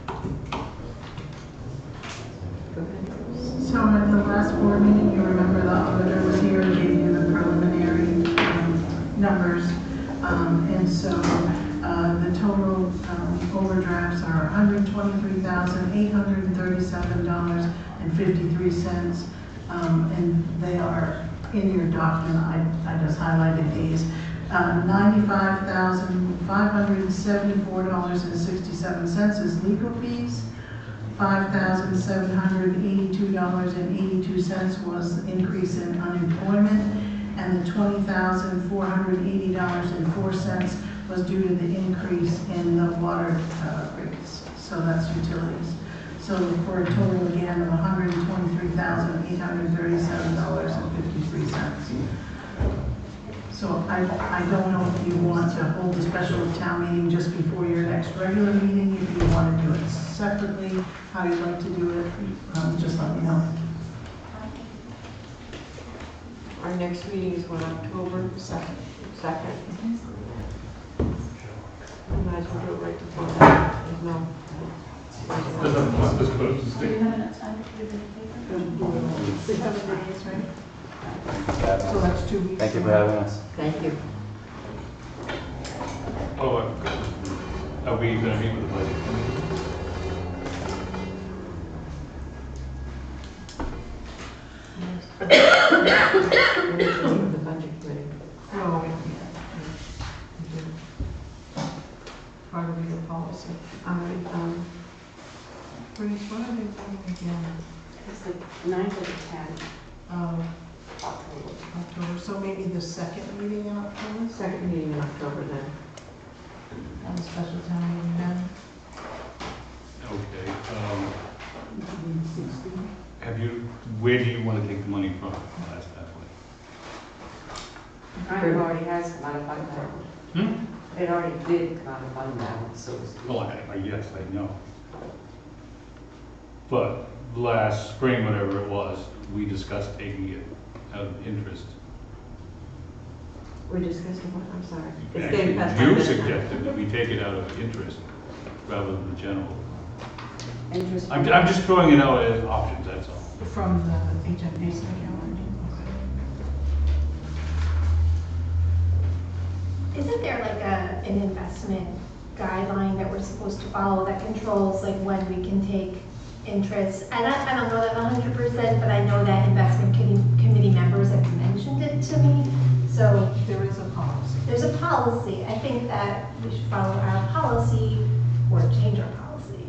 Go ahead. So at the last board meeting, you remember the auditor was here and gave you the preliminary numbers. And so the total overdrafts are $123,837.53. And they are in your document. I just highlighted these. $95,574.67 is legal fees. $5,782.82 was the increase in unemployment, and the $20,480.04 was due to the increase in the water rates. So that's utilities. So for a total again of $123,837.53. So I don't know if you want to hold a special town meeting just before your next regular meeting, if you want to do it separately, how you'd like to do it, just let me know. Our next meeting is on October 2nd. We might as well do it right before that. There's no. Let's put it to Do you have enough time to give it a paper? 6 days, right? So that's 2 weeks. Thank you for having us. Thank you. Oh, are we going to meet with the budget committee? We need to meet with the budget committee. Well, we Yeah. It's the 9th or the 10th. October, so maybe the second meeting in October? Second meeting in October then. Have a special town meeting then? Okay, where do you want to take the money from? I'll ask that way. It already has come out of fund balance. It already did come out of fund balance, so to speak. Well, yes, I know. But last spring, whatever it was, we discussed taking it out of interest. We discussed what, I'm sorry. It's getting past Actually, my you bedtime. suggested that we take it out of interest rather than the general. Interest. I'm just throwing it out as options, that's all. From the HMP's account. Isn't there like an investment guideline that we're supposed to follow that controls like when we can take interest? And I don't know that 100%, but I know that investment committee members have mentioned it to me. So there is a policy. There's a policy. I think that we should follow our policy or change our policy.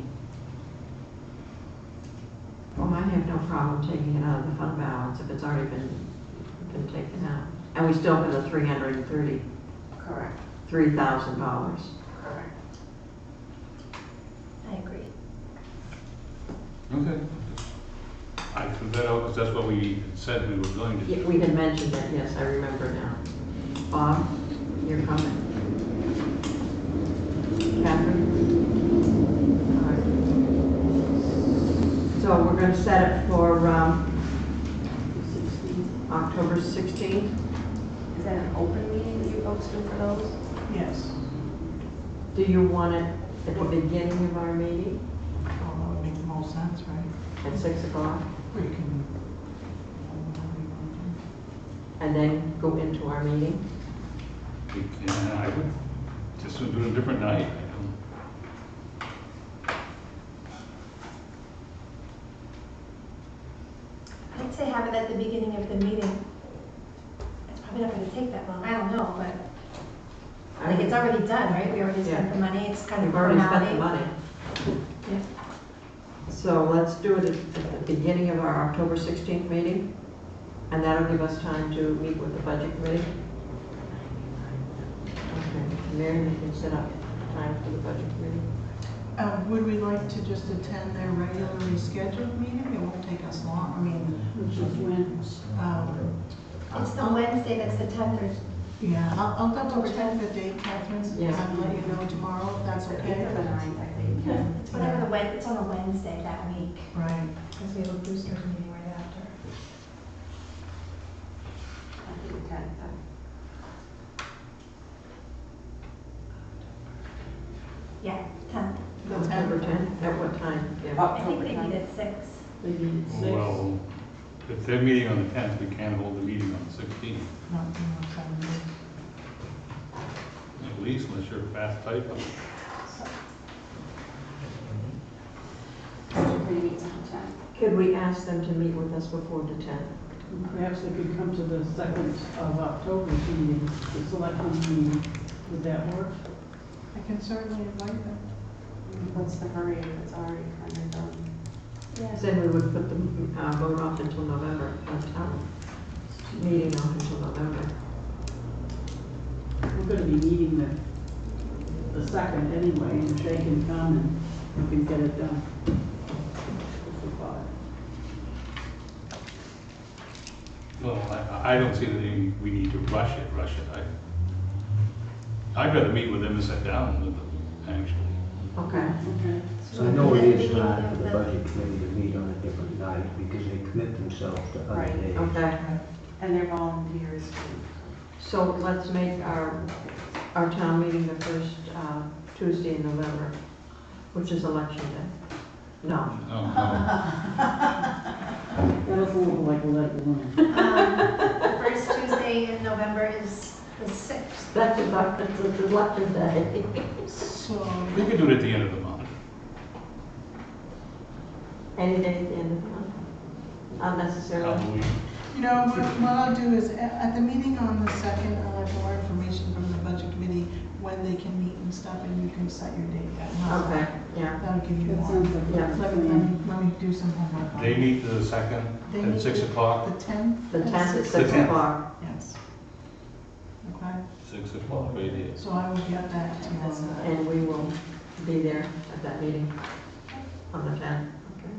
Well, I have no problem taking it out of the fund balance if it's already been taken out. And we still have the $333,000. Correct. Correct. I agree. Okay. I threw that out because that's what we said we were going to do. Yeah, we had mentioned that, yes, I remember now. Bob, your comment? Catherine? All right. So we're going to set it for October 16th. Is that an open meeting that you folks do for those? Yes. Do you want it at the beginning of our meeting Oh, that would make the most sense, right? at 6 o'clock? Or you can. And then go into our meeting? We can, I would just do it a different night. I'd say have it at the beginning of the meeting. It's probably not going to take that long. I don't know, but like it's already done, right? We already spent the money. It's kind of We've already spent the formality. money. Yeah. So let's do it at the beginning of our October 16th meeting, and that'll give us time to meet with the budget committee. Okay, Mary, you can set up time for the budget committee. Would we like to just attend their regularly scheduled meeting? It won't take us long. I mean, Which is when? It's the Wednesday, that's the 10th or Yeah, I'll double check the date, Catherine, Yeah. and let you know tomorrow if that's okay. The 9th, I think. it's whatever it's on a Wednesday that week. Right. Because we have a boosters meeting right after. I think the 10th. Yeah, 10th. October 10th, at what time? Yeah. I think they meet at 6. They meet at 6. Well, if they're meeting on the 10th, we can't hold the meeting on the 16th. Not on Saturday. At least unless you're a fast typer. Could we ask them to meet with us before the 10th? Perhaps they could come to the 2nd of October meeting, the selectmen's meeting. Would that work? I can certainly invite them. What's the hurry if it's already kind of done? Then we would put the vote off until November, meeting off until November. We're going to be meeting the 2nd anyway, and they can come and we can get it done. Well, I don't see that we need to rush it. I'd rather meet with them and sit down with them, actually. Okay. So I know it is hard for the budget committee to meet on a different night because they commit themselves to other Right. days. Okay. And they're volunteers too. So let's make our town meeting the first Tuesday in November, which is election day. No. That was a little like a lead balloon. The first Tuesday in November is the 6th. That's election day. So, We could do it at the end of the month. Any day at the end of the month. Not necessarily. Halloween. You know, what I'll do is, at the meeting on the 2nd, I'll have more information from the budget committee when they can meet and stuff, and you can set your date that night. Okay, yeah. That'll give you That more. sounds like a Yeah. good Let plan. me do some homework on They it. meet the 2nd They at meet 6 o'clock. The 10th? The 10th at The 6 10th. o'clock. Yes. Okay, 6 o'clock, right here. so I will get that to you on that. And we will be there at that meeting on the 10th. Okay.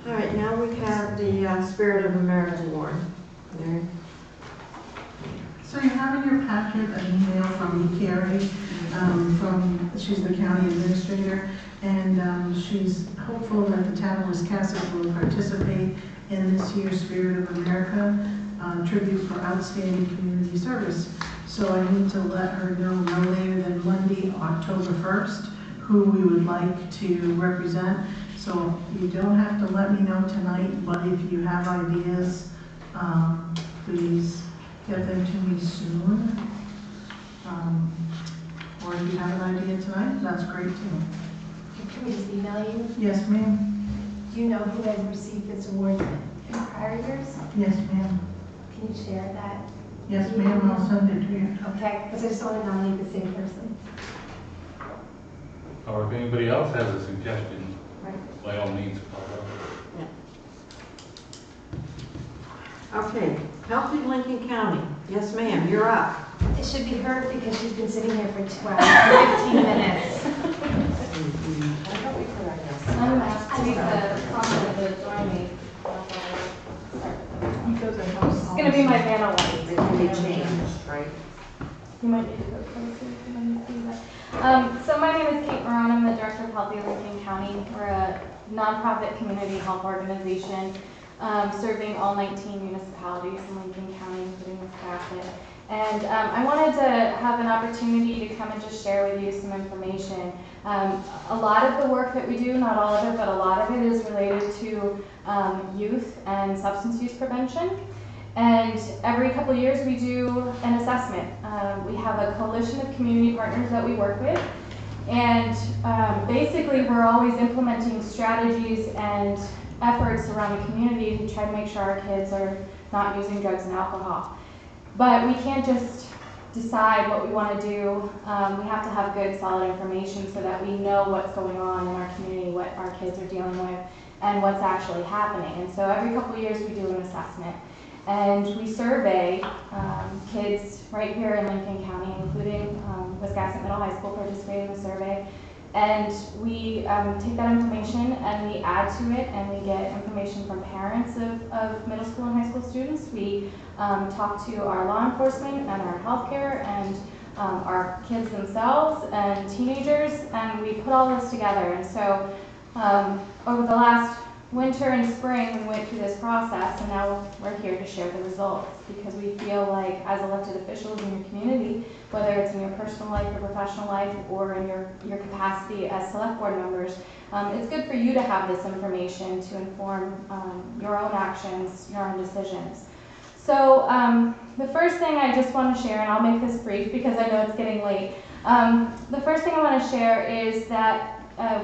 All right, now we have the Spirit of America Award. Mary? So you have in your packet an email from Carrie, she's the county administrator, and she's hopeful that the town of Wiscasset will participate in this year's Spirit of America tribute for outstanding community service. So I need to let her know no later than Monday, October 1st, who we would like to represent. So you don't have to let me know tonight, but if you have ideas, please get them to me soon. Or if you have an idea tonight, that's great too. Can we just email you? Yes, ma'am. Do you know who has received this award in prior years? Yes, ma'am. Can you share that? Yes, ma'am, I'll send it to you. Okay, because I just want to nominate the same person. Or if anybody else has a suggestion, Right. by all means, call up. Okay, Healthy Lincoln County. Yes, ma'am, you're up. It should be her because she's been sitting here for 12, 15 minutes. I'm asked to be the prominent to join me. It's gonna be my Vanna one. It can be changed, right? You might need to go closer to let me see that. So my name is Kate Moran. I'm the director of Healthy Lincoln County. We're a nonprofit community health organization serving all 19 municipalities in Lincoln County, including Wiscasset. And I wanted to have an opportunity to come and just share with you some information. A lot of the work that we do, not all of it, but a lot of it is related to youth and substance use prevention. And every couple of years we do an assessment. We have a coalition of community partners that we work with. And basically we're always implementing strategies and efforts around the community to try to make sure our kids are not using drugs and alcohol. But we can't just decide what we want to do. We have to have good, solid information so that we know what's going on in our community, what our kids are dealing with, and what's actually happening. And so every couple of years we do an assessment. And we survey kids right here in Lincoln County, including Wiscasset Middle High School participated in the survey. And we take that information and we add to it, and we get information from parents of middle school and high school students. We talk to our law enforcement and our healthcare and our kids themselves and teenagers, and we put all this together. And so over the last winter and spring, we went through this process, and now we're here to share the results because we feel like as elected officials in your community, whether it's in your personal life, your professional life, or in your capacity as select board members, it's good for you to have this information to inform your own actions, your own decisions. So the first thing I just want to share, and I'll make this brief because I know it's getting late. The first thing I want to share is that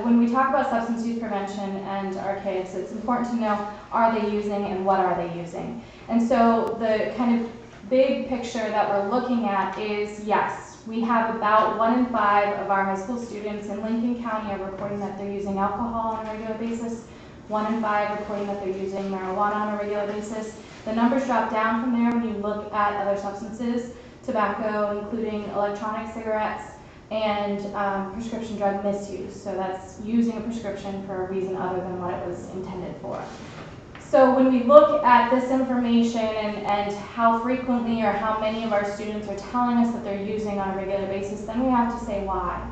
when we talk about substance use prevention and our kids, it's important to know, are they using and what are they using? And so the kind of big picture that we're looking at is, yes, we have about 1 in 5 of our high school students in Lincoln County are reporting that they're using alcohol on a regular basis. 1 in 5 reporting that they're using marijuana on a regular basis. The numbers drop down from there when you look at other substances, tobacco, including electronic cigarettes, and prescription drug misuse. So that's using a prescription for a reason other than what it was intended for. So when we look at this information and how frequently or how many of our students are telling us that they're using on a regular basis, then we have to say why.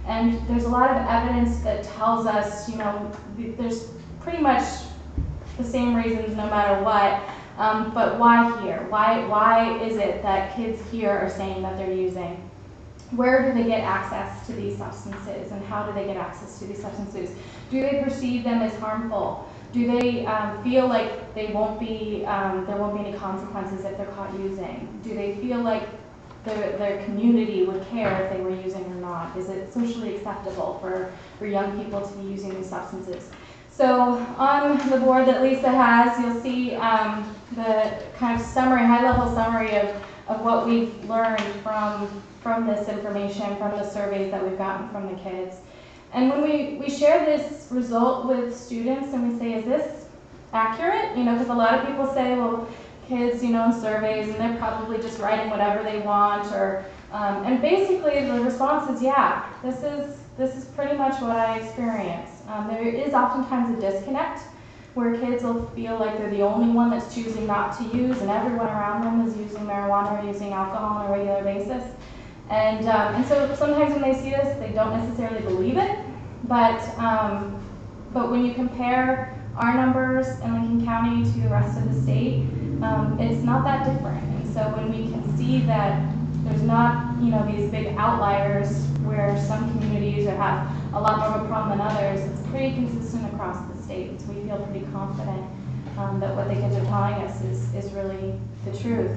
And there's a lot of evidence that tells us, you know, there's pretty much the same reasons no matter what, but why here? Why is it that kids here are saying that they're using? Where do they get access to these substances, and how do they get access to these substances? Do they perceive them as harmful? Do they feel like there won't be any consequences if they're caught using? Do they feel like their community would care if they were using or not? Is it socially acceptable for young people to be using these substances? So on the board that Lisa has, you'll see the kind of summary, high-level summary of what we've learned from this information, from the surveys that we've gotten from the kids. And when we share this result with students and we say, is this accurate? You know, because a lot of people say, well, kids, you know, in surveys, and they're probably just writing whatever they want, or and basically the response is, yeah, this is pretty much what I experience. There is oftentimes a disconnect where kids will feel like they're the only one that's choosing not to use, and everyone around them is using marijuana or using alcohol on a regular basis. And so sometimes when they see this, they don't necessarily believe it, but when you compare our numbers in Lincoln County to the rest of the state, it's not that different. And so when we can see that there's not, you know, these big outliers where some communities have a lot more of a problem than others, it's pretty consistent across the state. So we feel pretty confident that what the kids are telling us is really the truth.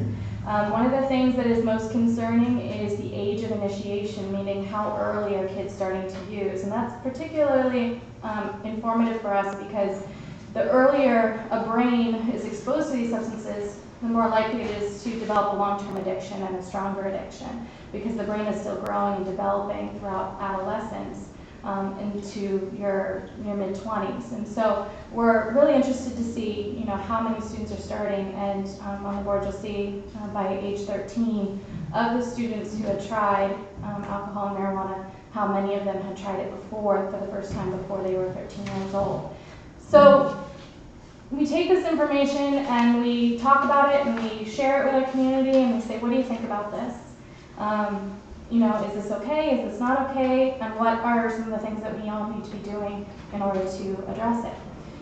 One of the things that is most concerning is the age of initiation, meaning how early are kids starting to use. And that's particularly informative for us because the earlier a brain is exposed to these substances, the more likely it is to develop a long-term addiction and a stronger addiction, because the brain is still growing and developing throughout adolescence into your mid-20s. And so we're really interested to see, you know, how many students are starting, and on the board you'll see by age 13 of the students who had tried alcohol and marijuana, how many of them had tried it before for the first time before they were 13 years old. So we take this information and we talk about it and we share it with our community and we say, what do you think about this? You know, is this okay? Is this not okay? And what are some of the things that we all need to be doing in order to address it?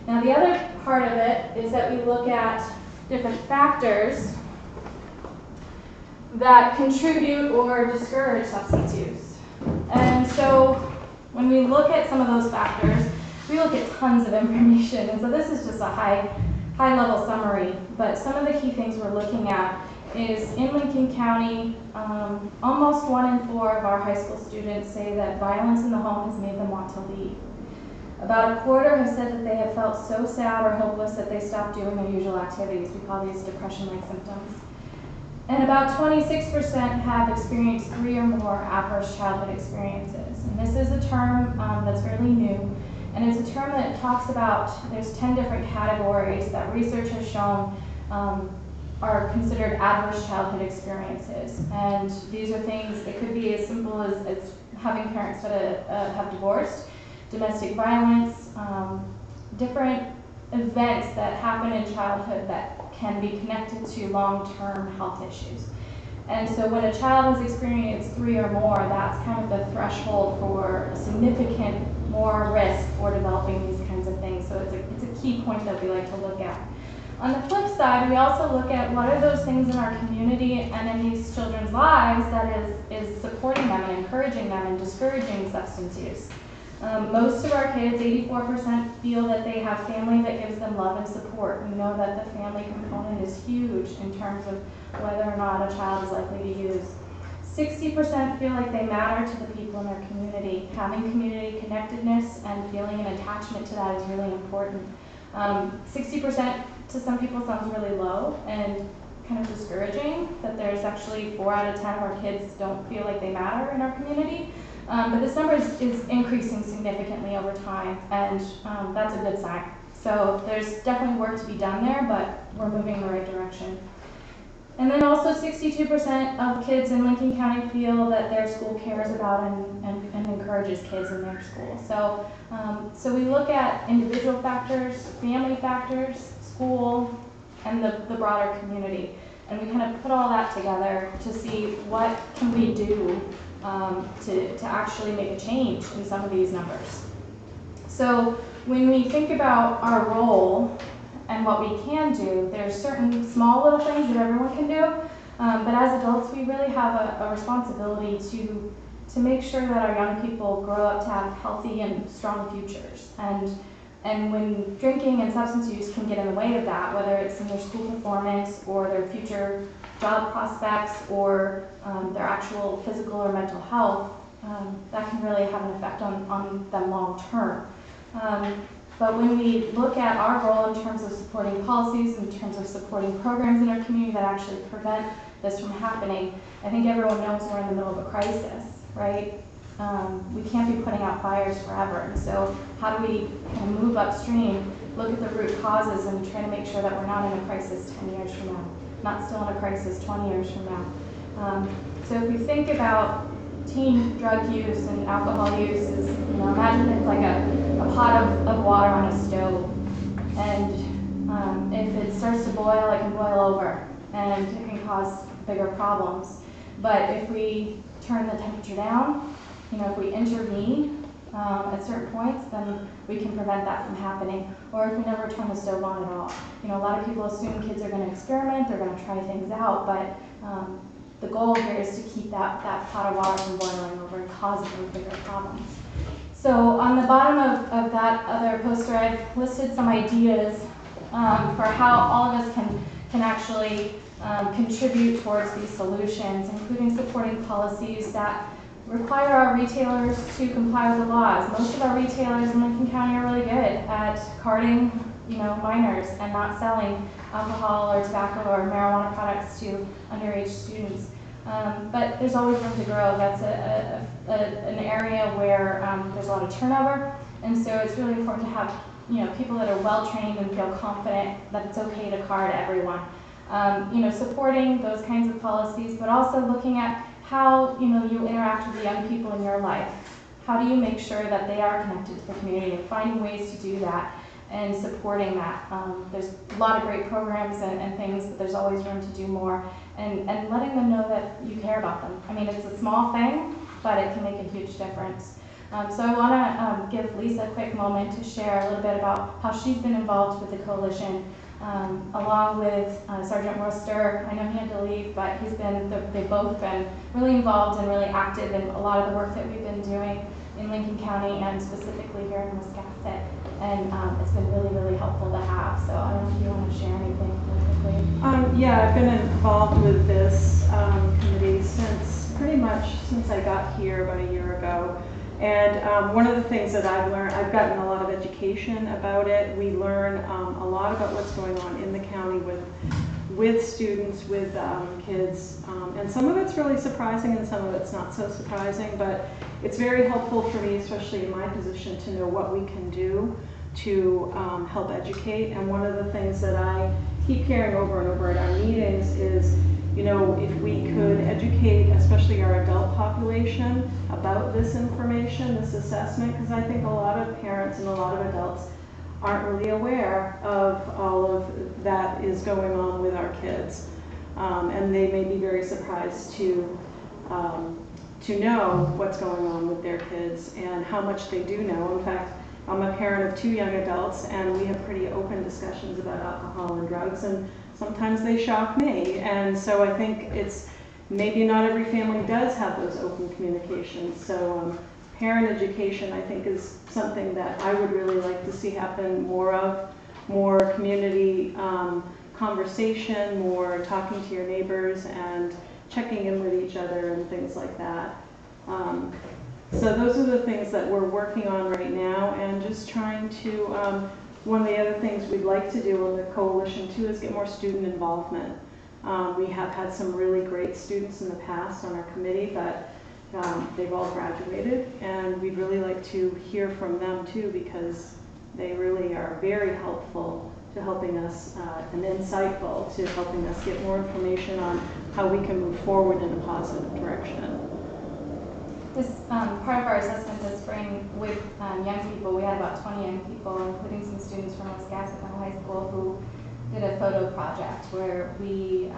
Now, the other part of it is that we look at different factors that contribute or discourage substance use. And so when we look at some of those factors, we look at tons of information. And so this is just a high-level summary, but some of the key things we're looking at is in Lincoln County, almost 1 in 4 of our high school students say that violence in the home has made them want to leave. About a quarter have said that they have felt so sad or hopeless that they stopped doing their usual activities. We call these depression-like symptoms. And about 26% have experienced 3 or more adverse childhood experiences. And this is a term that's fairly new, and it's a term that talks about, there's 10 different categories that research has shown are considered adverse childhood experiences. And these are things that could be as simple as having parents that have divorced, domestic violence, different events that happen in childhood that can be connected to long-term health issues. And so when a child has experienced 3 or more, that's kind of the threshold for a significant more risk for developing these kinds of things. So it's a key point that we like to look at. On the flip side, we also look at what are those things in our community and in these children's lives that is supporting them and encouraging them and discouraging substance use. Most of our kids, 84%, feel that they have family that gives them love and support. We know that the family component is huge in terms of whether or not a child is likely to use. 60% feel like they matter to the people in their community. Having community connectedness and feeling an attachment to that is really important. 60% to some people sounds really low and kind of discouraging, that there's actually 4 out of 10 of our kids don't feel like they matter in our community. But this number is increasing significantly over time, and that's a good sign. So there's definitely work to be done there, but we're moving in the right direction. And then also 62% of kids in Lincoln County feel that their school cares about and encourages kids in their school. So we look at individual factors, family factors, school, and the broader community. And we kind of put all that together to see what can we do to actually make a change in some of these numbers. So when we think about our role and what we can do, there's certain small little things that everyone can do, but as adults we really have a responsibility to make sure that our young people grow up to have healthy and strong futures. And when drinking and substance use can get in the way of that, whether it's in their school performance or their future job prospects or their actual physical or mental health, that can really have an effect on them long term. But when we look at our role in terms of supporting policies, in terms of supporting programs in our community that actually prevent this from happening, I think everyone knows we're in the middle of a crisis, right? We can't be putting out fires forever. And so how do we kind of move upstream, look at the root causes, and try to make sure that we're not in a crisis 10 years from now, not still in a crisis 20 years from now. So if we think about teen drug use and alcohol use, is, imagine it's like a pot of water on a stove. And if it starts to boil, it can boil over, and it can cause bigger problems. But if we turn the temperature down, if we intervene at certain points, then we can prevent that from happening. Or if we never turn the stove on at all. A lot of people assume kids are going to experiment, they're going to try things out, but the goal here is to keep that pot of water from boiling over and causing those bigger problems. So on the bottom of that other poster, I've listed some ideas for how all of us can actually contribute towards these solutions, including supporting policies that require our retailers to comply with the laws. Most of our retailers in Lincoln County are really good at carding, minors and not selling alcohol or tobacco or marijuana products to underage students. But there's always room to grow. That's an area where there's a lot of turnover, and so it's really important to have people that are well trained and feel confident that it's okay to card everyone. Supporting those kinds of policies, but also looking at how you interact with the young people in your life. How do you make sure that they are connected to the community, and finding ways to do that and supporting that. There's a lot of great programs and things, but there's always room to do more, and letting them know that you care about them. I mean, it's a small thing, but it can make a huge difference. So I want to give Lisa a quick moment to share a little bit about how she's been involved with the coalition, along with Sergeant Worcester. I know he had to leave, but they've both been really involved and really active in a lot of the work that we've been doing in Lincoln County and specifically here in Wiscasset. And it's been really, really helpful to have. So I don't know if you want to share anything really quickly. Yeah, I've been involved with this committee since I got here about a year ago. And one of the things that I've learned, I've gotten a lot of education about it. We learn a lot about what's going on in the county with students, with kids. And some of it's really surprising and some of it's not so surprising, but it's very helpful for me, especially in my position, to know what we can do to help educate. And one of the things that I keep hearing over and over at our meetings is, if we could educate, especially our adult population, about this information, this assessment, because I think a lot of parents and a lot of adults aren't really aware of all of that is going on with our kids. And they may be very surprised to know what's going on with their kids and how much they do know. In fact, I'm a parent of 2 young adults, and we have pretty open discussions about alcohol and drugs, and sometimes they shock me. And so I think it's maybe not every family does have those open communications. So parent education, I think, is something that I would really like to see happen more of, more community conversation, more talking to your neighbors and checking in with each other and things like that. So those are the things that we're working on right now, and just trying to, one of the other things we'd like to do on the coalition too is get more student involvement. We have had some really great students in the past on our committee, but they've all graduated, and we'd really like to hear from them too, because they really are very helpful to helping us and insightful to helping us get more information on how we can move forward in a positive direction. This part of our assessment this spring with young people, we had about 20 young people, including some students from Wiscasset High School, who did a photo project where we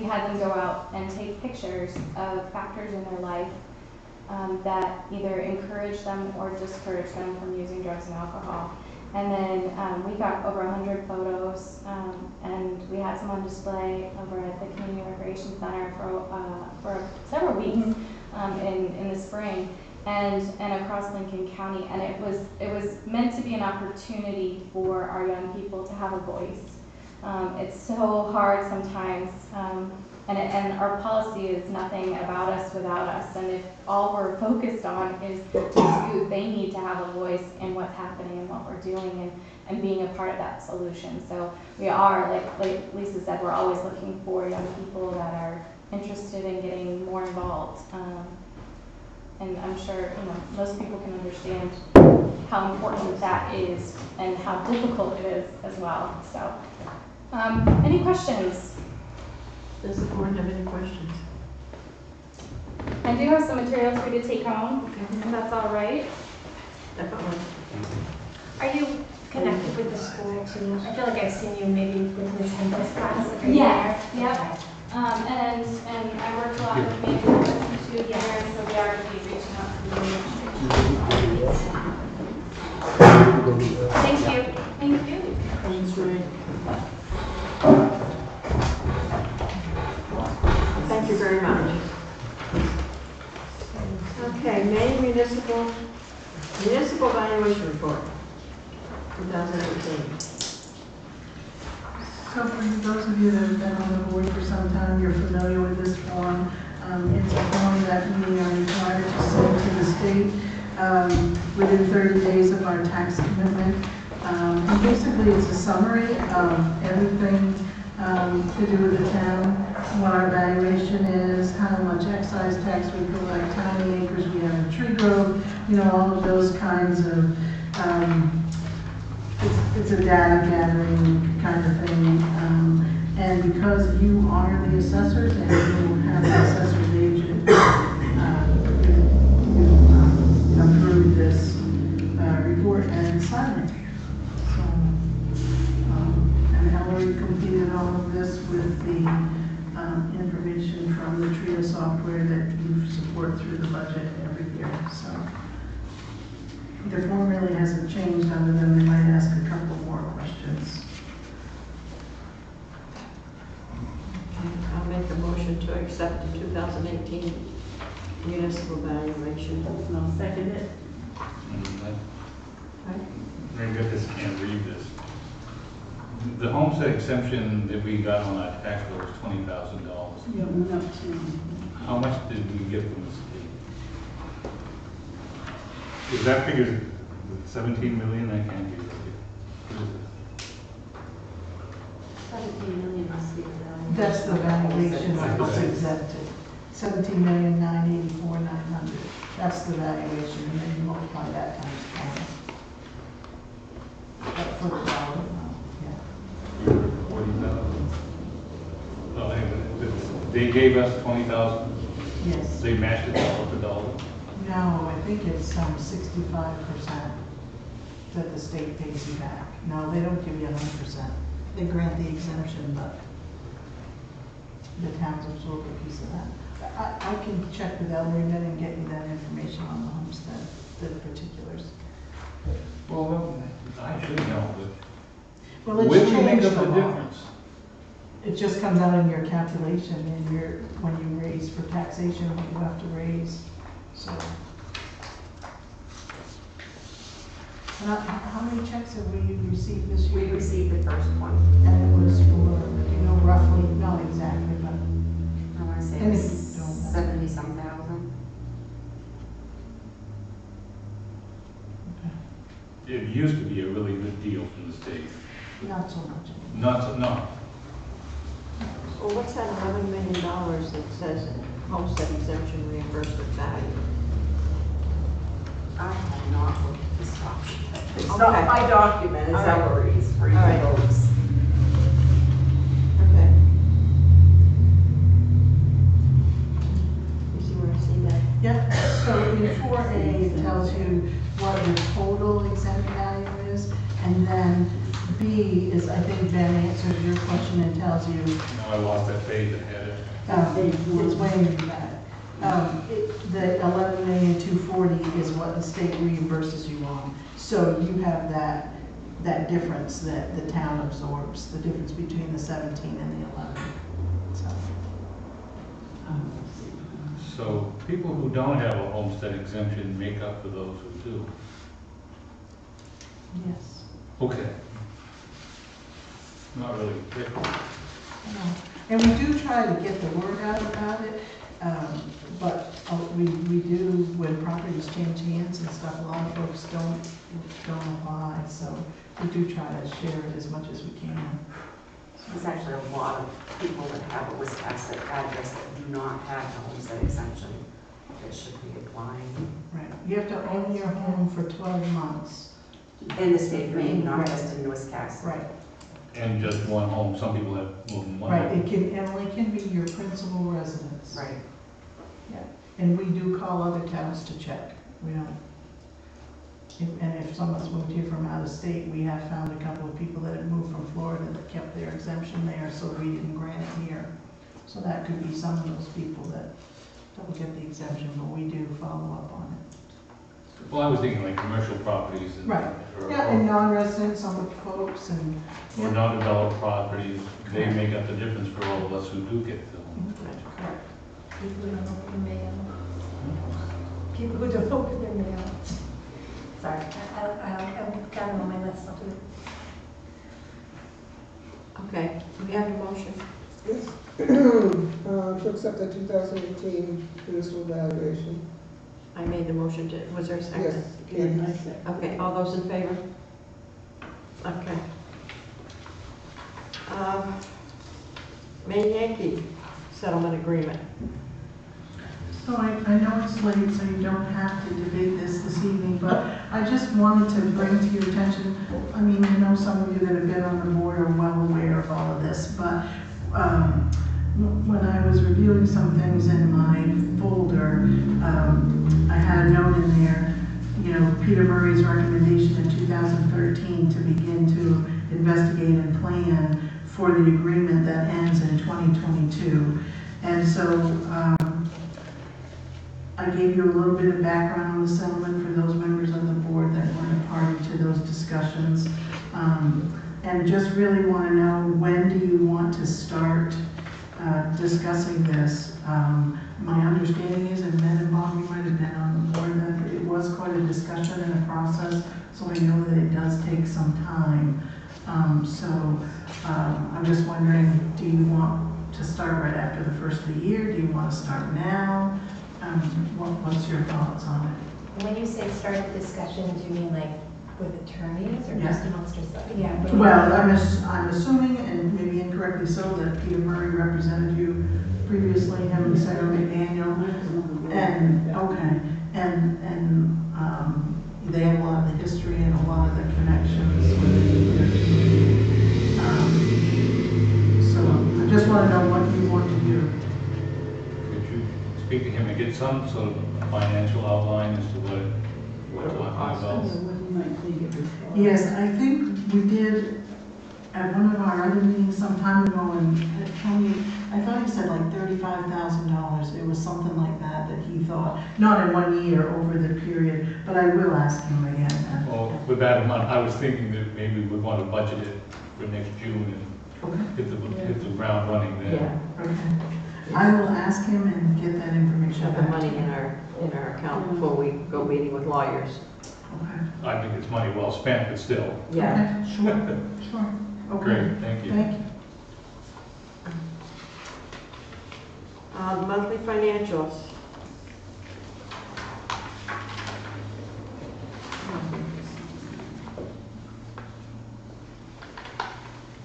had them go out and take pictures of factors in their life that either encourage them or discourage them from using drugs and alcohol. And then we got over 100 photos, and we had some on display over at the Community Recreation Center for several weeks in the spring and across Lincoln County. And it was meant to be an opportunity for our young people to have a voice. It's so hard sometimes, and our policy is nothing about us without us. And if all we're focused on is youth, they need to have a voice in what's happening and what we're doing, and being a part of that solution. So we are, like Lisa said, we're always looking for young people that are interested in getting more involved. And I'm sure most people can understand how important that is and how difficult it is as well. So, any questions? Does the board have any questions? I do have some materials for you to take home, if that's all right. Definitely. Are you connected with the school too? I feel like I've seen you maybe with Ms. Hender's class. Are you Yes, there? yep. And I worked a lot with maybe two here, so we are going to be reaching out to the administration. Thank you. Thank you. Thanks, Ray. Thank you very much. Okay, Maine Municipal Valuation Report, 2018. So for those of you that have been on the board for some time, you're familiar with this form. It's a form that we are required to send to the state within 30 days of our tax commitment. And basically, it's a summary of everything to do with the town, what our valuation is, how much excise tax we collect, how many acres we have in tree grove, all of those kinds of, it's a data gathering kind of thing. And because you are the assessors and you have the assessor's agent, you approve this report and sign it. So, and Hillary completed all of this with the information from the TRIA software that you support through the budget every year. So the form really hasn't changed other than they might ask a couple more questions. Okay, I'll make a motion to accept the 2018 municipal valuation. I'll second it. Maybe I just can't read this. The homestead exemption that we got on our tax bill was $20,000. Yeah, went up to. How much did we get from the state? Is that figure 17 million? I can't be right. What is it? 17 million must be the value. That's the valuation of what's exempted. 17,984,900. That's the valuation, and then you multiply that times 20. For the dollar amount, yeah. 40,000. Well, anyway, they gave us 20,000. Yes. They matched it dollar for dollar. No, I think it's 65% that the state pays you back. No, they don't give you 100%. They grant the exemption, but the towns absorb a piece of that. I can check with Ellery then and get you that information on the homestead, the particulars. Well, I should know, but Well, it's where do you make changed up a the lot. difference? It just comes out in your calculation and when you raise for taxation, what you have to raise, so. And how many checks have we received this year? We received the first one. And it was for, roughly, not exactly, but. I want to say And it if was you don't- 70-some thousand. It used to be a really good deal from the state. Not so much. No. Well, what's that $11 million that says homestead exemption reimbursement value? I have not looked at this document. It's Okay. not my document, it's All right. Ellery's for you All right. folks. Okay. You see where I see that? Yep, so in 4A, it tells you what your total exempt value is, and then B is, I think Ben answers your question and tells you, No, I lost that page that had it. it's way in the back. The 11,240,000 is what the state reimburses you on. So you have that difference that the town absorbs, the difference between the 17 and the 11. So people who don't have a homestead exemption make up for those who do. Yes. Okay. not really thick. No. And we do try to get the word out about it, but we do, when properties change hands and stuff, a lot of folks don't apply, so we do try to share it as much as we can. There's actually a lot of people that have a Wiscasset address that do not have the homestead exemption that should be applying. Right, you have to own your home for 12 months. In the state of Maine, not just in Wiscasset. Right. And just one home, some people have more than one. Right, home. it only can be your principal residence. Right. Yeah, and we do call other towns to check, we don't. And if someone's moved here from out of state, we have found a couple of people that have moved from Florida that kept their exemption there, so we didn't grant it here. So that could be some of those people that don't get the exemption, but we do follow up on it. Well, I was thinking like commercial properties and. Right, or- yeah, and non-residents, some of the folks, and. Or non-developed properties, they make up the difference for all of us who do get the home. Correct. People who don't open their mail. People who don't open their mail. Sorry, I've got it on my list, I'll do it. Okay, we have a motion. Yes. To accept the 2018 municipal evaluation. I made the motion to, was there a second? Yes. Okay, all those in favor? Okay. Maine Yankee settlement agreement. So I know it's late, so you don't have to debate this evening, but I just wanted to bring to your attention, I mean, I know some of you that have been on the board are well aware of all of this, but when I was reviewing some things in my folder, I had a note in there, you know, Peter Murray's recommendation in 2013 to begin to investigate and plan for the agreement that ends in 2022. And so I gave you a little bit of background on the settlement for those members of the board that weren't a party to those discussions. And just really want to know, when do you want to start discussing this? My understanding is, and Ben and Bob, you might have been on the board, that it was quite a discussion and a process, so I know that it does take some time. I'm just wondering, do you want to start right after the first of the year? Do you want to start now? What's your thoughts on it? When you say start the discussion, do you mean like with attorneys or Yeah. just amongst yourselves? Yeah. Well, I'm assuming, and maybe incorrectly so, that Peter Murray represented you previously, him and Sarah McDaniel, and, okay, and they have a lot of the history and a lot of the connections with their community. So I just want to know what you want to do. Could you speak to him and get some sort of financial outline as to what we're talking about? Yes, I think we did at one of our other meetings some time ago, and I thought he said like $35,000. It was something like that he thought, not in 1 year, over the period, but I will ask him again. Well, with that amount, I was thinking that maybe we'd want to budget it for next June and hit the ground running then. Yeah, okay. I will ask him and get that information. Have the back money to you. in our account before we go meeting with lawyers. Okay. I think it's money well spent, but still. Yeah. Okay, sure. Okay. Great, thank you. Thank you. Monthly financials.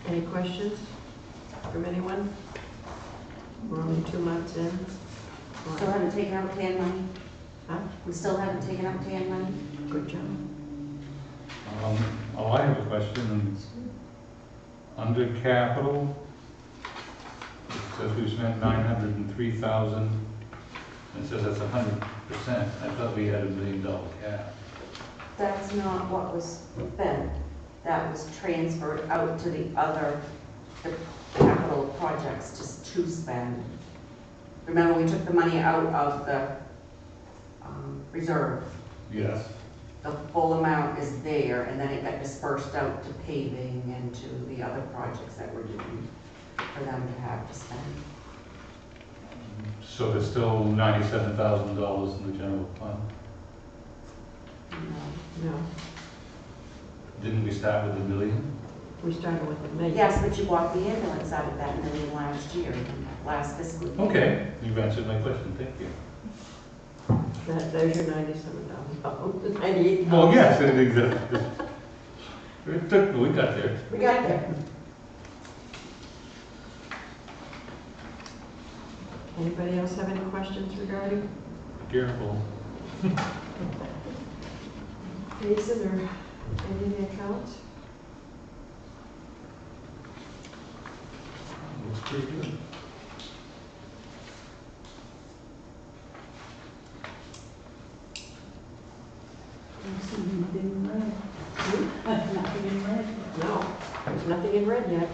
Any questions from anyone? We're only 2 months in. Still haven't taken out TAN money? Huh? We still haven't taken out TAN money? Good job. I have a question. Under capital, it says we've spent 903,000. It says that's 100%. I thought we had $1 million cap. That's not what was spent. That was transferred out to the other capital projects just to spend. Remember, we took the money out of the reserve. Yes. The full amount is there, and then it got dispersed out to paving and to the other projects that we're doing for them to have to spend. So there's still $97,000 in the general fund? No. Didn't we start with $1 million? We started with the May. Yes, but you bought the ambulance out of that million last year, last fiscal year. Okay, you've answered my question, thank you. There's your $97,000, $98,000. Well, yes, it took, we got there. We got there. Anybody else have any questions regarding Careful. cases or any of the accounts? Looks pretty good. Nothing in red. No, there's nothing in red yet.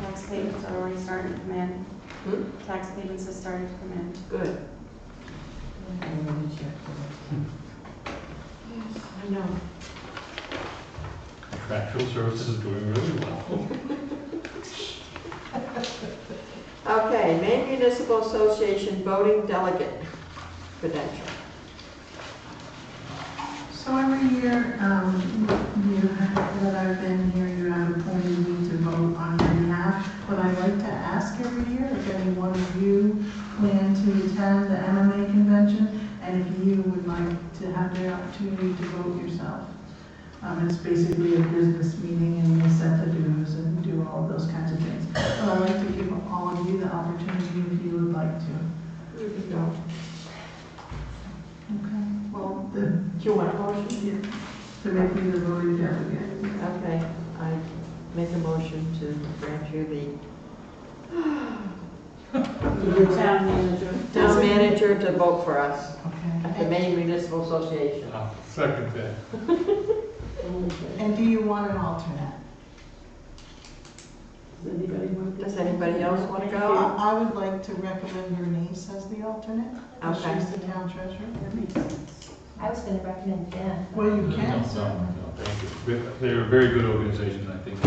Tax payments are already starting to come in. Hmm? Tax payments have started to come in. Good. Yes, I know. Contractual services is doing really well. Okay, Maine Municipal Association voting delegate credential. So every year, that I've been here, you have appointed me to vote on your behalf. But I'd like to ask every year if any one of you plan to attend the MMA convention, and if you would like to have the opportunity to vote yourself. It's basically a business meeting, and you set the dues and do all of those kinds of things. But I'd like to give all of you the opportunity if you would like to. Here we go. Okay. Well, Do you want a motion? to make me the voting delegate. Okay, I make a motion to grant you The town manager. town manager to vote for us Okay. at the Maine Municipal Association. I'll second that. And do you want an alternate? Does anybody else want to go? I would like to recommend Bernice as the alternate. As Okay. She's the town treasurer. That makes sense. I was gonna recommend Ben. Well, you No, can, no, certainly. no, thank you. They're a very good organization, I think.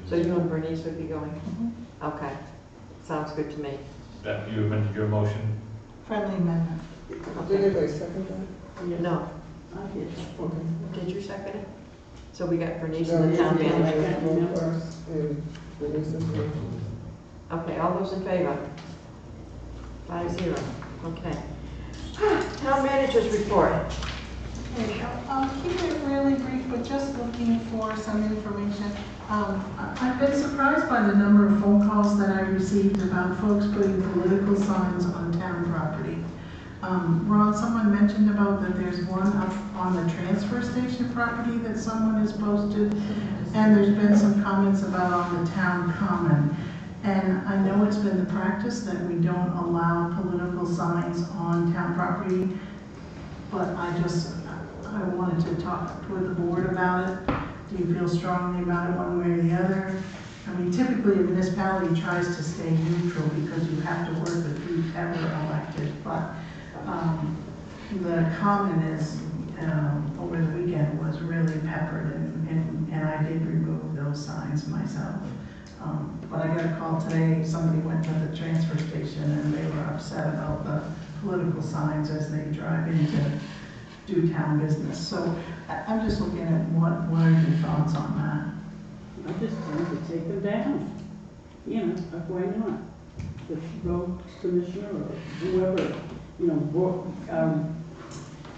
So you and Bernice would be going? Okay, sounds good to me. That you amended your motion? Friendly amendment. Did anybody second that? No. I did. Did you second it? So we got Bernice and the town manager. Okay, all those in favor? 5-0, okay. Town managers report. Okay, I'll keep it really brief, but just looking for some information. I've been surprised by the number of phone calls that I received about folks putting political signs on town property. Ron, someone mentioned about that there's one up on the transfer station property that someone has posted, and there's been some comments about on the town common. And I know it's been the practice that we don't allow political signs on town property, but I wanted to talk with the board about it. Do you feel strongly about it one way or the other? I mean, typically a municipality tries to stay neutral because you have to work with whoever elected, but the common is, over the weekend was really peppered, and I did remove those signs myself. But I got a call today, somebody went to the transfer station and they were upset about the political signs as they drive in to do town business. So I'm just looking at what are your thoughts on that? I just wanted to take them down. You know, why not? The road commissioner or whoever,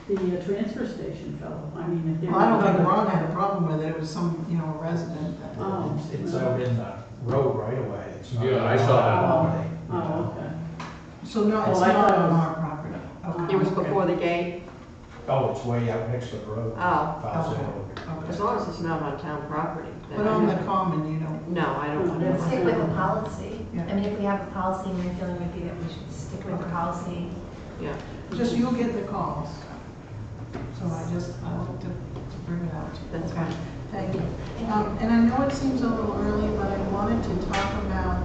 the transfer station fellow. I mean, if they're. Well, I don't think Ron had a problem with it, it was some, a resident that. Oh. It's out in the road right away. It's not. Yeah, I saw that. Oh, okay. So no, it's Oh, I not thought it on was- our property. Okay. It was before the gate? Oh, it's way out next to the road. Oh, Files okay. over. as long as it's not on town property. then But I on the don't- common, you don't. No, I don't want to. Stick with the policy. Yeah. I mean, if we have a policy, my feeling would be that we should stick with the policy. Yeah. Just you'll get the calls. So I wanted to bring it out to you. That's fine. Thank you. And I know it seems a little early, but I wanted to talk about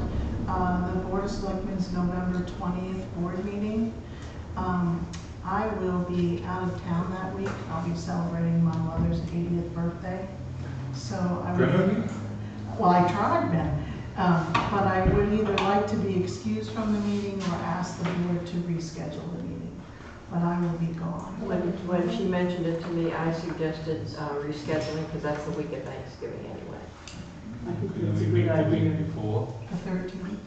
the Board of Selectmen's November 20th board meeting. I will be out of town that week. I'll be celebrating my mother's 80th birthday. So I would, well, I tried, Ben. But I would either like to be excused from the meeting or ask the board to reschedule the meeting. But I will be gone. When she mentioned it to me, I suggested rescheduling because that's the week of Thanksgiving anyway. I think Can that's a we good meet the idea. week before The 13th.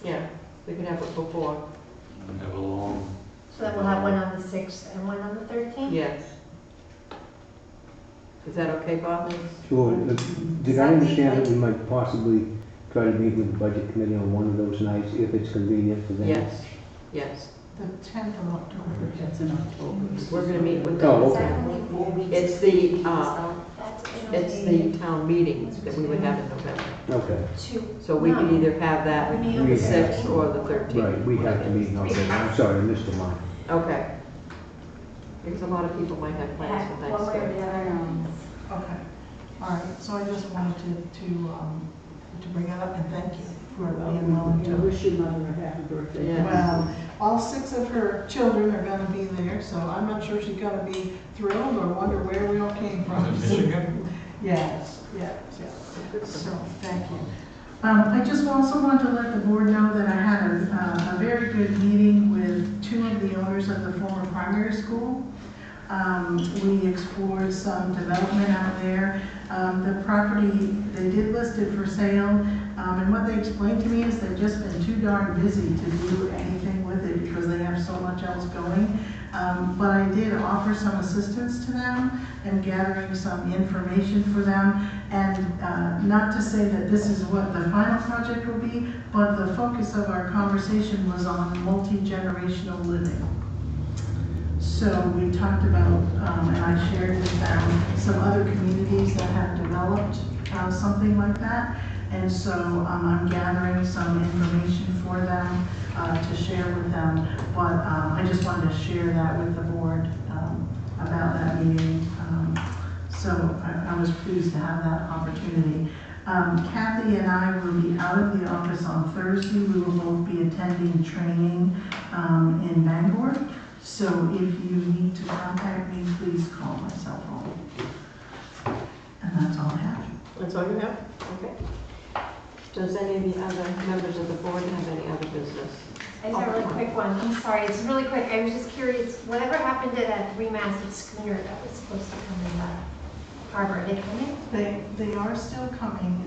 Yeah, we could have it before. and have a long, So then we'll have one on the 6th and one on the 13th? Yes. Is that okay, Bob? Sure. Did I understand that we might possibly try to meet with the budget committee on one of those nights if it's convenient for them? Yes, yes. The 10th of October. That's in October. We're gonna meet with Oh, them. okay. Only 4 weeks. It's the town meetings that we would have in November. Okay. So we could either have that We meet the on the 6th or the 13th. Right, we have to meet in October. I'm sorry, I missed the month. Okay. Because a lot of people might have plans for One way or Thanksgiving. the other. Okay, all right, so I just wanted to bring it up and thank you for being willing I to. wish your mother a happy birthday. Yeah. Well, all 6 of her children are gonna be there, so I'm not sure she's gonna be thrilled or wonder where we all came from. Michigan? Yes, yes, yes, so, thank you. I just also want to let the board know that I had a very good meeting with 2 of the owners of the former primary school. We explored some development out there. The property, they did list it for sale, and what they explained to me is they've just been too darn busy to do anything with it because they have so much else going. But I did offer some assistance to them and gathering some information for them. And not to say that this is what the final project will be, but the focus of our conversation was on multi-generational living. So we talked about, and I shared with them some other communities that have developed something like that. And so I'm gathering some information for them to share with them. But I just wanted to share that with the board about that meeting. So I was pleased to have that opportunity. Kathy and I will be out of the office on Thursday. We will both be attending training in Bangor. So if you need to contact me, please call my cell phone. And that's all I have. That's all you have? Okay. Does any of the other members of the board have any other business? I just have a really quick one. I'm sorry, it's really quick. I was just curious, whatever happened to that 3-masted schooner that was supposed to come in the harbor? Are they coming? They are still coming.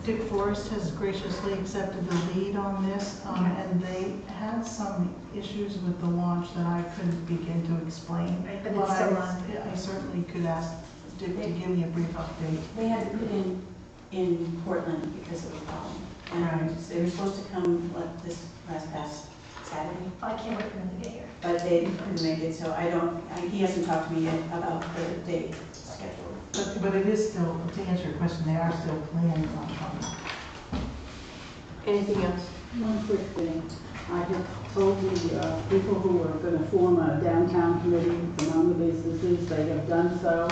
Dick Forrest has graciously accepted the lead on this, and they had some issues with the launch that I couldn't begin to explain. Right, but it's still on. I certainly could ask Dick to give me a brief update. They had to put in Portland because of the problem. And they were supposed to come, this past Saturday? Oh, I can't wait for them to get here. But they couldn't make it, so he hasn't talked to me yet about the date schedule. But it is still, to answer your question, they are still planning on coming. Anything else? One quick thing. I have told the people who are going to form a downtown committee among the businesses, they have done so.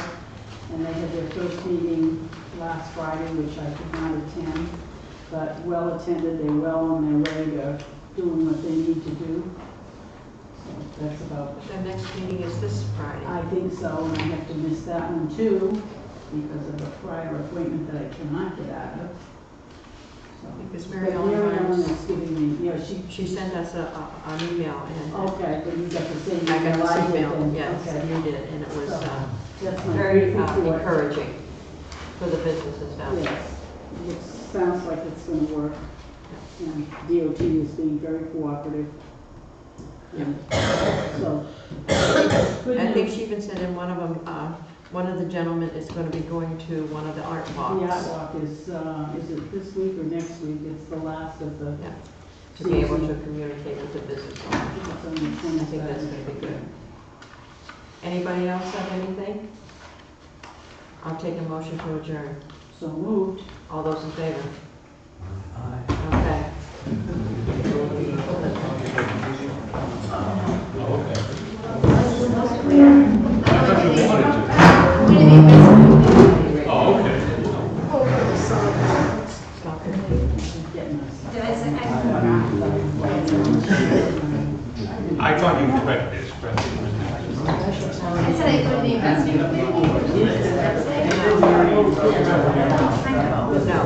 And they had their first meeting last Friday, which I could not attend, but well attended. They're well on their way to doing what they need to do. So that's about. Their next meeting is this Friday. I think so, and I have to miss that one too, because of a prior appointment that I cannot get out of. So, Because but Mary Ellen Mary Ellen Hines- is giving me, you know, she sent us an email and. Okay, but you got the same. I got email this did email, then. yes, Okay. you did, and it was So, that's my very brief report. encouraging for the businesses down there. Yes, it sounds like it's gonna work. And DOT is being very cooperative. And so, good I think news. she even said in one of them, one of the gentlemen is going to be going to one of the art walks. The art walk is it this week or next week? It's the last of the. Yeah. To be able to communicate with the business owners. It's on the I think that's going to be good. Anybody else have anything? I'll take a motion to adjourn. So moved. All those in favor? Okay. Oh, okay. Stop it. Did I say? I thought you expressed it. I said I go to the investment committee. No.